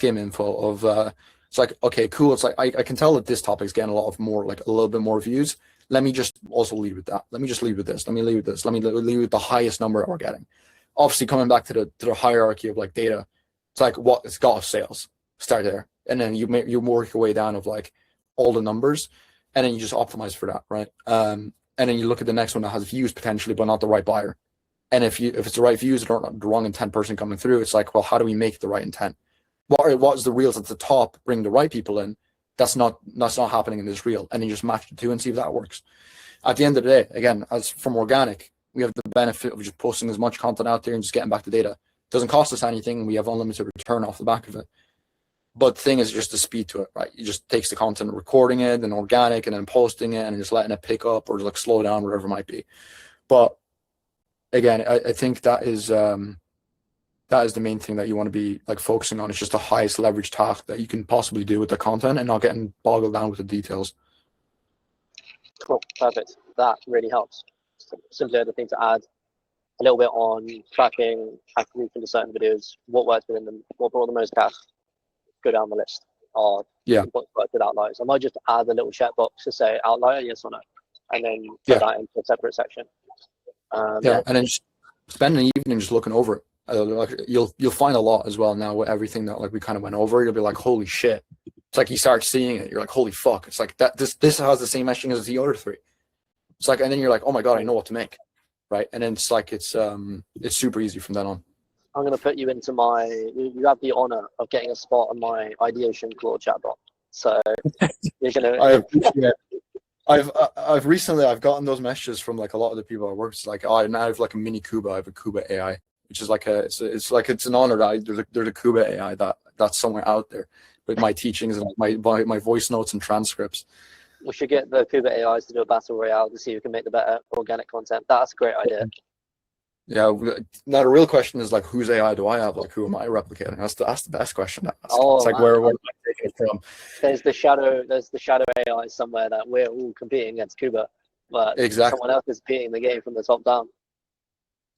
info of it's like, okay, cool. It's like I can tell that this topic's getting a little bit more views. Let me just also lead with that. Let me just lead with this. Let me lead with this. Let me lead with the highest number that we're getting. Obviously, coming back to the hierarchy of like data, it's like what it's got of sales. Start there, and then you work your way down of like all the numbers, and then you just optimize for that, right? And then you look at the next one that has views potentially, but not the right buyer. And if it's the right views or the wrong intent person coming through, it's like, well, how do we make the right intent? What is the reels at the top bring the right people in? That's not happening in this reel. And you just match the two and see if that works. At the end of the day, again, as from organic, we have the benefit of just posting as much content out there and just getting back the data. It doesn't cost us anything. We have unlimited return off the back of it. But the thing is just the speed to it, right? It just takes the content, recording it and organic and then posting it and just letting it pick up or like slow down, whatever it might be. But again, I think that is the main thing that you want to be like focusing on. It's just the highest leverage task that you can possibly do with the content and not getting boggled down with the details. Cool, perfect. That really helps. Simply other thing to add a little bit on tracking attribution to certain videos, what works within them, what brought the most cash, go down the list. Or what worked with outliers. I might just add a little checkbox to say outlier, yes or no, and then put that into a separate section. And then just spend an evening just looking over it. Like you'll find a lot as well now with everything that like we kind of went over. You'll be like, holy shit! It's like you start seeing it. You're like, holy fuck! It's like that. This has the same messaging as the other 3. It's like, and then you're like, oh my god, I know what to make, right? And then it's like it's super easy from then on. I'm gonna put you into my. You have the honor of getting a spot on my ideation Claude chatbot. So you're gonna. I've recently gotten those messages from like a lot of the people I work with. It's like, oh, now I have like a mini Cuba. I have a Cuba AI, which is like it's an honor that there's a Cuba AI that's somewhere out there with my teachings and my voice notes and transcripts. We should get the Kuba AIs to do a battle royale to see who can make the better organic content. That's a great idea. Yeah. Now the real question is like, whose AI do I have? Like, who am I replicating? That's the best question to ask. Oh, it's like, man. where am I taking it from? There's the shadow AI somewhere that we're all competing against Kuba, but Exactly. someone else is beating the game from the top down.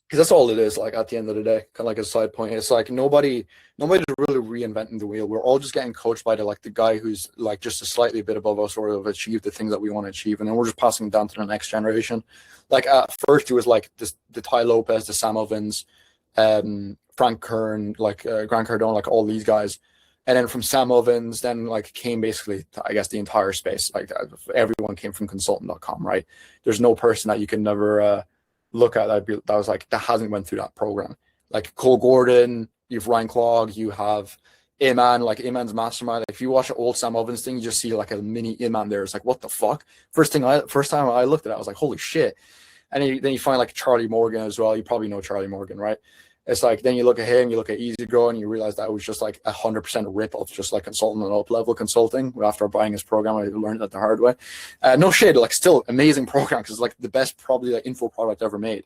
Because that's all it is. Like at the end of the day, kind of like a side point. It's like nobody's really reinventing the wheel. We're all just getting coached by the guy who's like just a slightly bit above us, or have achieved the things that we want to achieve, and then we're just passing it down to the next generation. Like at first, it was like the Ty Lopez, the Sam Ovens, Frank Kern, like Grant Cardone, like all these guys. And then from Sam Ovens, then like came basically, I guess, the entire space. Like everyone came from consultant.com, right? There's no person that you can never look at that was like, that hasn't went through that program. Like Cole Gordon, you have Ryan Clogg, you have Iman, like Iman's mastermind. Like if you watch an old Sam Ovens thing, you just see like a mini Iman there. It's like, what the fuck? First time I looked at it, I was like, holy shit. And then you find like Charlie Morgan as well. You probably know Charlie Morgan, right? It's like, then you look at him, you look at Easy Grow, and you realize that it was just like 100% rip of just like consultant and up level consulting. After buying his program, I learned that the hard way. No shade, like still amazing program, because it's like the best probably like info product ever made.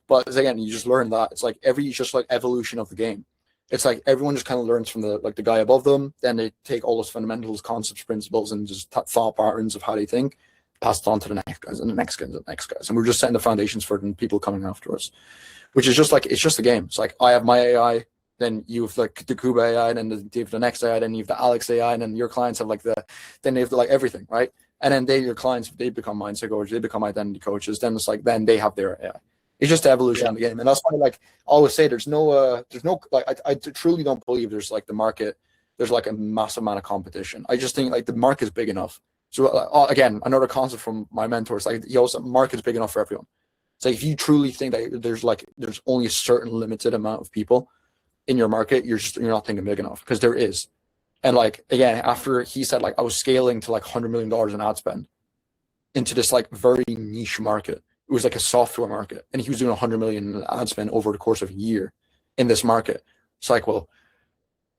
But again, you just learn that it's like just like evolution of the game. It's like everyone just kind of learns from the guy above them. Then they take all those fundamentals, concepts, principles, and just thought patterns of how they think, pass it on to the next guys and the next guys and the next guys. And we're just setting the foundations for the people coming after us. Which is just like, it's just a game. It's like, I have my AI, then you have like the Kuba AI, and then you have the next AI, then you have the Alex AI, and then your clients have then they have like everything, right? And then your clients, they become mindset coaches, they become identity coaches. Then it's like, then they have their AI. It's just the evolution of the game. And that's why, like, I always say there's no, like, I truly don't believe there's like the market, there's like a massive amount of competition. I just think like the market's big enough. So again, another concept from my mentors, like, market's big enough for everyone. It's like, if you truly think that there's only a certain limited amount of people in your market, you're not thinking big enough, because there is. And like, again, after he said like I was scaling to like $100 million in ad spend into this like very niche market, it was like a software market, and he was doing 100 million in ad spend over the course of a year in this market. It's like, well,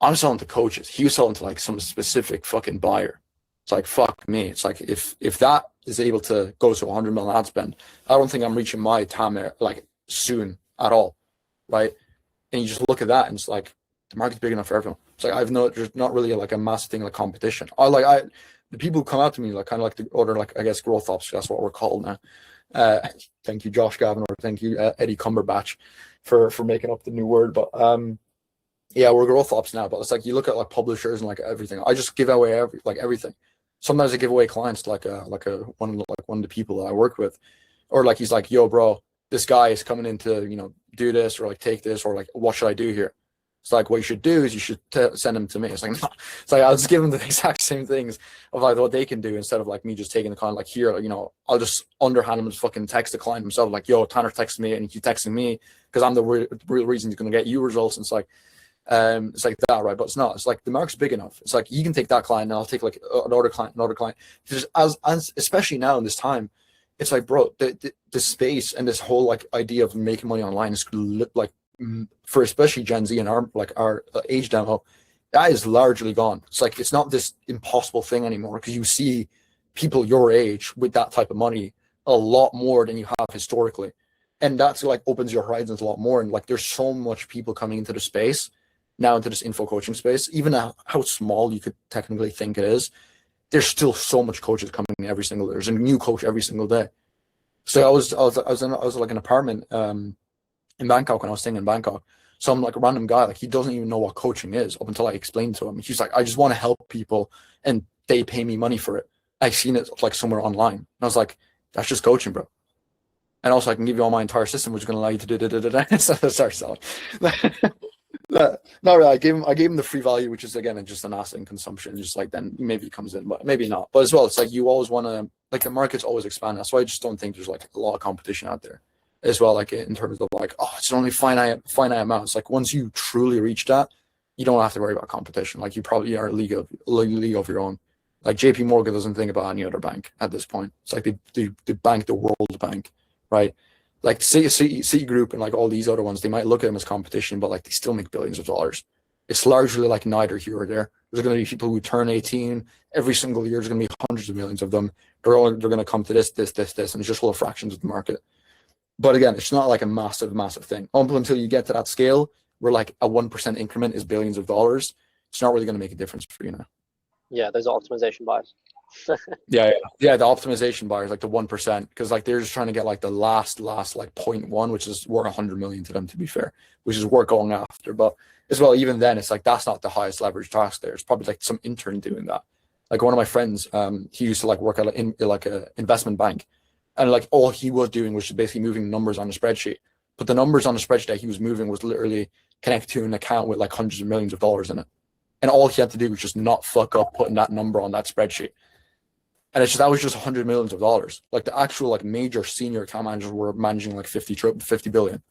I'm selling to coaches. He was selling to like some specific fucking buyer. It's like, fuck me. It's like, if that is able to go to 100 million ad spend, I don't think I'm reaching my time there like soon at all, right? And you just look at that, and it's like, the market's big enough for everyone. It's like, there's not really like a massive thing like competition. The people who come out to me, like kind of like the other, like, I guess, growth ops, that's what we're called now. Thank you, Josh Gavin, or thank you, Eddie Cumberbatch, for making up the new word. But yeah, we're growth ops now. But it's like, you look at like publishers and like everything. I just give away everything. Sometimes I give away clients to one of the people that I work with, or like, he's like, yo, bro, this guy is coming in to do this, or like take this, or like, what should I do here? It's like, what you should do is you should send them to me. It's like, no. It's like, I'll just give them the exact same things of like what they can do, instead of like me just taking the client, like, here, I'll just underhand them and fucking text the client himself, like, yo, Tanner texted me, and he's texting me because I'm the real reason he's going to get you results. And it's like that, right? But it's not. It's like, the market's big enough. It's like, you can take that client, and I'll take like another client. Just as especially now in this time, it's like, bro, the space and this whole like idea of making money online is like, for especially Gen Z and our age demo, that is largely gone. It's like, it's not this impossible thing anymore, because you see people your age with that type of money a lot more than you have historically, and that's like opens your horizons a lot more. And like, there's so much people coming into the space now, into this info coaching space, even how small you could technically think it is. There's still so much coaches coming in every single day. There's a new coach every single day. So I was like an apartment in Bangkok, when I was staying in Bangkok. Some like a random guy, like, he doesn't even know what coaching is up until I explained to him. He's like, I just want to help people, and they pay me money for it. I've seen it like somewhere online. And I was like, that's just coaching, bro. And also, I can give you all my entire system, which is going to allow you to do start selling. Not really. I gave him the free value, which is, again, just an asset in consumption. Just like, then maybe it comes in, but maybe not. But as well, it's like, you always want to, like, the market's always expanding. That's why I just don't think there's like a lot of competition out there as well. Like, in terms of like, oh, it's only finite amounts. Like, once you truly reach that, you don't have to worry about competition. Like, you probably are a league of your own. Like JP Morgan doesn't think about any other bank at this point. It's like they bank the World Bank, right? Like Citigroup and like all these other ones, they might look at them as competition, but like they still make billions of dollars. It's largely like neither here or there. There's going to be people who turn 18 every single year. There's going to be hundreds of millions of them. They're going to come to this, and it's just little fractions of the market. But again, it's not like a massive thing. Until you get to that scale, where like a 1% increment is billions of dollars, it's not really going to make a difference for you now. Yeah, those are optimization buyers. Yeah. The optimization buyers, like the 1%, because like they're just trying to get like the last like 0.1, which is worth 100 million to them, to be fair, which is worth going after. But as well, even then, it's like that's not the highest leverage task there. It's probably like some intern doing that. Like one of my friends, he used to like work at like a investment bank, and like all he was doing was just basically moving numbers on a spreadsheet. But the numbers on the spreadsheet that he was moving was literally connected to an account with like hundreds of millions of dollars in it. And all he had to do was just not fuck up putting that number on that spreadsheet. And that was just 100 millions of dollars. Like the actual like major senior account managers were managing like 50 billion.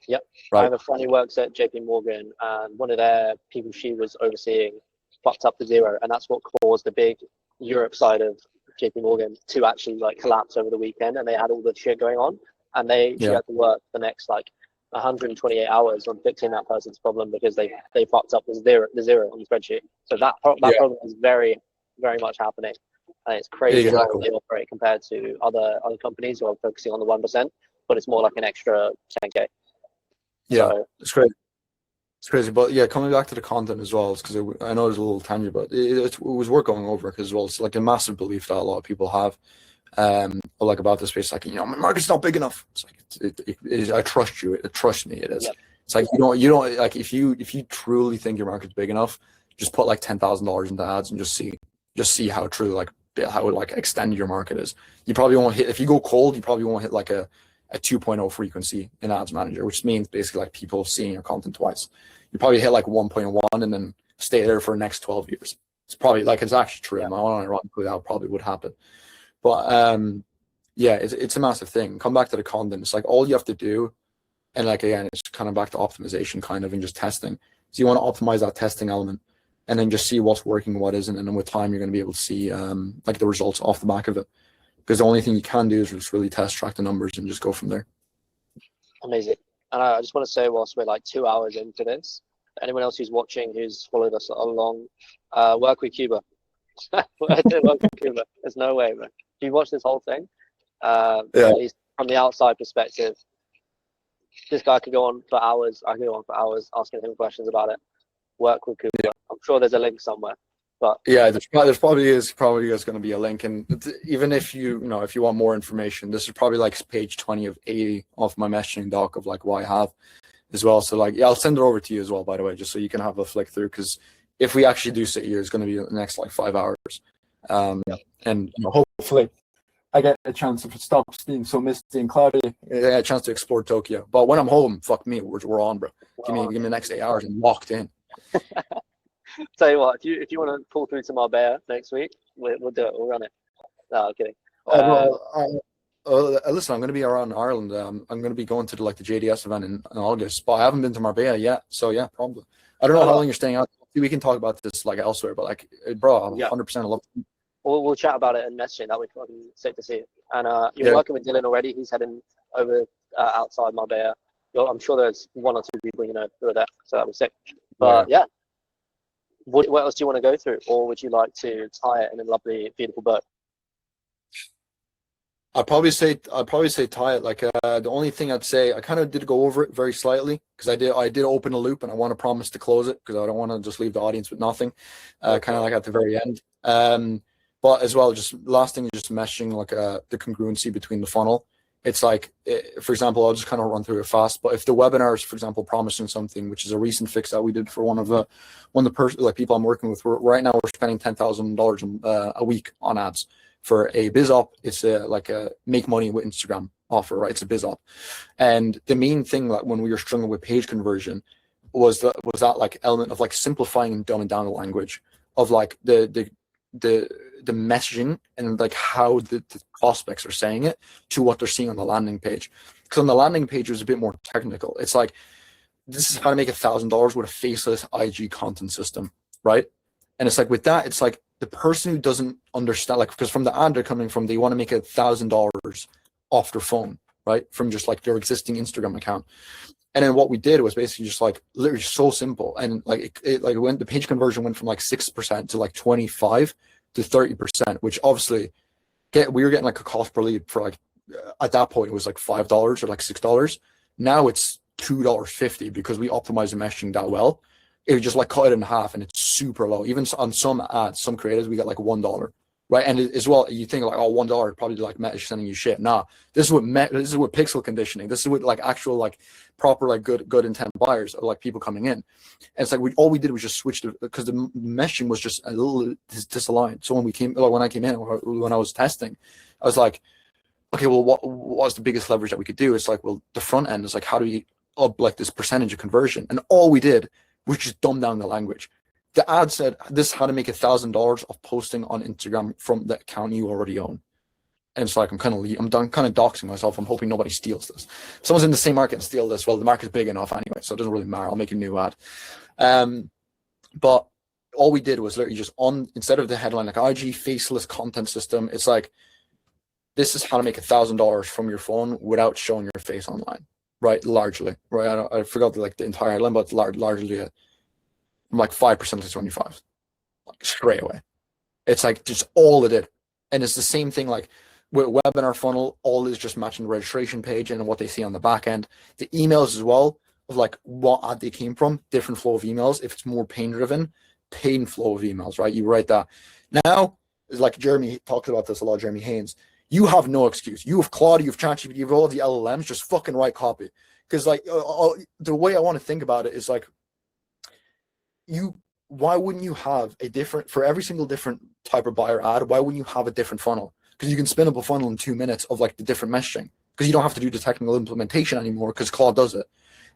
Yep. Right. I have a friend who works at JP Morgan, and one of their people she was overseeing fucked up to zero, and that's what caused the big Europe side of JP Morgan to actually like collapse over the weekend, and they had all the shit going on, and she had to work the next like 128 hours on fixing that person's problem because they fucked up the zero on the spreadsheet. So that problem is very, very much happening. And it's crazy how they operate compared to other companies who are focusing on the 1%, but it's more like an extra 10K. Yeah, so, it's crazy. It's crazy. But yeah, coming back to the content as well, because I know there's a little tangent, but it was worth going over because well, it's like a massive belief that a lot of people have, like about this space, like, you know, my market's not big enough. It's like, I trust you. Trust me, it is. Yep. It's like, you don't like if you truly think your market's big enough, just put like $10,000 into ads and just see how true how like extended your market is. You probably won't hit, if you go cold, you probably won't hit like a 2.0 frequency in Ads Manager, which means basically like people seeing your content twice. You probably hit like 1.1 and then stay there for the next 12 years. It's probably like, it's actually true. Ironically, that probably would happen. But yeah, it's a massive thing. Come back to the content. It's like all you have to do, and like again, it's kind of back to optimization kind of and just testing. So you want to optimize that testing element and then just see what's working, what isn't, and then with time you're going to be able to see like the results off the back of it. Because the only thing you can do is just really test, track the numbers, and just go from there. Amazing. And I just want to say, whilst we're like 2 hours into this, anyone else who's watching, who's followed us along, work with Cuba. I did work with Cuba. There's no way, man. If you watch this whole thing, at least from the outside perspective, this guy could go on for hours. I could go on for hours asking him questions about it. Work with Cuba. Yeah. I'm sure there's a link somewhere. But yeah, there's probably going to be a link, and even if you want more information, this is probably like page 20 of 80 off my messaging doc of like what I have as well. So like, yeah, I'll send it over to you as well, by the way, just so you can have a flick through. Because if we actually do sit here, it's going to be the next like 5 hours, and hopefully I get a chance to stop being so misty and cloudy. A chance to explore Tokyo. But when I'm home, fuck me, we're on, bro. Give me the next 8 hours and locked in. Tell you what, if you want to pull through to Marbella next week, we'll do it. We'll run it. No, I'm kidding. Listen, I'm going to be around Ireland. I'm going to be going to the JDS event in August, but I haven't been to Marbella yet. So yeah, probably. I don't know how long you're staying out. We can talk about this like elsewhere, but like, bro, I'm 100% love it. We'll chat about it and messaging. That would be fucking sick to see it. And you're working with Dylan already. He's heading over outside Marbella. I'm sure there's 1 or 2 people who are there, so that was sick. But yeah. What else do you want to go through, or would you like to tie it in a lovely, beautiful boat? I'd probably say tie it. Like the only thing I'd say, I kind of did go over it very slightly because I did open a loop, and I want to promise to close it because I don't want to just leave the audience with nothing. Kind of like at the very end. But as well, just last thing, just meshing like the congruency between the funnel. It's like, for example, I'll just kind of run through it fast. But if the webinars, for example, promising something, which is a recent fix that we did for one of the people I'm working with, right now we're spending $10,000 a week on ads for a biz op. It's like a make money with Instagram offer, right? It's a biz op, and the main thing that when we were struggling with page conversion was that like element of like simplifying and dumbing down the language of like the messaging and like how the prospects are saying it to what they're seeing on the landing page. Because on the landing page it was a bit more technical. It's like, this is how to make $1,000 with a faceless IG content system, right? And it's like with that, it's like the person who doesn't understand, like, because from the ad they're coming from, they want to make $1,000 off their phone, right? From just like their existing Instagram account. And then what we did was basically just like literally so simple. And like the page conversion went from like 6% to like 25 to 30%, which obviously we were getting like a cost per lead for like, at that point it was like $5 or like $6. Now it's $2.50 because we optimized the messaging that well. It just like cut it in half, and it's super low. Even on some ads, some creators, we got like $1, right? And as well, you think like, oh, $1 probably like Meta sending you shit. Nah, this is what pixel conditioning. This is what like actual like proper like good intent buyers are, like people coming in. And it's like all we did was just switch because the messaging was just a little disaligned. So when I came in, when I was testing, I was like, okay, well, what was the biggest leverage that we could do? It's like, well, the front end is like, how do we up like this percentage of conversion? And all we did was just dumb down the language. The ad said, this is how to make $1,000 of posting on Instagram from the account you already own. And it's like, I'm kind of doxing myself. I'm hoping nobody steals this. If someone's in the same market and steal this, well, the market's big enough anyway, so it doesn't really matter. I'll make a new ad. But all we did was literally just instead of the headline, like IG faceless content system, it's like, this is how to make $1,000 from your phone without showing your face online, right? Largely, right? I forgot the entire headline, but it's largely from like 5% to 25, like straight away. It's like just all it did. And it's the same thing like with webinar funnel, all is just matching the registration page and what they see on the back end. The emails as well, of like what ad they came from, different flow of emails. If it's more pain driven, pain flow of emails, right? You write that. Now, it's like Jeremy talks about this a lot, Jeremy Haynes. You have no excuse. You have Claude, you have ChatGPT, you have all the LLMs, just fucking write copy. Because like the way I want to think about it is like, why wouldn't you have a different, for every single different type of buyer ad, why wouldn't you have a different funnel? Because you can spin up a funnel in 2 minutes of like the different messaging, because you don't have to do the technical implementation anymore because Claude does it.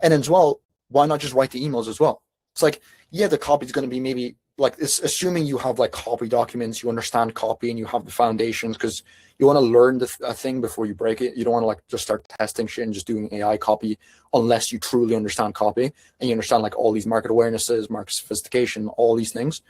And as well, why not just write the emails as well? It's like, yeah, the copy is going to be maybe like, it's assuming you have like copy documents, you understand copy and you have the foundations, because you want to learn the thing before you break it. You don't want to like just start testing shit and just doing AI copy unless you truly understand copy and you understand like all these market awarenesses, market sophistication, all these things.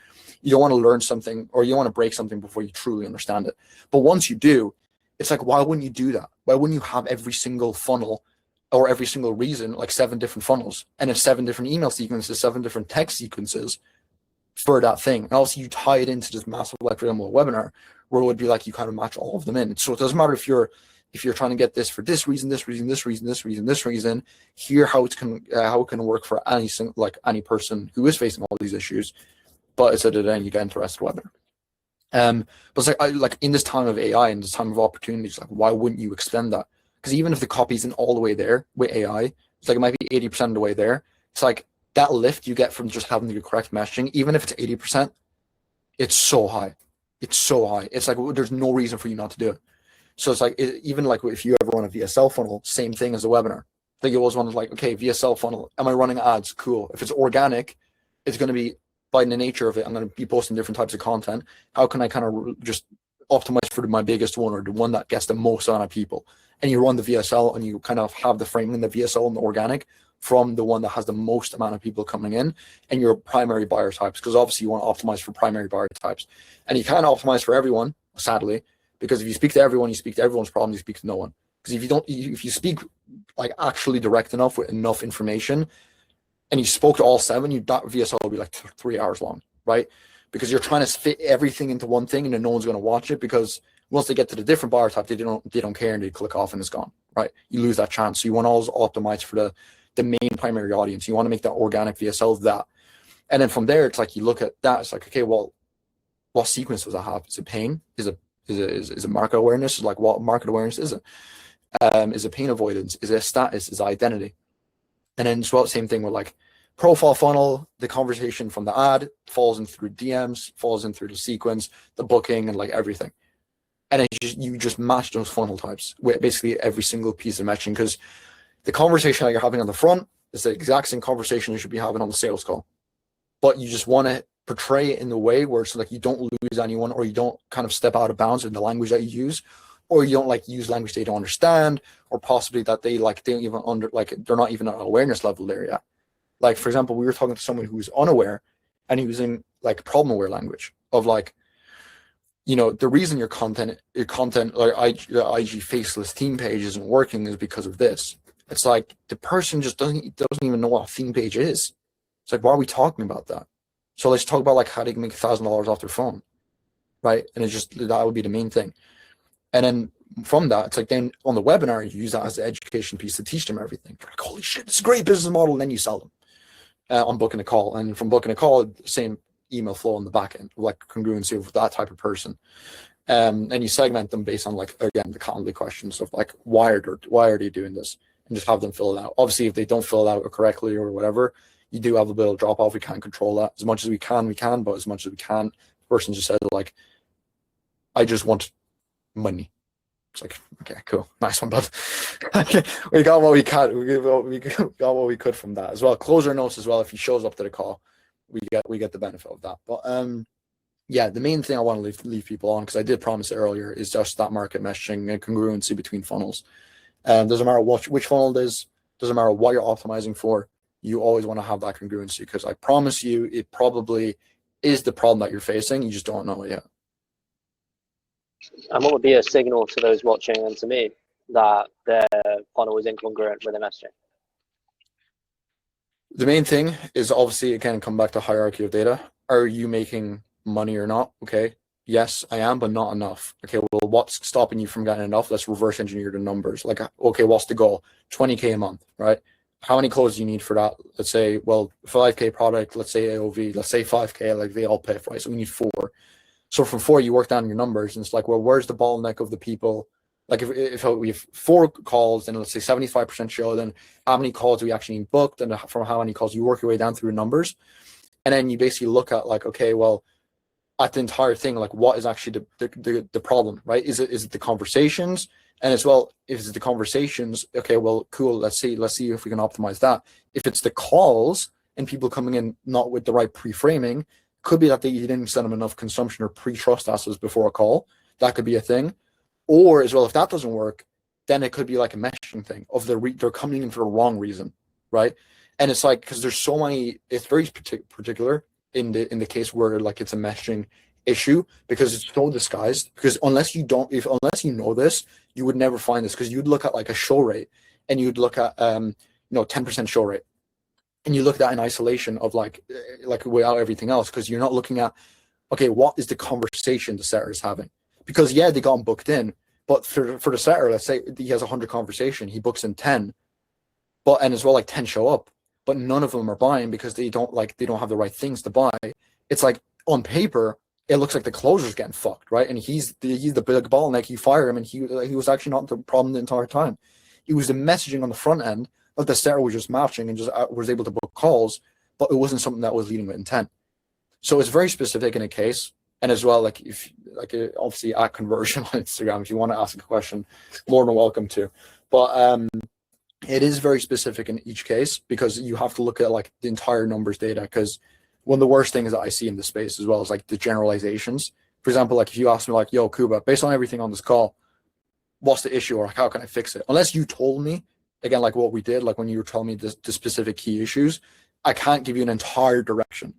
You don't want to learn something, or you don't want to break something before you truly understand it. But once you do, it's like, why wouldn't you do that? Why wouldn't you have every single funnel or every single reason, like 7 different funnels, and if 7 different email sequences, 7 different text sequences for that thing? And also you tie it into this massive, like, for example, webinar, where it would be like you kind of match all of them in. So it doesn't matter if you're trying to get this for this reason, this reason, this reason, this reason, this reason. Here, how it can work for any person who is facing all these issues. But it's at the end you get into the rest of the webinar. But it's like in this time of AI and this time of opportunities, like why wouldn't you extend that? Because even if the copy isn't all the way there with AI, it's like it might be 80% of the way there. It's like that lift you get from just having the correct messaging, even if it's 80%, it's so high. It's so high. It's like there's no reason for you not to do it. So it's like even like if you ever run a VSL funnel, same thing as a webinar. I think you always want to like, okay, VSL funnel, am I running ads? Cool. If it's organic, it's going to be, by the nature of it, I'm going to be posting different types of content. How can I kind of just optimize for my biggest one, or the one that gets the most amount of people? And you run the VSL and you kind of have the framing in the VSL and the organic from the one that has the most amount of people coming in and your primary buyer types, because obviously you want to optimize for primary buyer types. And you can't optimize for everyone, sadly, because if you speak to everyone, you speak to everyone's problem, you speak to no one. Because if you speak like actually direct enough with enough information, and you spoke to all 7, that VSL will be like 3 hours long, right? Because you're trying to fit everything into one thing, and then no one's going to watch it, because once they get to the different buyer type, they don't care, and they click off and it's gone, right? You lose that chance. So you want to always optimize for the main primary audience. You want to make that organic VSL that. And then from there, it's like you look at that, it's like, okay, well, what sequence does that have? Is it pain? Is it market awareness? Like, what market awareness is it? Is it pain avoidance? Is it status? Is it identity? And then as well, same thing with like profile funnel, the conversation from the ad falls in through DMs, falls in through the sequence, the booking, and like everything. And you just match those funnel types with basically every single piece of matching, because the conversation that you're having on the front is the exact same conversation you should be having on the sales call. But you just want to portray it in the way where it's like you don't lose anyone, or you don't kind of step out of bounds in the language that you use, or you don't like use language they don't understand, or possibly that they don't even they're not even at an awareness level there yet. For example, we were talking to someone who was unaware, and he was in like problem aware language of like, you know, the reason your content like IG faceless theme page isn't working is because of this. It's like the person just doesn't even know what a theme page is. It's like, why are we talking about that? So let's talk about like how they can make $1,000 off their phone, right? And it's just that would be the main thing. And then from that, it's like then on the webinar you use that as the education piece to teach them everything. They're like, holy shit, it's a great business model, and then you sell them on booking a call. And from booking a call, same email flow on the back end, like congruency with that type of person. And you segment them based on like, again, the commonly questions of like, why are they doing this, and just have them fill it out. Obviously, if they don't fill it out correctly or whatever, you do have a bit of drop off. We can't control that as much as we can, but as much as we can, the person just said like, I just want money. It's like, okay, cool, nice one, bud. We got what we could. We got what we could from that as well. Closer notes as well. If he shows up to the call, we get the benefit of that. But yeah, the main thing I want to leave people on, because I did promise it earlier, is just that market messaging and congruency between funnels. Doesn't matter which funnel it is, doesn't matter what you're optimizing for, you always want to have that congruency, because I promise you it probably is the problem that you're facing. You just don't know it yet. And what would be a signal to those watching and to me that their funnel is incongruent with the messaging? The main thing is obviously, again, come back to hierarchy of data. Are you making money or not? Okay. Yes, I am, but not enough. Okay, well, what's stopping you from getting enough? Let's reverse engineer the numbers. Like, okay, what's the goal? 20K a month, right? How many closes do you need for that? Let's say, well, 5K product, let's say AOV, let's say 5K, like they all pay for, right? So we need 4. So from 4, you work down your numbers, and it's like, well, where's the bottleneck of the people? Like if we have 4 calls, then let's say 75% show, then how many calls do we actually need booked? And from how many calls you work your way down through the numbers. And then you basically look at like, okay, well, at the entire thing, like what is actually the problem, right? Is it the conversations? And as well, if it's the conversations, okay, well, cool, let's see if we can optimize that. If it's the calls and people coming in not with the right pre-framing, could be that you didn't send them enough consumption or pre-trust assets before a call. That could be a thing. Or as well, if that doesn't work, then it could be like a meshing thing of they're coming in for the wrong reason, right? And it's like, because there's so many, it's very particular in the case where like it's a meshing issue, because it's so disguised. Because unless you know this, you would never find this, because you'd look at like a show rate and you'd look at 10% show rate, and you look at that in isolation of like without everything else, because you're not looking at, okay, what is the conversation the setter is having? Because yeah, they got booked in, but for the setter, let's say he has 100 conversation, he books in 10, and as well, like 10 show up, but none of them are buying because they don't have the right things to buy. It's like on paper, it looks like the closer's getting fucked, right? And he's the big bottleneck. You fire him, and he was actually not the problem the entire time. It was the messaging on the front end that the setter was just matching and just was able to book calls, but it wasn't something that was leading with intent. So it's very specific in a case. And as well, like if obviously at conversion on Instagram, if you want to ask a question, more than welcome to. But it is very specific in each case, because you have to look at like the entire numbers data. Because one of the worst things that I see in the space as well is like the generalizations. For example, like if you ask me like, yo, Kuba, based on everything on this call, what's the issue, or like, how can I fix it? Unless you told me, again, like what we did, like when you were telling me the specific key issues, I can't give you an entire direction,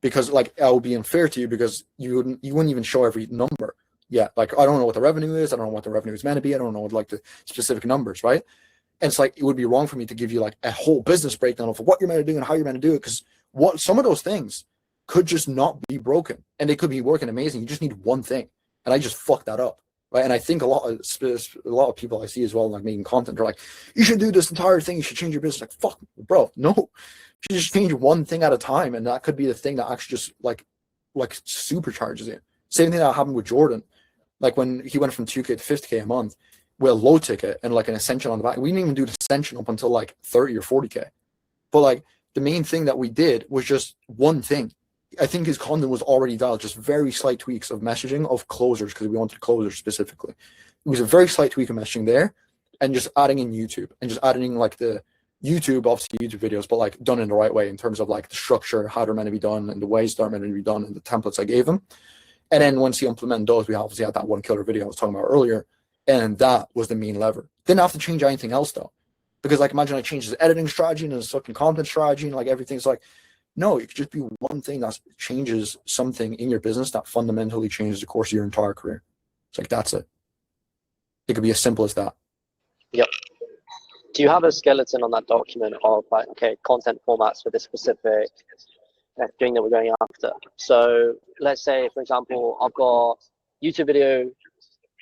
because like I would be unfair to you, because you wouldn't even show every number. Yeah, like I don't know what the revenue is. I don't know what the revenue is meant to be. I don't know what like the specific numbers, right? And it's like, it would be wrong for me to give you like a whole business breakdown of what you're meant to do and how you're meant to do it, because some of those things could just not be broken, and they could be working amazing. You just need one thing, and I just fucked that up, right? And I think a lot of people I see as well, like making content, are like, you should do this entire thing. You should change your business. Like, fuck, bro, no. You should just change one thing at a time, and that could be the thing that actually just like supercharges it. Same thing that happened with Jordan, like when he went from 2K to 50K a month with a low ticket and like an ascension on the back. We didn't even do the ascension up until like 30 or 40K. But like the main thing that we did was just one thing. I think his content was already dialed, just very slight tweaks of messaging of closers, because we wanted closers specifically. It was a very slight tweak of messaging there, and just adding in YouTube, and just adding in like the YouTube, obviously YouTube videos, but like done in the right way in terms of like the structure, how they're meant to be done, and the ways they're meant to be done, and the templates I gave him. And then once he implemented those, we obviously had that one killer video I was talking about earlier, and that was the main lever. Didn't have to change anything else though, because like imagine I changed his editing strategy and his fucking content strategy and like everything's like, No, it could just be one thing that changes something in your business that fundamentally changes the course of your entire career. It's like, that's it. It could be as simple as that. Yep. Do you have a skeleton on that document of like, okay, content formats for this specific thing that we're going after? So let's say, for example, I've got YouTube video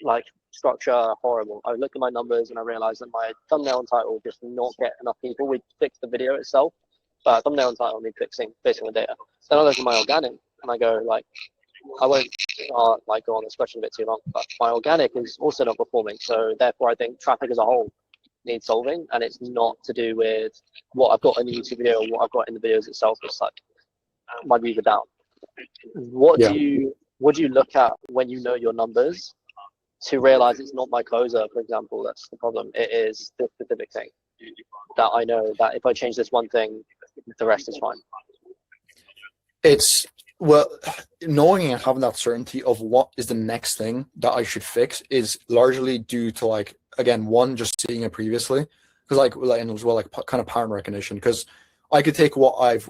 like structure horrible. I look at my numbers and I realize that my thumbnail and title just not get enough people. We fix the video itself, but thumbnail and title need fixing based on the data. Then I look at my organic and I go like, I won't like go on this question a bit too long, but my organic is also not performing. So therefore, I think traffic as a whole needs solving, and it's not to do with what I've got in the YouTube video or what I've got in the videos itself. It's like my views are down. What do you look at when you know your numbers to realize it's not my closer, for example? That's the problem. It is this specific thing that I know that if I change this one thing, the rest is fine. It's, well, knowing and having that certainty of what is the next thing that I should fix is largely due to, like, again, one, just seeing it previously, because like and as well, like kind of pattern recognition. Because I could take what I've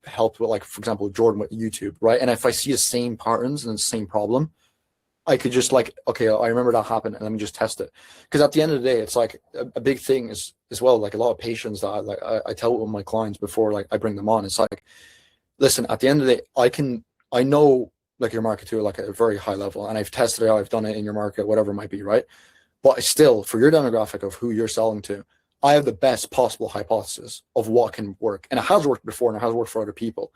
helped with, like, for example, Jordan with YouTube, right? And if I see the same patterns and the same problem, I could just like, okay, I remember that happened, and let me just test it. Because at the end of the day, it's like a big thing is as well, like a lot of patience that I tell with my clients before like I bring them on. It's like, listen, at the end of the day, I know like your market too, like at a very high level, and I've tested it out, I've done it in your market, whatever it might be, right? But still, for your demographic of who you're selling to, I have the best possible hypothesis of what can work. And it has worked before and it has worked for other people.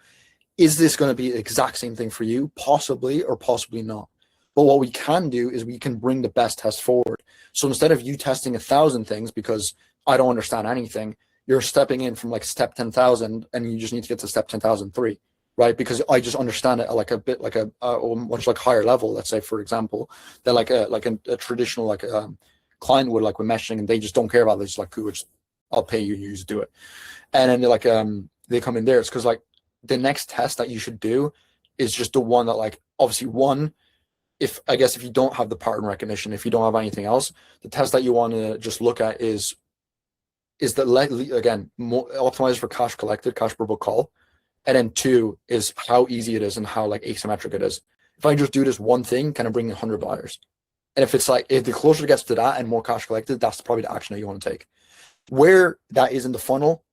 Is this going to be the exact same thing for you? Possibly or possibly not. But what we can do is we can bring the best test forward. So instead of you testing 1,000 things because I don't understand anything, you're stepping in from like step 10,000 and you just need to get to step 10,003, right? Because I just understand it like a bit like a much like higher level, let's say, for example, than like a traditional like client would, like with meshing, and they just don't care about this. Like, cool, I'll pay you, you just do it. And then they're like they come in there. It's because like the next test that you should do is just the one that, like, obviously one, if you don't have the pattern recognition, if you don't have anything else, the test that you want to just look at is the, again, more optimized for cash collected, cash per book call. And then two is how easy it is and how like asymmetric it is. If I just do this one thing, kind of bring 100 buyers. And if it's like, if the closer it gets to that and more cash collected, that's probably the action that you want to take. Where that is in the funnel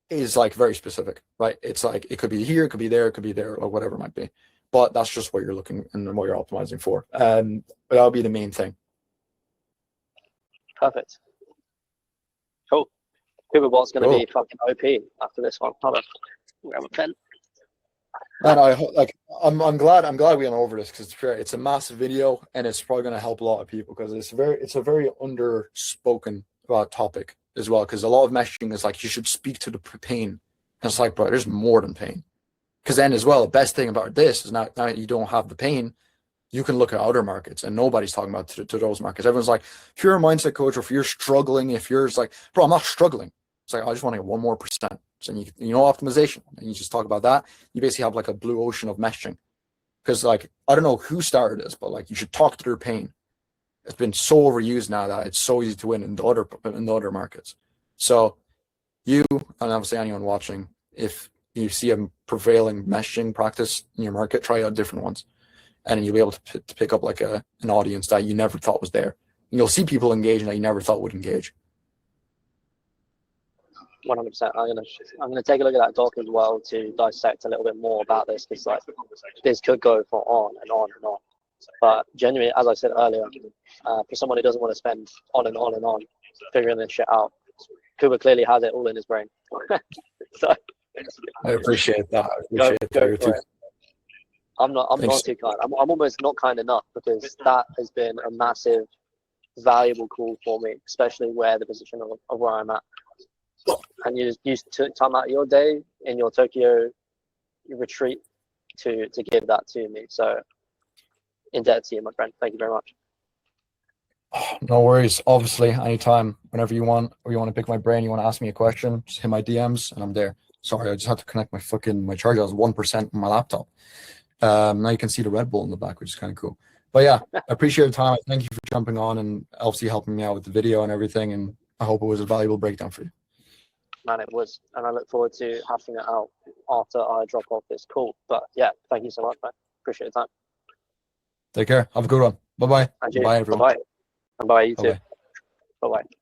is like very specific, right? It's like, it could be here, it could be there, or whatever it might be. But that's just what you're looking and what you're optimizing for. But that'll be the main thing. Perfect. Cool. Pivotbot's going to be fucking OP after this one. Hold on. We have a pen. Man, I'm glad we went over this, because it's a massive video and it's probably going to help a lot of people, because it's a very underspoken topic as well. Because a lot of meshing is like, you should speak to the pain. And it's like, bro, there's more than pain. Because then as well, the best thing about this is now you don't have the pain, you can look at other markets, and nobody's talking about to those markets. Everyone's like, if you're a mindset coach, or if you're struggling, if you're like, bro, I'm not struggling. It's like, I just want to get 1 more %. So you know, optimization, and you just talk about that. You basically have like a blue ocean of meshing. Because like, I don't know who started this, but like, you should talk to their pain. It's been so overused now that it's so easy to win in the other markets. So you, and obviously anyone watching, if you see a prevailing meshing practice in your market, try out different ones, and you'll be able to pick up like an audience that you never thought was there. And you'll see people engaging that you never thought would engage. 100%. I'm gonna take a look at that doc as well to dissect a little bit more about this, because like, this could go for on and on and on. But genuinely, as I said earlier, for someone who doesn't want to spend on and on and on figuring this shit out, Kuba clearly has it all in his brain. So I appreciate that. I'm not too kind. I'm almost not kind enough, because that has been a massive, valuable call for me, especially where the position of where I'm at. And you took time out of your day in your Tokyo retreat to give that to me. So indebted to you, my friend. Thank you very much. No worries. Obviously, anytime, whenever you want, or you want to pick my brain, you want to ask me a question, just hit my DMs and I'm there. Sorry, I just had to connect my charger. I was 1% on my laptop. Now you can see the Red Bull in the back, which is kind of cool. But yeah, I appreciate your time. Thank you for jumping on and obviously helping me out with the video and everything. And I hope it was a valuable breakdown for you. man, it was, and I look forward to hashing it out after I drop off this call. But yeah, thank you so much, man. Appreciate your time. Take care. Have a good one. Bye bye. And you. Bye everyone. Bye bye. And bye you Bye too. bye. Bye bye.